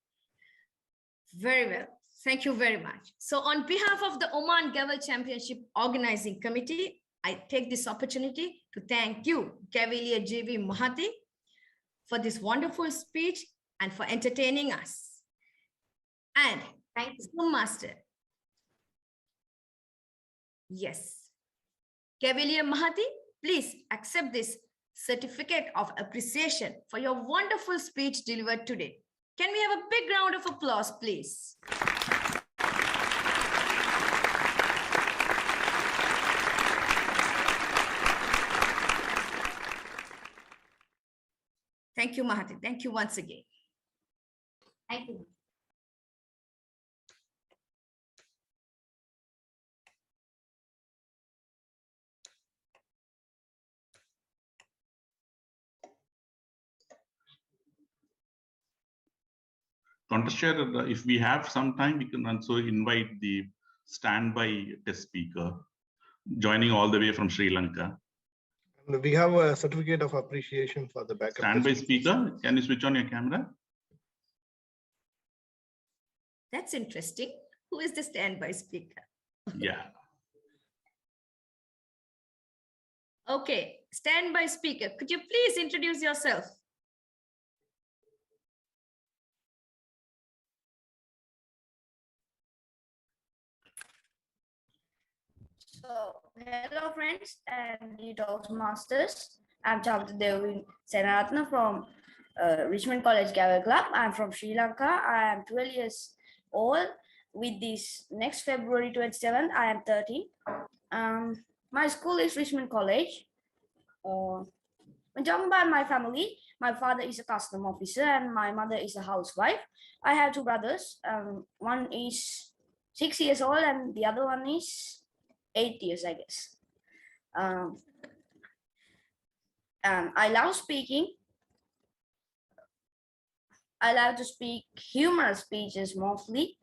Very well. Thank you very much. So on behalf of the Oman Gavel Championship Organizing Committee, I take this opportunity to thank you, Gavelier JV Mahati, for this wonderful speech and for entertaining us. And thank you, Zoom Master. Yes. Gavelier Mahati, please accept this certificate of appreciation for your wonderful speech delivered today. Can we have a big round of applause, please? Thank you, Mahati. Thank you once again. Thank you. Contest chair, if we have some time, we can also invite the standby test speaker joining all the way from Sri Lanka. And we have a certificate of appreciation for the backup. Standby speaker, can you switch on your camera? That's interesting. Who is the standby speaker? Yeah. Okay, standby speaker, could you please introduce yourself? So, hello friends and the Toastmasters. I'm Devin Senaratna from Richmond College Gavel Club. I'm from Sri Lanka. I am 12 years old. With this next February 27th, I am 30. My school is Richmond College. When talking about my family, my father is a custom officer and my mother is a housewife. I have 2 brothers. One is 6 years old and the other one is 8 years, I guess. I love speaking. I love to speak humorous speeches mostly,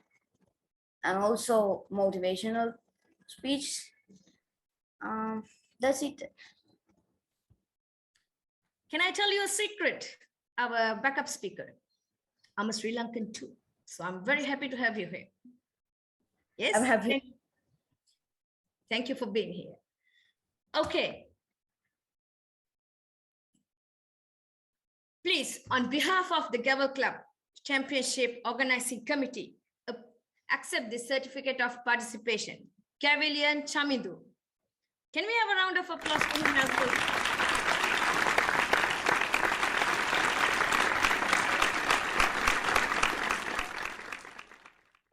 and also motivational speech. That's it. Can I tell you a secret? Our backup speaker. I'm a Sri Lankan too, so I'm very happy to have you here. Yes, I'm happy. Thank you for being here. Okay. Please, on behalf of the Gavel Club Championship Organizing Committee, accept this certificate of participation. Gavelier Chamidu. Can we have a round of applause for him as well?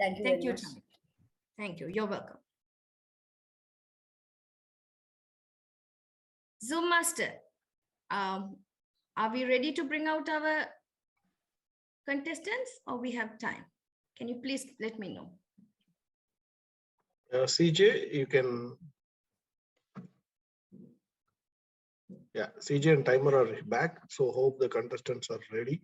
Thank you. Thank you, Chamidu. Thank you. You're welcome. Zoom Master, are we ready to bring out our contestants or we have time? Can you please let me know? CJ, you can. Yeah, CJ and timer are back. So hope the contestants are ready.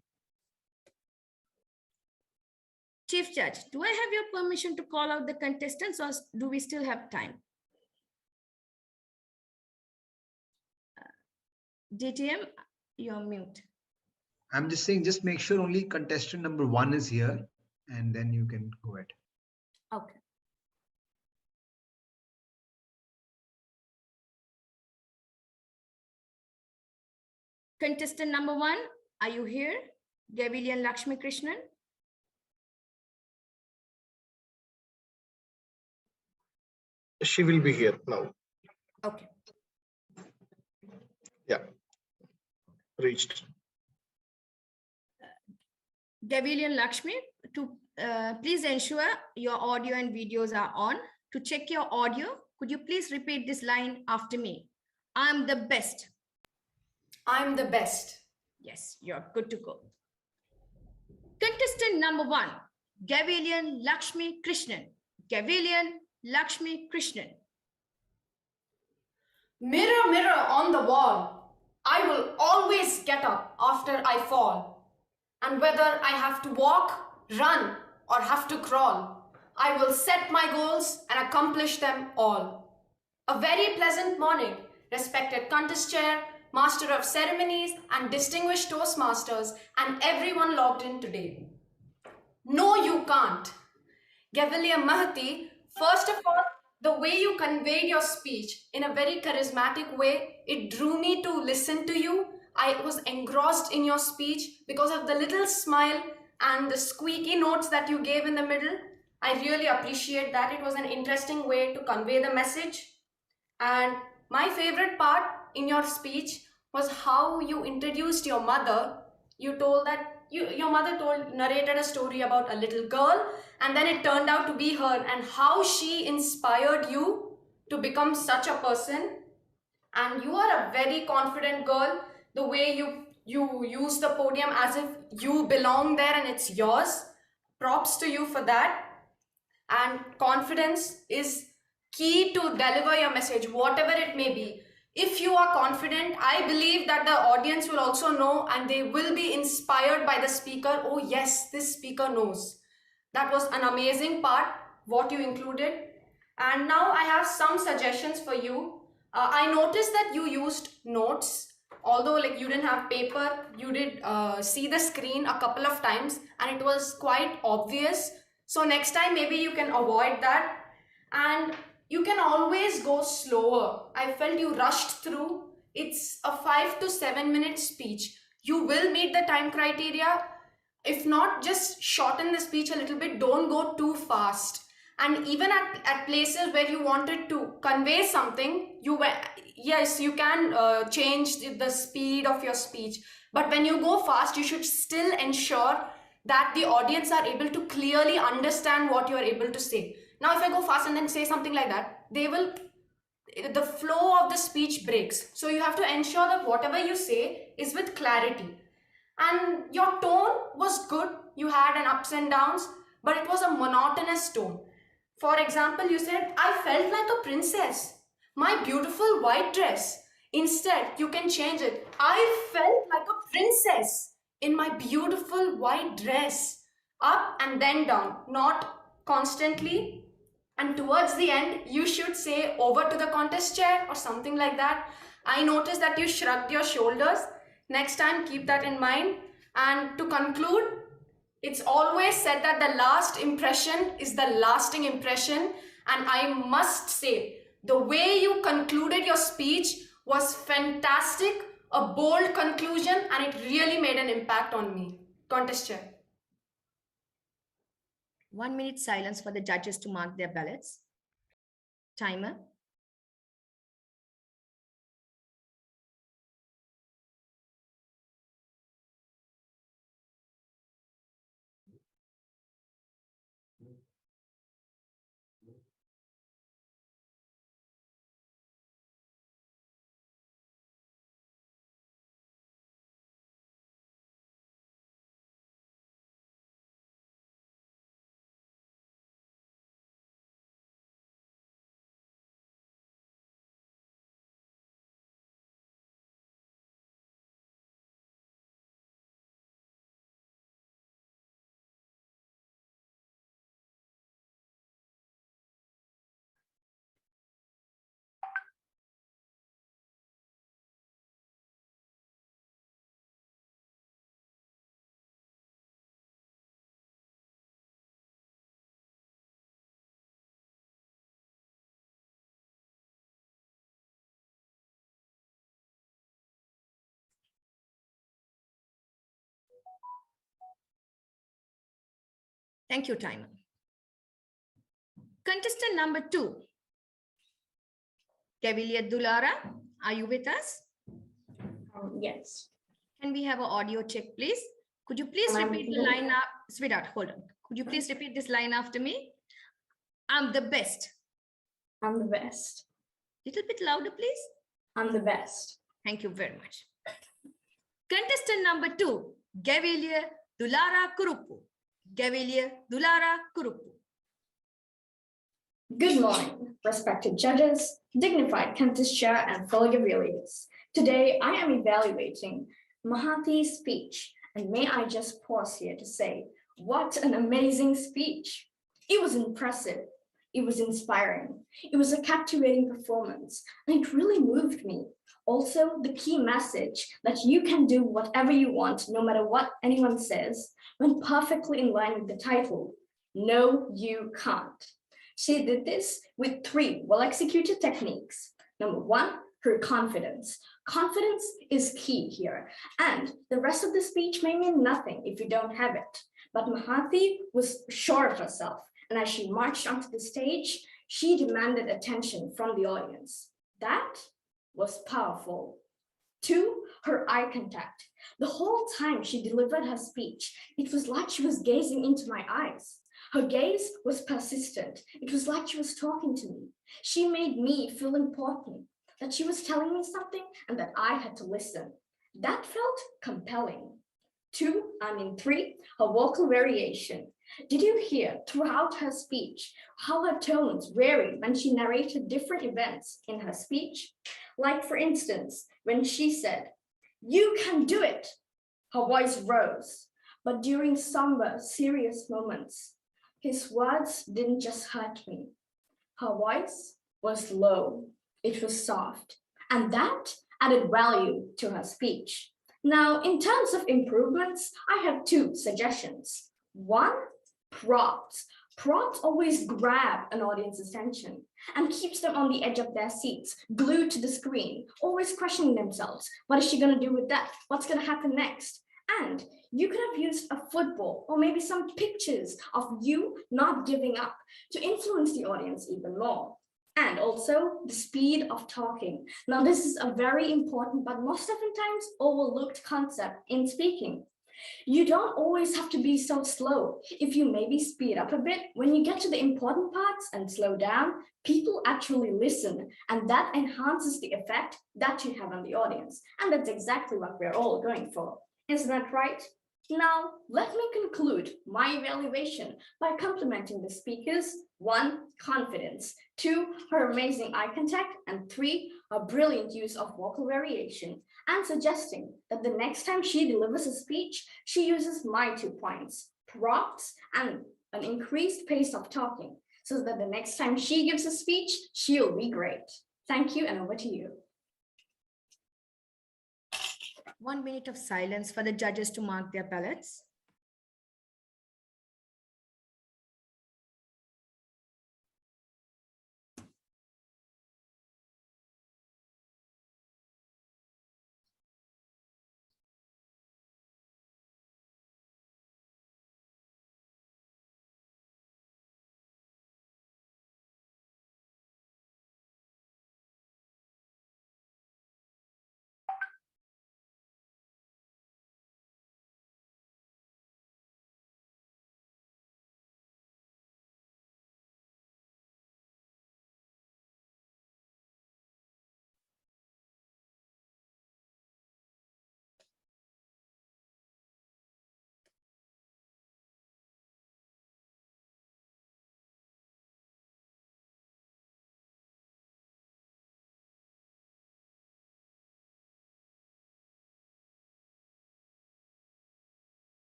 Chief Judge, do I have your permission to call out the contestants or do we still have time? DTM, you're mute. I'm just saying, just make sure only contestant number 1 is here and then you can go ahead. Okay. Contestant number 1, are you here? Gavelier Lakshmi Krishnan. She will be here now. Okay. Yeah. Reached. Gavelian Lakshmi, to please ensure your audio and videos are on. To check your audio, could you please repeat this line after me? I'm the best. I'm the best. Yes, you're good to go. Contestant number 1, Gavelian Lakshmi Krishnan. Gavelian Lakshmi Krishnan. Mirror, mirror on the wall, I will always get up after I fall. And whether I have to walk, run, or have to crawl, I will set my goals and accomplish them all. A very pleasant morning, respected contest chair, master of ceremonies, and distinguished Toastmasters, and everyone logged in today. No, you can't. Gavelier Mahati, first of all, the way you conveyed your speech in a very charismatic way, it drew me to listen to you. I was engrossed in your speech because of the little smile and the squeaky notes that you gave in the middle. I really appreciate that. It was an interesting way to convey the message. And my favorite part in your speech was how you introduced your mother. You told that your mother narrated a story about a little girl, and then it turned out to be her, and how she inspired you to become such a person. And you are a very confident girl. The way you use the podium as if you belong there and it's yours. Props to you for that. And confidence is key to deliver your message, whatever it may be. If you are confident, I believe that the audience will also know, and they will be inspired by the speaker. Oh yes, this speaker knows. That was an amazing part, what you included. And now I have some suggestions for you. I noticed that you used notes, although like you didn't have paper. You did see the screen a couple of times and it was quite obvious. So next time maybe you can avoid that. And you can always go slower. I felt you rushed through. It's a 5 to 7 minute speech. You will meet the time criteria. If not, just shorten the speech a little bit. Don't go too fast. And even at places where you wanted to convey something, yes, you can change the speed of your speech. But when you go fast, you should still ensure that the audience are able to clearly understand what you are able to say. Now, if I go fast and then say something like that, the flow of the speech breaks. So you have to ensure that whatever you say is with clarity. And your tone was good. You had an ups and downs, but it was a monotonous tone. For example, you said, I felt like a princess. My beautiful white dress. Instead, you can change it. I felt like a princess in my beautiful white dress. Up and then down, not constantly. And towards the end, you should say over to the contest chair or something like that. I noticed that you shrugged your shoulders. Next time, keep that in mind. And to conclude, it's always said that the last impression is the lasting impression. And I must say, the way you concluded your speech was fantastic, a bold conclusion, and it really made an impact on me. Contest chair. 1 minute silence for the judges to mark their ballots. Timer. Thank you, timer. Contestant number 2. Gavelier Dulara, are you with us? Yes. Can we have an audio check, please? Could you please repeat the line sweetheart, hold on. Could you please repeat this line after me? I'm the best. I'm the best. Little bit louder, please. I'm the best. Thank you very much. Contestant number 2, Gavelier Dulara Kurupu. Gavelier Dulara Kurupu. Good morning, respected judges, dignified contest chair, and fellow Gaveliers. Today, I am evaluating Mahathi's speech, and may I just pause here to say, what an amazing speech. It was impressive. It was inspiring. It was a captivating performance, and it really moved me. Also, the key message that you can do whatever you want, no matter what anyone says, went perfectly in line with the title, No, You Can't. She did this with 3 well-executed techniques. Number 1, her confidence. Confidence is key here, and the rest of the speech may mean nothing if you don't have it. But Mahathi was sure of herself, and as she marched onto the stage, she demanded attention from the audience. That was powerful. 2, her eye contact. The whole time she delivered her speech, it was like she was gazing into my eyes. Her gaze was persistent. It was like she was talking to me. She made me feel important, that she was telling me something and that I had to listen. That felt compelling. 3, her vocal variation. Did you hear throughout her speech how her tones varied when she narrated different events in her speech? Like, for instance, when she said, "You can do it," her voice rose. But during somber, serious moments, his words didn't just hurt me. Her voice was low, it was soft, and that added value to her speech. Now, in terms of improvements, I have 2 suggestions. 1, props. Props always grab an audience's attention and keeps them on the edge of their seats, glued to the screen, always questioning themselves. What is she going to do with that? What's going to happen next? And you could have used a football or maybe some pictures of you not giving up to influence the audience even more. And also the speed of talking. Now, this is a very important, but most oftentimes overlooked concept in speaking. You don't always have to be so slow. If you maybe speed up a bit, when you get to the important parts and slow down, people actually listen, and that enhances the effect that you have on the audience. And that's exactly what we're all going for. Isn't that right? Now, let me conclude my evaluation by complimenting the speakers. 1, confidence. 2, her amazing eye contact. And 3, her brilliant use of vocal variation. And suggesting that the next time she delivers a speech, she uses my 2 points, props and an increased pace of talking, so that the next time she gives a speech, she'll be great. Thank you, and over to you. 1 minute of silence for the judges to mark their ballots.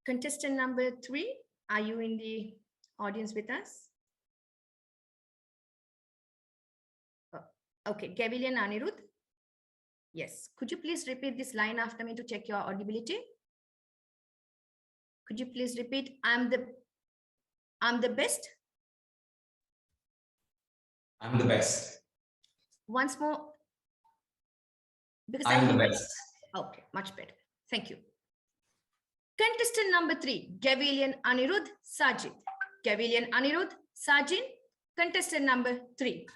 Contestant number 3, are you in the audience with us? Oh, okay, Gavelier Anirudh. Yes, could you please repeat this line after me to check your audibility? Could you please repeat, I'm the best? I'm the best. Once more. Because I'm the best. Okay, much better. Thank you. Contestant number 3, Gavelier Anirudh Sajid. Gavelier Anirudh Sergeant, contestant number 3.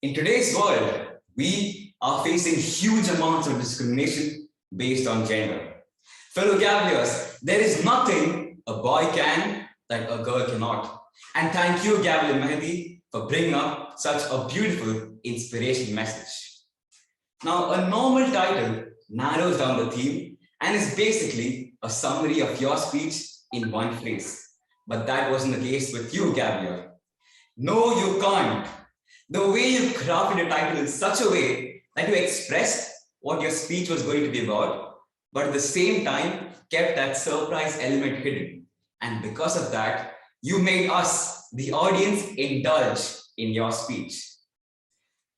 In today's world, we are facing huge amounts of discrimination based on gender. Fellow Gaveliers, there is nothing a boy can that a girl cannot. And thank you, Gavelier Mehdi, for bringing up such a beautiful, inspirational message. Now, a normal title narrows down the theme and is basically a summary of your speech in one phrase. But that wasn't the case with you, Gavelier. No, you can't. The way you crafted a title in such a way that you expressed what your speech was going to be about, but at the same time kept that surprise element hidden. And because of that, you made us, the audience, indulge in your speech.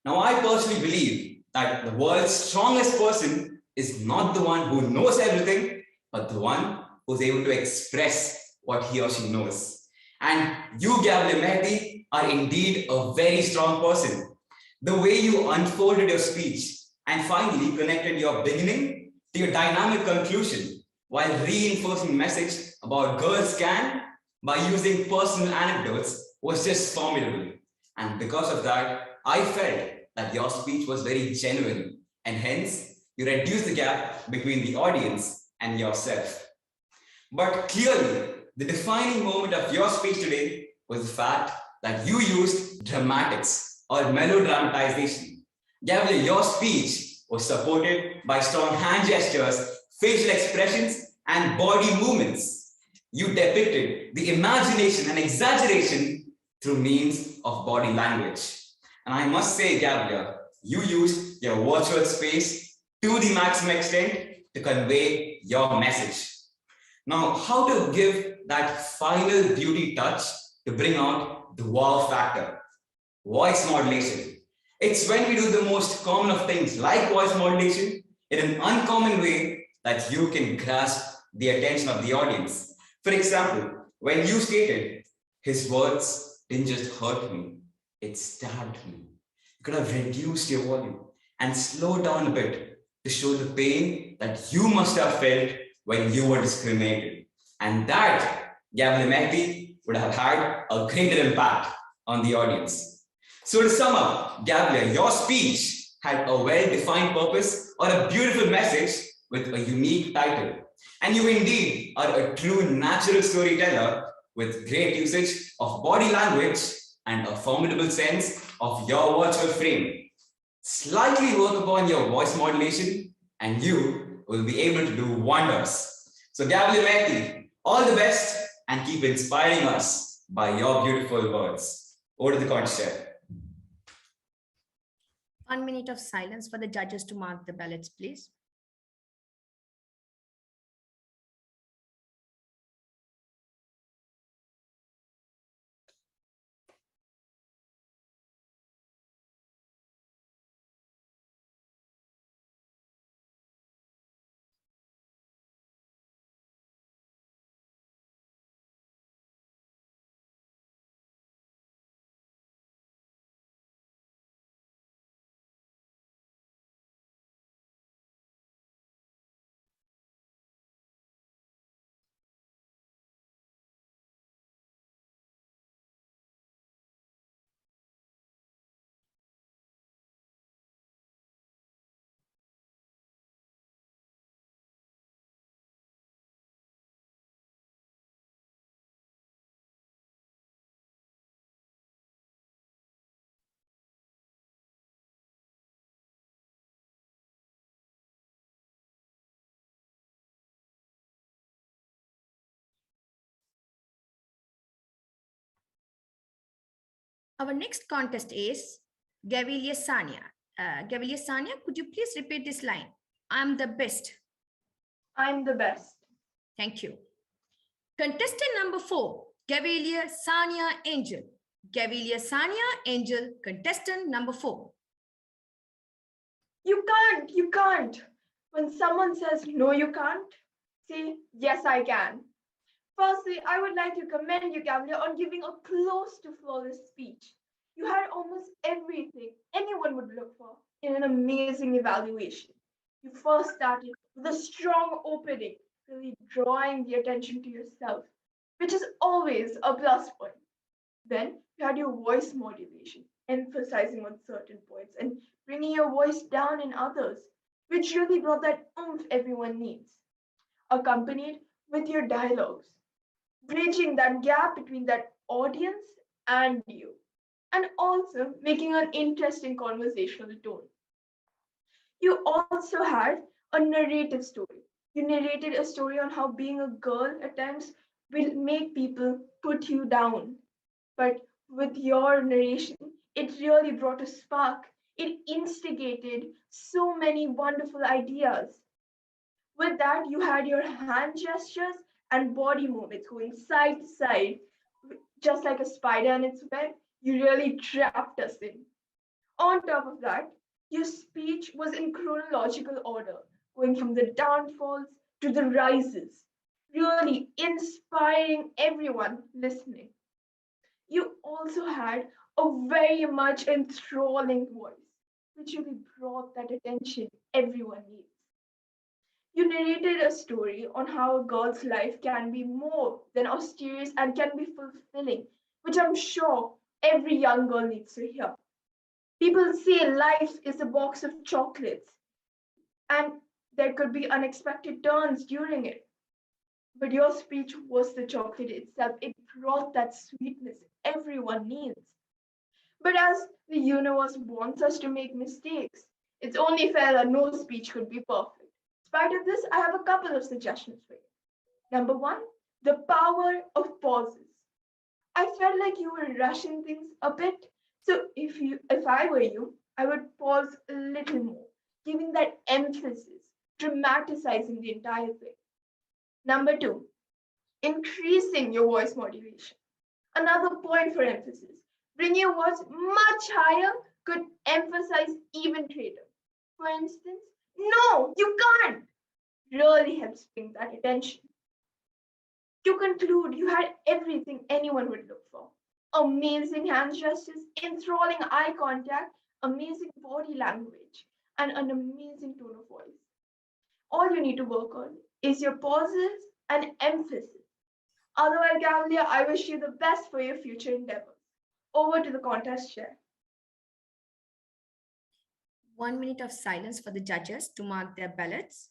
Now, I personally believe that the world's strongest person is not the one who knows everything, but the one who's able to express what he or she knows. And you, Gavelier Mehdi, are indeed a very strong person. The way you unfolded your speech and finally connected your beginning to your dynamic conclusion while reinforcing the message about girls can by using personal anecdotes was just formidable. And because of that, I felt that your speech was very genuine, and hence you reduced the gap between the audience and yourself. But clearly, the defining moment of your speech today was the fact that you used dramatics or melodramatization. Gavelier, your speech was supported by strong hand gestures, facial expressions, and body movements. You depicted the imagination and exaggeration through means of body language. And I must say, Gavelier, you used your virtual space to the maximum extent to convey your message. Now, how to give that final beauty touch to bring out the wow factor? Voice modulation. It's when we do the most common of things like voice modulation in an uncommon way that you can grasp the attention of the audience. For example, when you stated, his words didn't just hurt me, it stabbed me. You could have reduced your volume and slowed down a bit to show the pain that you must have felt when you were discriminated. And that, Gavelier Mehdi, would have had a greater impact on the audience. So to sum up, Gavelier, your speech had a well-defined purpose or a beautiful message with a unique title. And you indeed are a true natural storyteller with great usage of body language and a formidable sense of your virtual frame. Slightly work upon your voice modulation and you will be able to do wonders. So Gavelier Mehdi, all the best and keep inspiring us by your beautiful words. Over to the contest. 1 minute of silence for the judges to mark the ballots, please. Our next contest is Gavelier Sanya. Gavelier Sanya, could you please repeat this line? I'm the best. I'm the best. Thank you. Contestant number 4, Gavelier Sanya Angel. Gavelier Sanya Angel, contestant number 4. You can't. When someone says, no, you can't, say, yes, I can. Firstly, I would like to commend you, Gavelier, on giving a close to flawless speech. You had almost everything anyone would look for in an amazing evaluation. You first started with a strong opening, really drawing the attention to yourself, which is always a plus point. Then you had your voice modulation, emphasizing on certain points and bringing your voice down in others, which really brought that oomph everyone needs, accompanied with your dialogues, bridging that gap between that audience and you, and also making an interesting conversational tone. You also had a narrative story. You narrated a story on how being a girl at times will make people put you down. But with your narration, it really brought a spark. It instigated so many wonderful ideas. With that, you had your hand gestures and body movements going side to side, just like a spider in its web. You really trapped us in. On top of that, your speech was in chronological order, going from the downfalls to the rises, really inspiring everyone listening. You also had a very much enthralling voice, which really brought that attention everyone needs. You narrated a story on how a girl's life can be more than austere and can be fulfilling, which I'm sure every young girl needs to hear. People say life is a box of chocolates, and there could be unexpected turns during it. But your speech was the chocolate itself. It brought that sweetness everyone needs. But as the universe wants us to make mistakes, it's only fair that no speech could be perfect. In spite of this, I have a couple of suggestions for you. Number one, the power of pauses. I felt like you were rushing things a bit. So if I were you, I would pause a little more, giving that emphasis, dramaticizing the entire thing. Number two, increasing your voice modulation. Another point for emphasis. Bringing your voice much higher could emphasize even greater. For instance, no, you can't. Really helps bring that attention. To conclude, you had everything anyone would look for. Amazing hand gestures, enthralling eye contact, amazing body language, and an amazing tone of voice. All you need to work on is your pauses and emphasis. Otherwise, Gavelier, I wish you the best for your future endeavors. Over to the contest chair. 1 minute of silence for the judges to mark their ballots.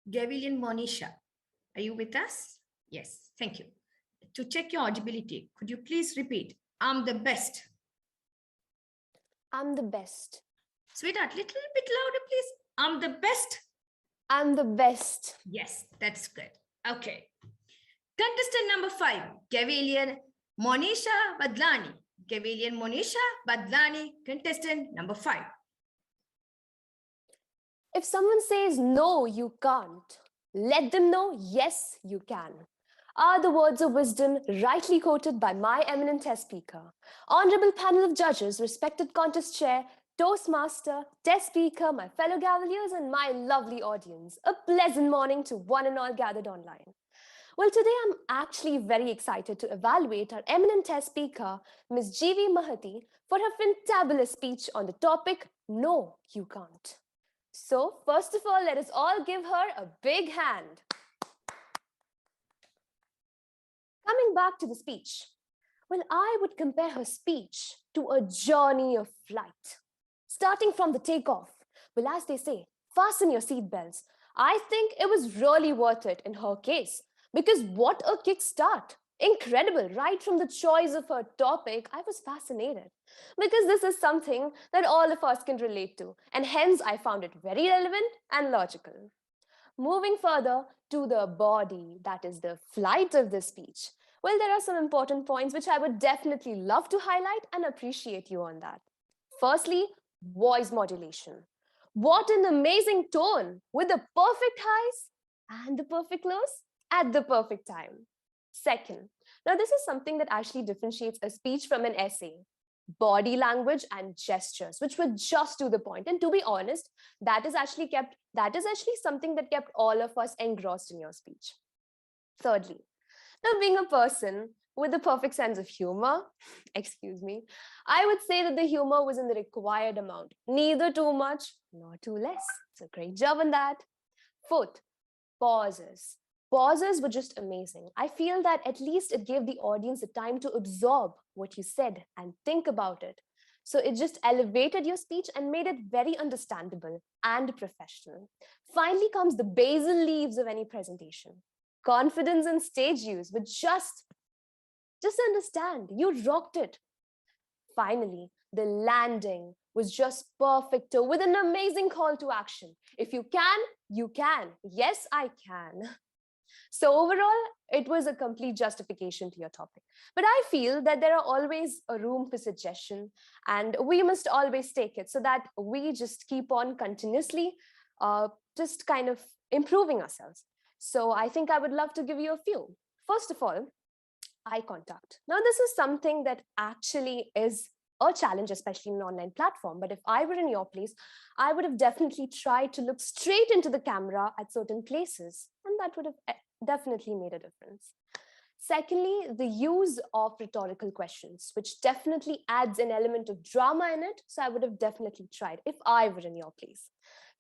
Gavelian Monisha, are you with us? Yes, thank you. To check your audibility, could you please repeat, I'm the best? I'm the best. Sweetheart, little bit louder, please. I'm the best? I'm the best. Yes, that's good. Okay. Contestant number 5, Gavelian Monisha Badlani. Gavelian Monisha Badlani, contestant number 5. If someone says, no, you can't, let them know, yes, you can, are the words of wisdom rightly quoted by my eminent test speaker, honorable panel of judges, respected contest chair, Toastmaster, test speaker, my fellow Gaveliers, and my lovely audience. A pleasant morning to one and all gathered online. Well, today I'm actually very excited to evaluate our eminent test speaker, Ms. G.V. Mahati, for her fantabulous speech on the topic, No, You Can't. So, first of all, let us all give her a big hand. Coming back to the speech, well, I would compare her speech to a journey of flight. Starting from the takeoff, well, as they say, fasten your seatbelts. I think it was really worth it in her case, because what a kickstart! Incredible, right from the choice of her topic. I was fascinated because this is something that all of us can relate to, and hence I found it very relevant and logical. Moving further to the body, that is the flight of the speech. Well, there are some important points which I would definitely love to highlight and appreciate you on that. Firstly, voice modulation. What an amazing tone with the perfect highs and the perfect lows at the perfect time. Second, now this is something that actually differentiates a speech from an essay. Body language and gestures, which were just to the point. And to be honest, that is actually something that kept all of us engrossed in your speech. Thirdly, now being a person with a perfect sense of humor, excuse me, I would say that the humor was in the required amount, neither too much nor too less. So great job on that. Fourth, pauses. Pauses were just amazing. I feel that at least it gave the audience the time to absorb what you said and think about it. So it just elevated your speech and made it very understandable and professional. Finally comes the basil leaves of any presentation. Confidence and stage use, but just understand, you rocked it. Finally, the landing was just perfect with an amazing call to action. If you can, you can. Yes, I can. So overall, it was a complete justification to your topic. But I feel that there are always a room for suggestion, and we must always take it so that we just keep on continuously just kind of improving ourselves. So I think I would love to give you a few. First of all, eye contact. Now, this is something that actually is a challenge, especially in an online platform. But if I were in your place, I would have definitely tried to look straight into the camera at certain places, and that would have definitely made a difference. Secondly, the use of rhetorical questions, which definitely adds an element of drama in it. So I would have definitely tried if I were in your place.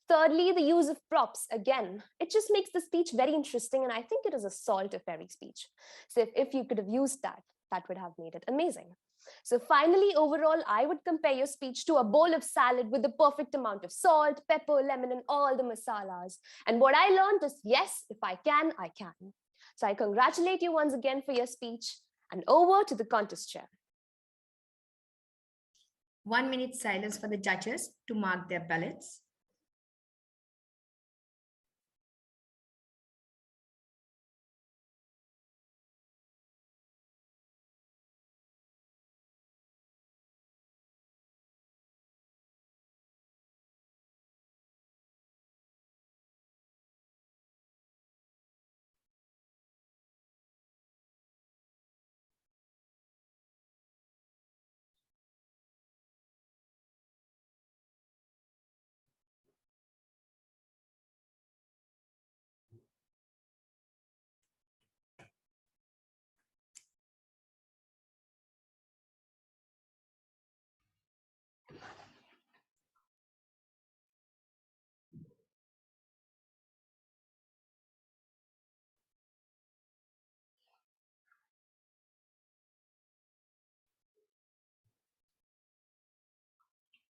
Thirdly, the use of props. Again, it just makes the speech very interesting, and I think it is a salt of every speech. So if you could have used that, that would have made it amazing. So finally, overall, I would compare your speech to a bowl of salad with the perfect amount of salt, pepper, lemon, and all the masalas. And what I learned is, yes, if I can, I can. So I congratulate you once again for your speech, and over to the contest chair. 1 minute silence for the judges to mark their ballots.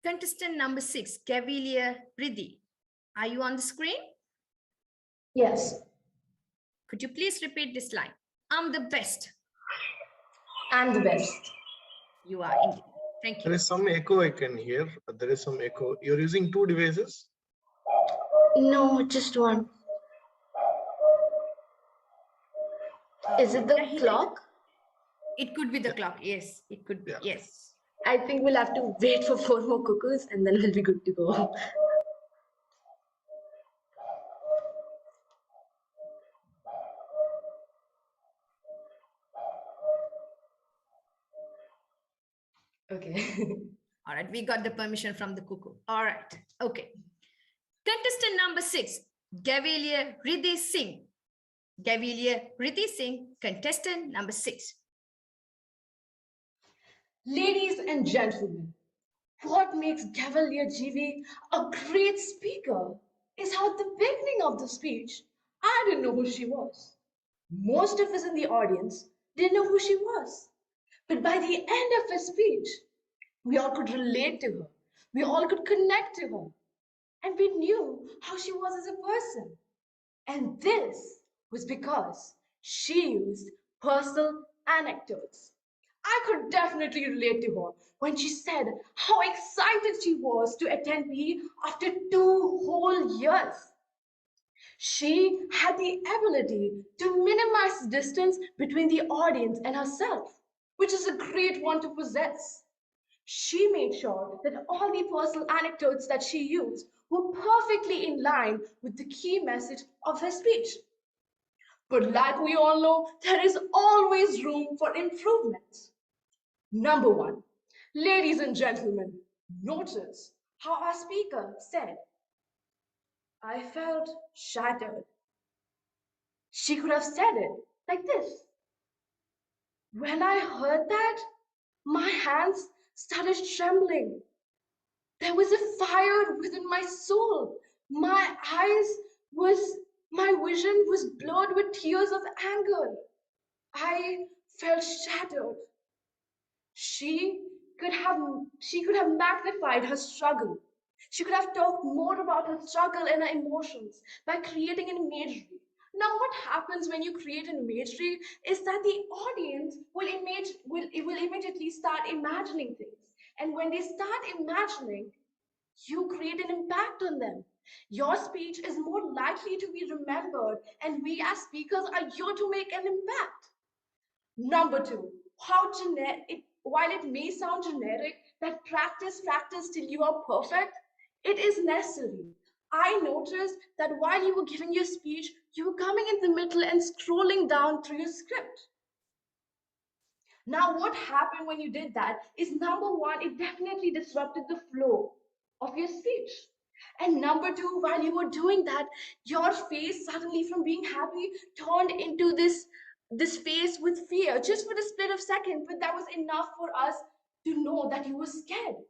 Contestant number 6, Gavelier Riddhi. Are you on the screen? Yes. Could you please repeat this line? I'm the best. I'm the best. You are indeed. Thank you. There is some echo I can hear. There is some echo. You're using 2 devices? No, just one. Is it the clock? It could be the clock. Yes, it could be. Yes. I think we'll have to wait for 4 more cuckoos and then we'll be good to go. Okay. All right, we got the permission from the cuckoo. All right, okay. Contestant number 6, Gavelier Riddhi Singh. Gavelier Riddhi Singh, contestant number 6. Ladies and gentlemen, what makes Gavelier GV a great speaker is how at the beginning of the speech, I didn't know who she was. Most of us in the audience didn't know who she was. But by the end of her speech, we all could relate to her. We all could connect to her. And we knew how she was as a person. And this was because she used personal anecdotes. I could definitely relate to her when she said how excited she was to attend PE after 2 whole years. She had the ability to minimize the distance between the audience and herself, which is a great one to possess. She made sure that all the personal anecdotes that she used were perfectly in line with the key message of her speech. But like we all know, there is always room for improvement. Number one, ladies and gentlemen, notice how our speaker said, "I felt shattered." She could have said it like this. When I heard that, my hands started trembling. There was a fire within my soul. My vision was blurred with tears of anger. I felt shattered. She could have magnified her struggle. She could have talked more about her struggle and her emotions by creating an imagery. Now, what happens when you create an imagery is that the audience will immediately start imagining things. And when they start imagining, you create an impact on them. Your speech is more likely to be remembered, and we as speakers are here to make an impact. Number two, while it may sound generic that practice till you are perfect, it is necessary. I noticed that while you were giving your speech, you were coming in the middle and scrolling down through your script. Now, what happened when you did that is, number one, it definitely disrupted the flow of your speech. And number two, while you were doing that, your face suddenly from being happy turned into this face with fear just for the split of a second, but that was enough for us to know that you were scared.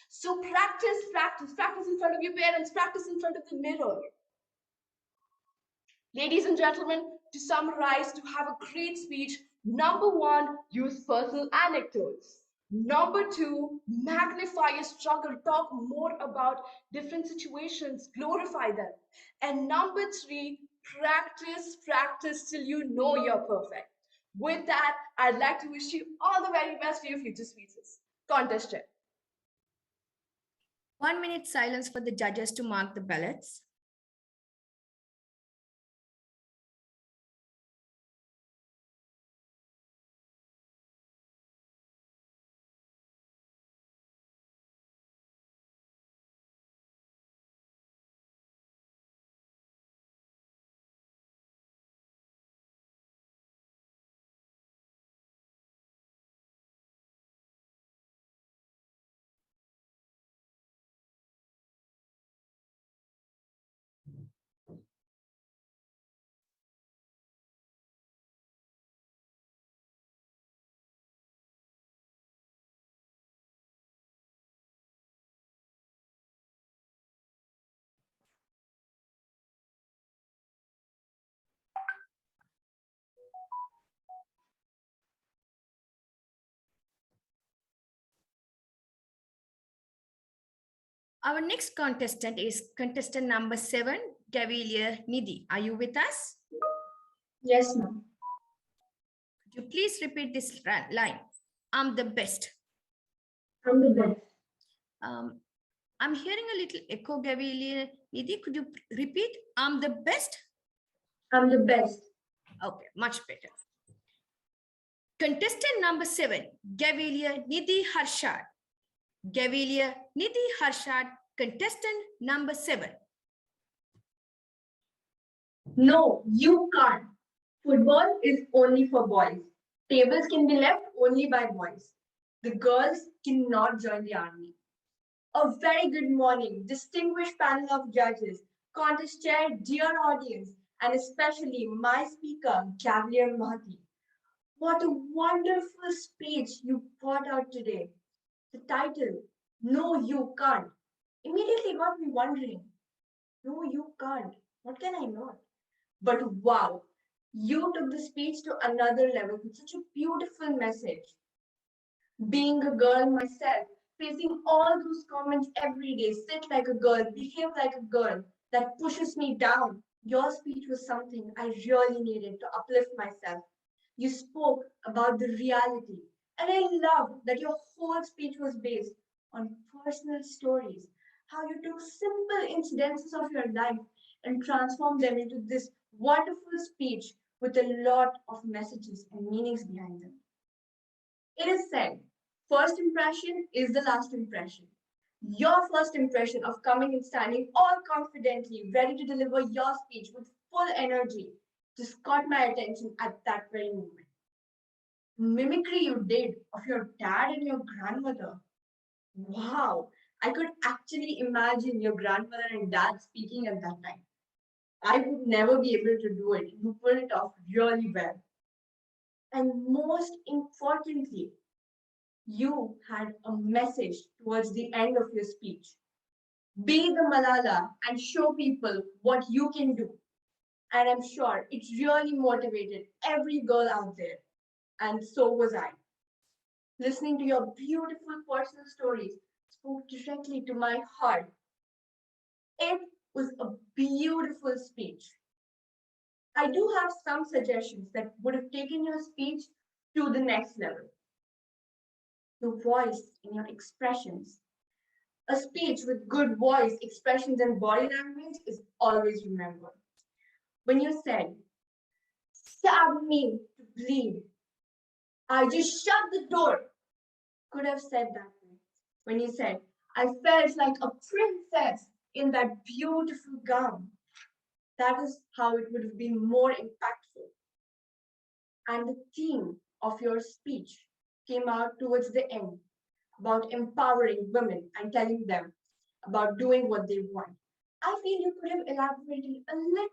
So practice in front of your parents, practice in front of the mirror. Ladies and gentlemen, to summarize, to have a great speech, number one, use personal anecdotes. Number two, magnify your struggle, talk more about different situations, glorify them. And number three, practice till you know you're perfect. With that, I'd like to wish you all the very best for your future speeches. Contest check. 1 minute silence for the judges to mark the ballots. Our next contestant is contestant number 7, Gavelier Negi. Are you with us? Yes, ma'am. Could you please repeat this line? I'm the best. I'm the best. I'm hearing a little echo, Gavelier Negi. Could you repeat? I'm the best? I'm the best. Okay, much better. Contestant number 7, Gavelier Negi Harshad. Gavelier Negi Harshad, contestant number 7. No, you can't. Football is only for boys. Tables can be left only by boys. The girls cannot join the army. A very good morning, distinguished panel of judges, contest chair, dear audience, and especially my speaker, Gavelier Mahati. What a wonderful speech you brought out today. The title, No, You Can't, immediately got me wondering, no, you can't. What can I not? But wow, you took the speech to another level with such a beautiful message. Being a girl myself, facing all those comments every day, sit like a girl, behave like a girl, that pushes me down, Your speech was something I really needed to uplift myself. You spoke about the reality, and I loved that your whole speech was based on personal stories, how you took simple incidences of your life and transformed them into this wonderful speech with a lot of messages and meanings behind them. It is said, first impression is the last impression. Your first impression of coming and standing all confidently, ready to deliver your speech with full energy, just caught my attention at that very moment. The mimicry you did of your dad and your grandmother. Wow, I could actually imagine your grandmother and dad speaking at that time. I would never be able to do it. You pulled it off really well. And most importantly, you had a message towards the end of your speech. Be the Malala and show people what you can do. And I'm sure it really motivated every girl out there. And so was I. Listening to your beautiful personal stories spoke directly to my heart. It was a beautiful speech. I do have some suggestions that would have taken your speech to the next level. Your voice and your expressions. A speech with good voice, expressions, and body language is always remembered. When you said, stab me to bleed, I just shut the door. Could have said that way. When you said, I felt like a princess in that beautiful gown. That is how it would have been more impactful. And the theme of your speech came out towards the end about empowering women and telling them about doing what they want. I feel you could have elaborated a little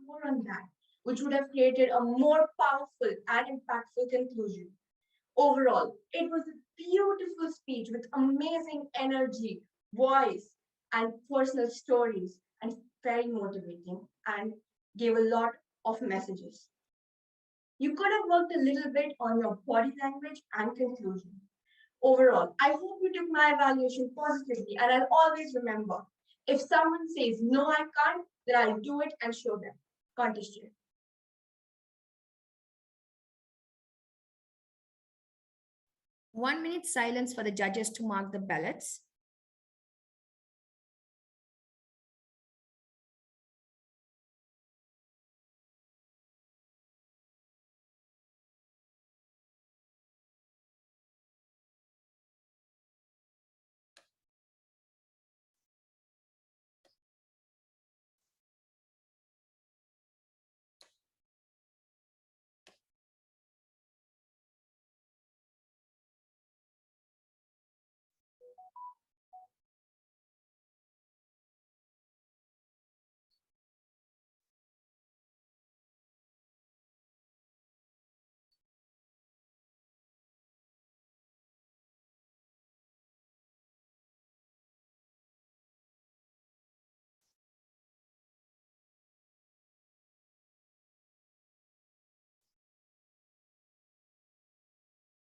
more on that, which would have created a more powerful and impactful conclusion. Overall, it was a beautiful speech with amazing energy, voice, and personal stories, and very motivating, and gave a lot of messages. You could have worked a little bit on your body language and conclusion. Overall, I hope you took my evaluation positively, and I'll always remember, if someone says, no, I can't, then I'll do it and show them. Contest chair. 1 minute silence for the judges to mark the ballots.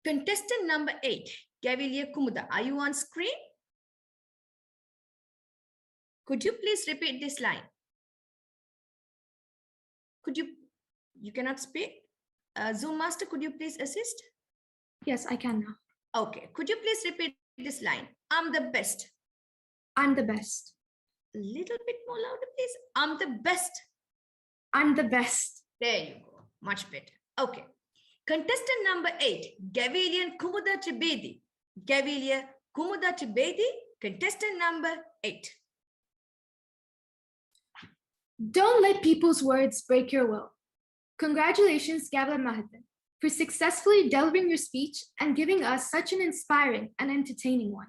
Contestant number 8, Gavelier Kumuda, are you on screen? Could you please repeat this line? You cannot speak? Zoom Master, could you please assist? Yes, I can now. Okay, could you please repeat this line? I'm the best. I'm the best. A little bit more louder, please. I'm the best. I'm the best. There you go. Much better. Okay. Contestant number 8, Gavelier Kumuda Tribedi. Gavelier Kumuda Tribedi, contestant number 8. Don't let people's words break your will. Congratulations, Gavelier Mahathan, for successfully delivering your speech and giving us such an inspiring and entertaining one.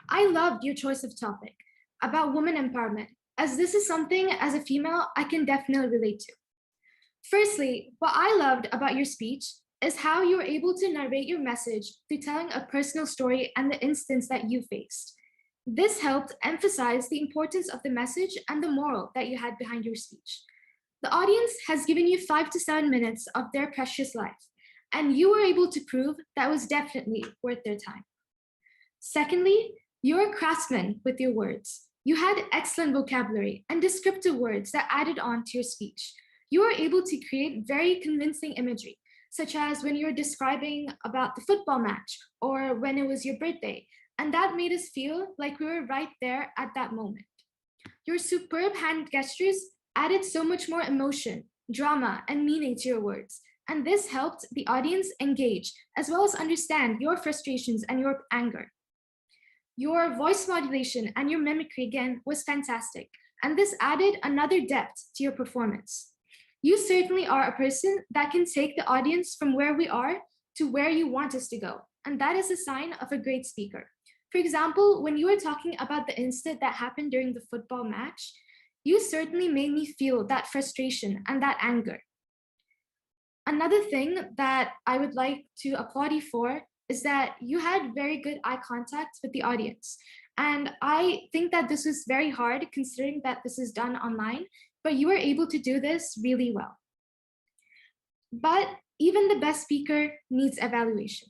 I loved your choice of topic about women empowerment, as this is something as a female I can definitely relate to. Firstly, what I loved about your speech is how you were able to narrate your message through telling a personal story and the instance that you faced. This helped emphasize the importance of the message and the moral that you had behind your speech. The audience has given you 5 to 7 minutes of their precious life, and you were able to prove that was definitely worth their time. Secondly, you're a craftsman with your words. You had excellent vocabulary and descriptive words that added on to your speech. You were able to create very convincing imagery, such as when you were describing about the football match or when it was your birthday, and that made us feel like we were right there at that moment. Your superb hand gestures added so much more emotion, drama, and meaning to your words, and this helped the audience engage as well as understand your frustrations and your anger. Your voice modulation and your mimicry again was fantastic, and this added another depth to your performance. You certainly are a person that can take the audience from where we are to where you want us to go, and that is a sign of a great speaker. For example, when you were talking about the incident that happened during the football match, you certainly made me feel that frustration and that anger. Another thing that I would like to applaud you for is that you had very good eye contact with the audience. And I think that this was very hard considering that this is done online, but you were able to do this really well. But even the best speaker needs evaluation.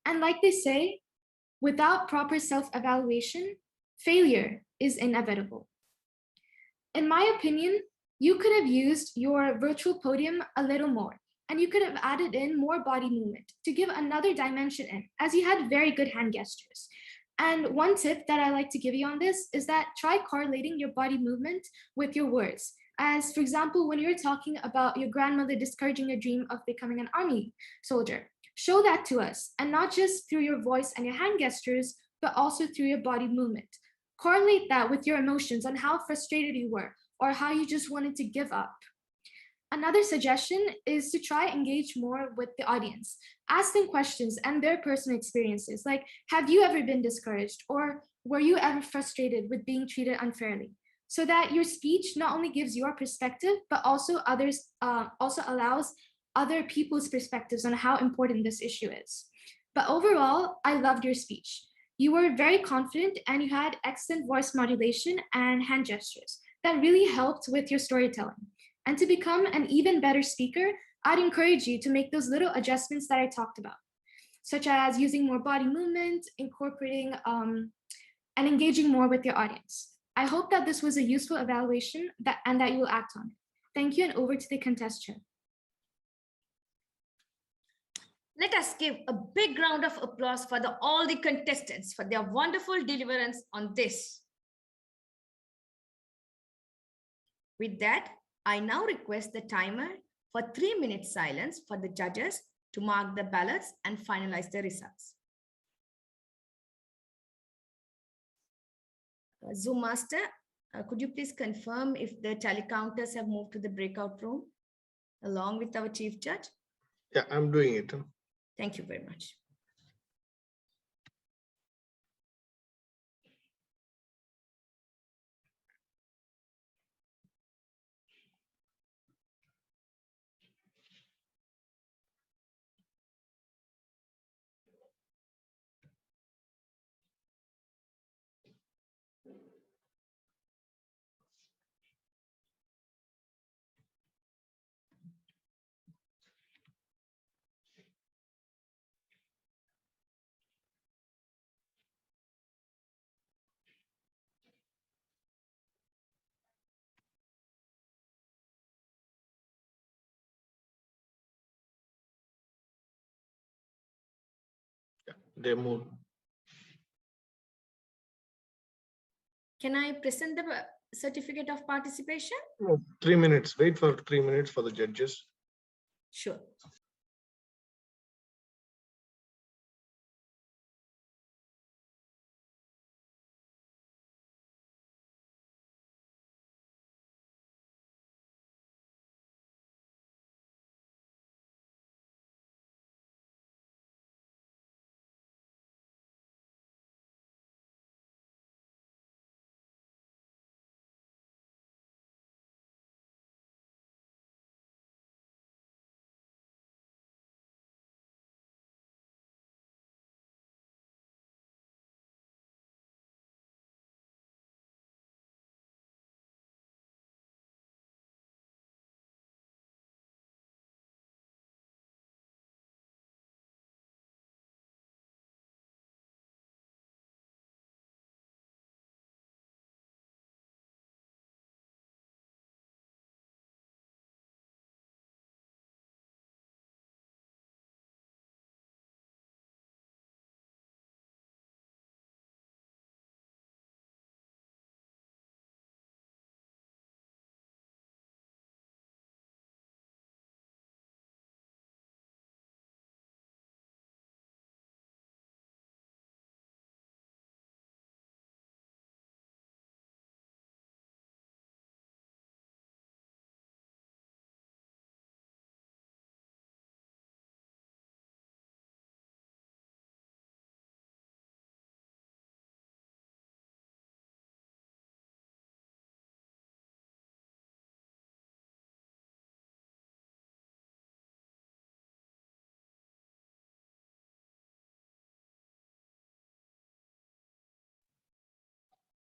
And like they say, without proper self-evaluation, failure is inevitable. In my opinion, you could have used your virtual podium a little more, and you could have added in more body movement to give another dimension in, as you had very good hand gestures. And one tip that I like to give you on this is that try correlating your body movement with your words. As for example, when you're talking about your grandmother discouraging your dream of becoming an army soldier, show that to us, and not just through your voice and your hand gestures, but also through your body movement. Correlate that with your emotions and how frustrated you were, or how you just wanted to give up. Another suggestion is to try engage more with the audience. Ask them questions and their personal experiences, like, have you ever been discouraged, or were you ever frustrated with being treated unfairly? So that your speech not only gives your perspective, but also allows other people's perspectives on how important this issue is. But overall, I loved your speech. You were very confident and you had excellent voice modulation and hand gestures that really helped with your storytelling. And to become an even better speaker, I'd encourage you to make those little adjustments that I talked about, such as using more body movement, incorporating and engaging more with your audience. I hope that this was a useful evaluation and that you will act on it. Thank you, and over to the contestant. Let us give a big round of applause for all the contestants for their wonderful deliverance on this. With that, I now request the timer for 3 minutes silence for the judges to mark the ballots and finalize the results. Zoom Master, could you please confirm if the tally counters have moved to the breakout room along with our chief judge? Yeah, I'm doing it. Thank you very much. They moved. Can I present the certificate of participation? No, 3 minutes. Wait for 3 minutes for the judges. Sure.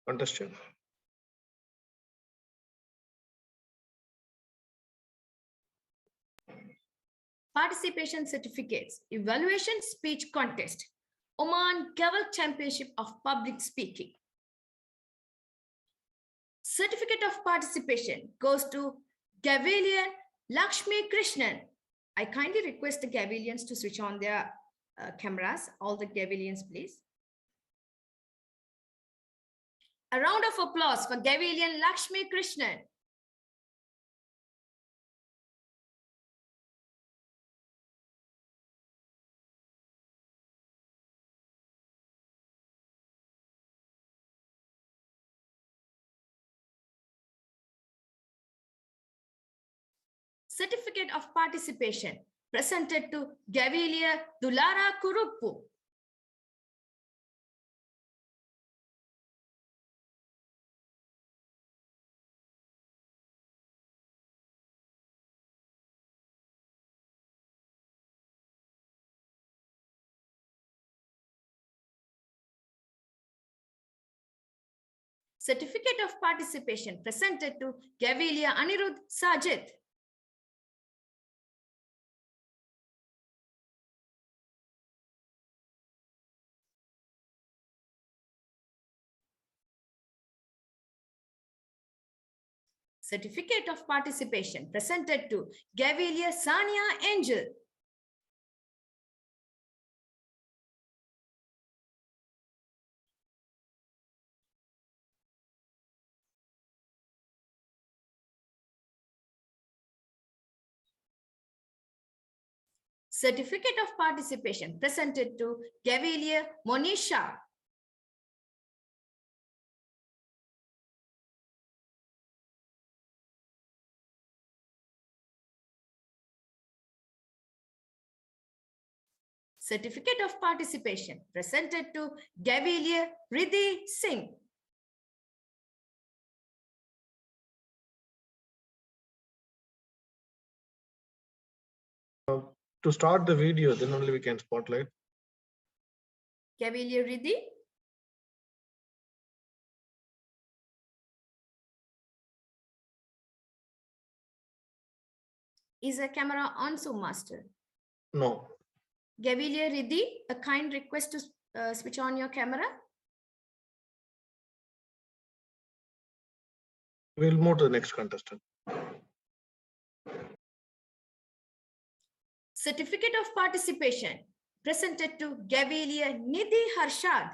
Contestant. Participation certificates, evaluation speech contest, Oman Gavel Championship of Public Speaking. Certificate of participation goes to Gavelier Lakshmi Krishnan. I kindly request the Gavelians to switch on their cameras. All the Gavelians, please. A round of applause for Gavelian Lakshmi Krishnan. Certificate of participation presented to Gavelier Dulara Kuruppu. Certificate of participation presented to Gavelier Anirudh Sajid. Certificate of participation presented to Gavelier Sania Angel. Certificate of participation presented to Gavelier Monisha. Certificate of participation presented to Gavelier Riddhi Singh. To start the video, then only we can spotlight. Gavelier Riddhi. Is a camera on, so master? No. Gavelier Riddhi, a kind request to switch on your camera. We'll move to the next contestant. Certificate of participation presented to Gavelier Nidhi Harshad.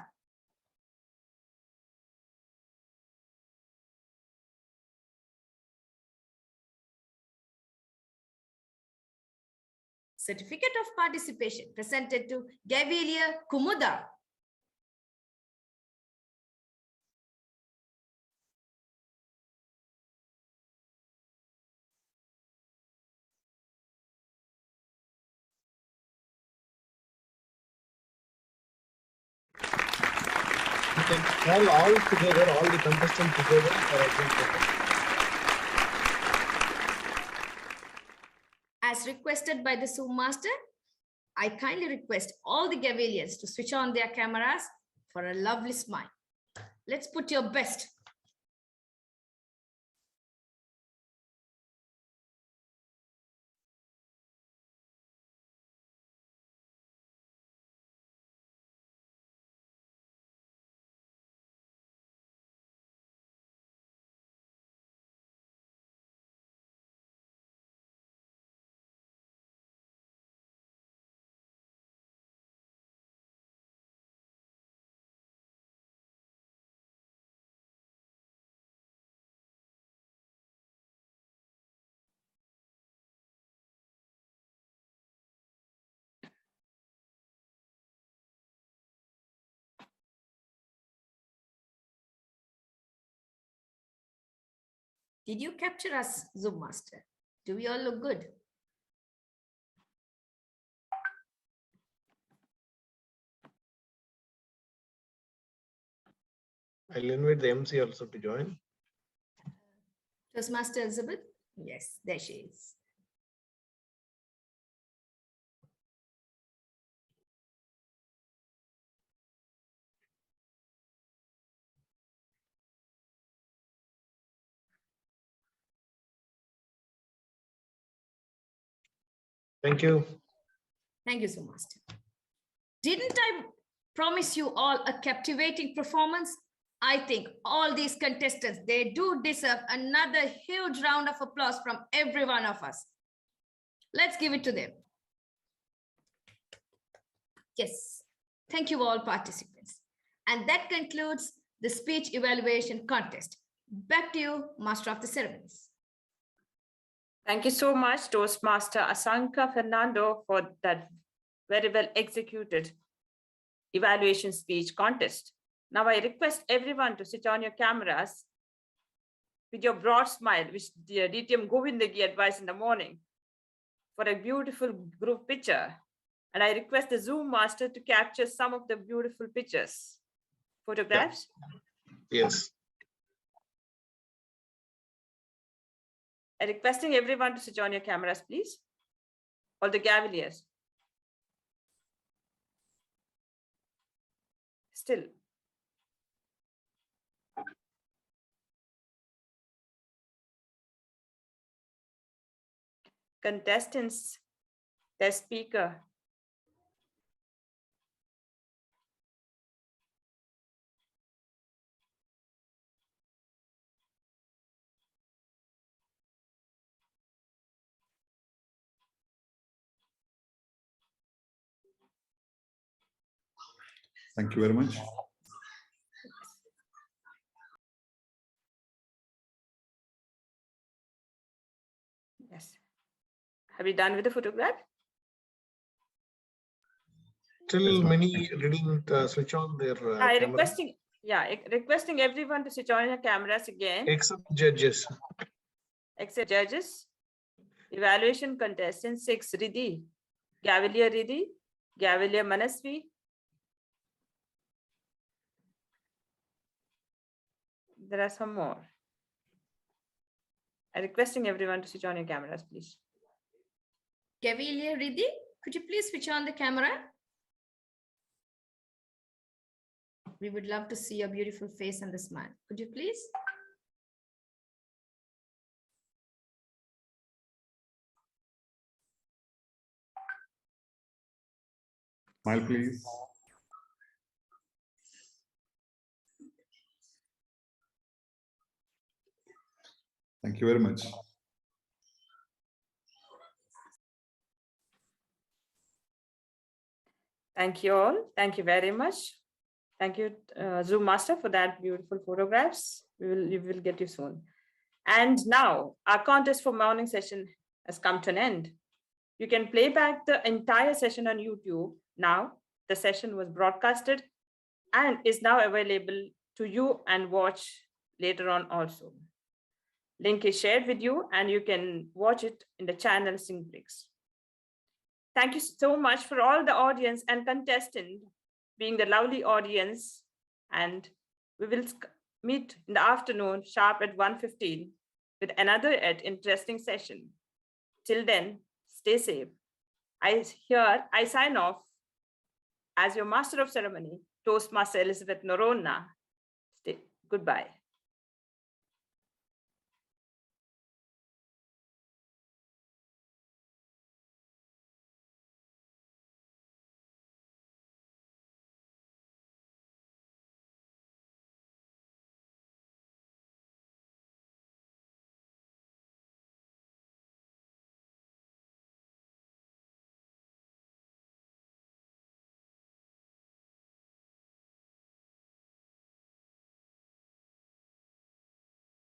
Certificate of participation presented to Gavelier Kumuda. You can call all together, all the contestants together for a group photo. As requested by the Zoom master, I kindly request all the Gaveliers to switch on their cameras for a lovely smile. Let's put your best. Did you capture us, Zoom master? Do we all look good? I'll invite the MC also to join. Toastmaster Elizabeth? Yes, there she is. Thank you. Thank you so much. Didn't I promise you all a captivating performance? I think all these contestants, they do deserve another huge round of applause from every one of us. Let's give it to them. Yes, thank you all participants. And that concludes the speech evaluation contest. Back to you, Master of the Ceremonies. Thank you so much, Toastmaster Asanka Fernando, for that very well executed evaluation speech contest. Now I request everyone to switch on your cameras with your broad smile, which the DTM Govind advised in the morning, for a beautiful group picture. And I request the Zoom master to capture some of the beautiful pictures, photographs. Yeah. Yes. I'm requesting everyone to switch on your cameras, please. All the Gaveliers. Still. Contestants, the speaker. Thank you very much. Yes. Have you done with the photograph? Still many didn't switch on their camera. Requesting everyone to switch on your cameras again. Except judges. Except judges. Evaluation contestants 6, Riddhi, Gavelier Riddhi, Gavelier Manasvi, there are some more. I'm requesting everyone to switch on your cameras, please. Gavelier Riddhi, could you please switch on the camera? We would love to see your beautiful face and the smile. Could you please? Smile, please. Thank you very much. Thank you all. Thank you very much. Thank you, Zoom Master, for that beautiful photographs. We will get you soon. And now our contest for morning session has come to an end. You can play back the entire session on YouTube. Now the session was broadcasted and is now available to you and watch later on also. Link is shared with you and you can watch it in the channel Singh. Thank you so much for all the audience and contestant being the lovely audience. And we will meet in the afternoon sharp at 1:15 with another interesting session. Till then, stay safe. I sign off as your Master of Ceremony, Toastmaster Elizabeth Noronha. Goodbye.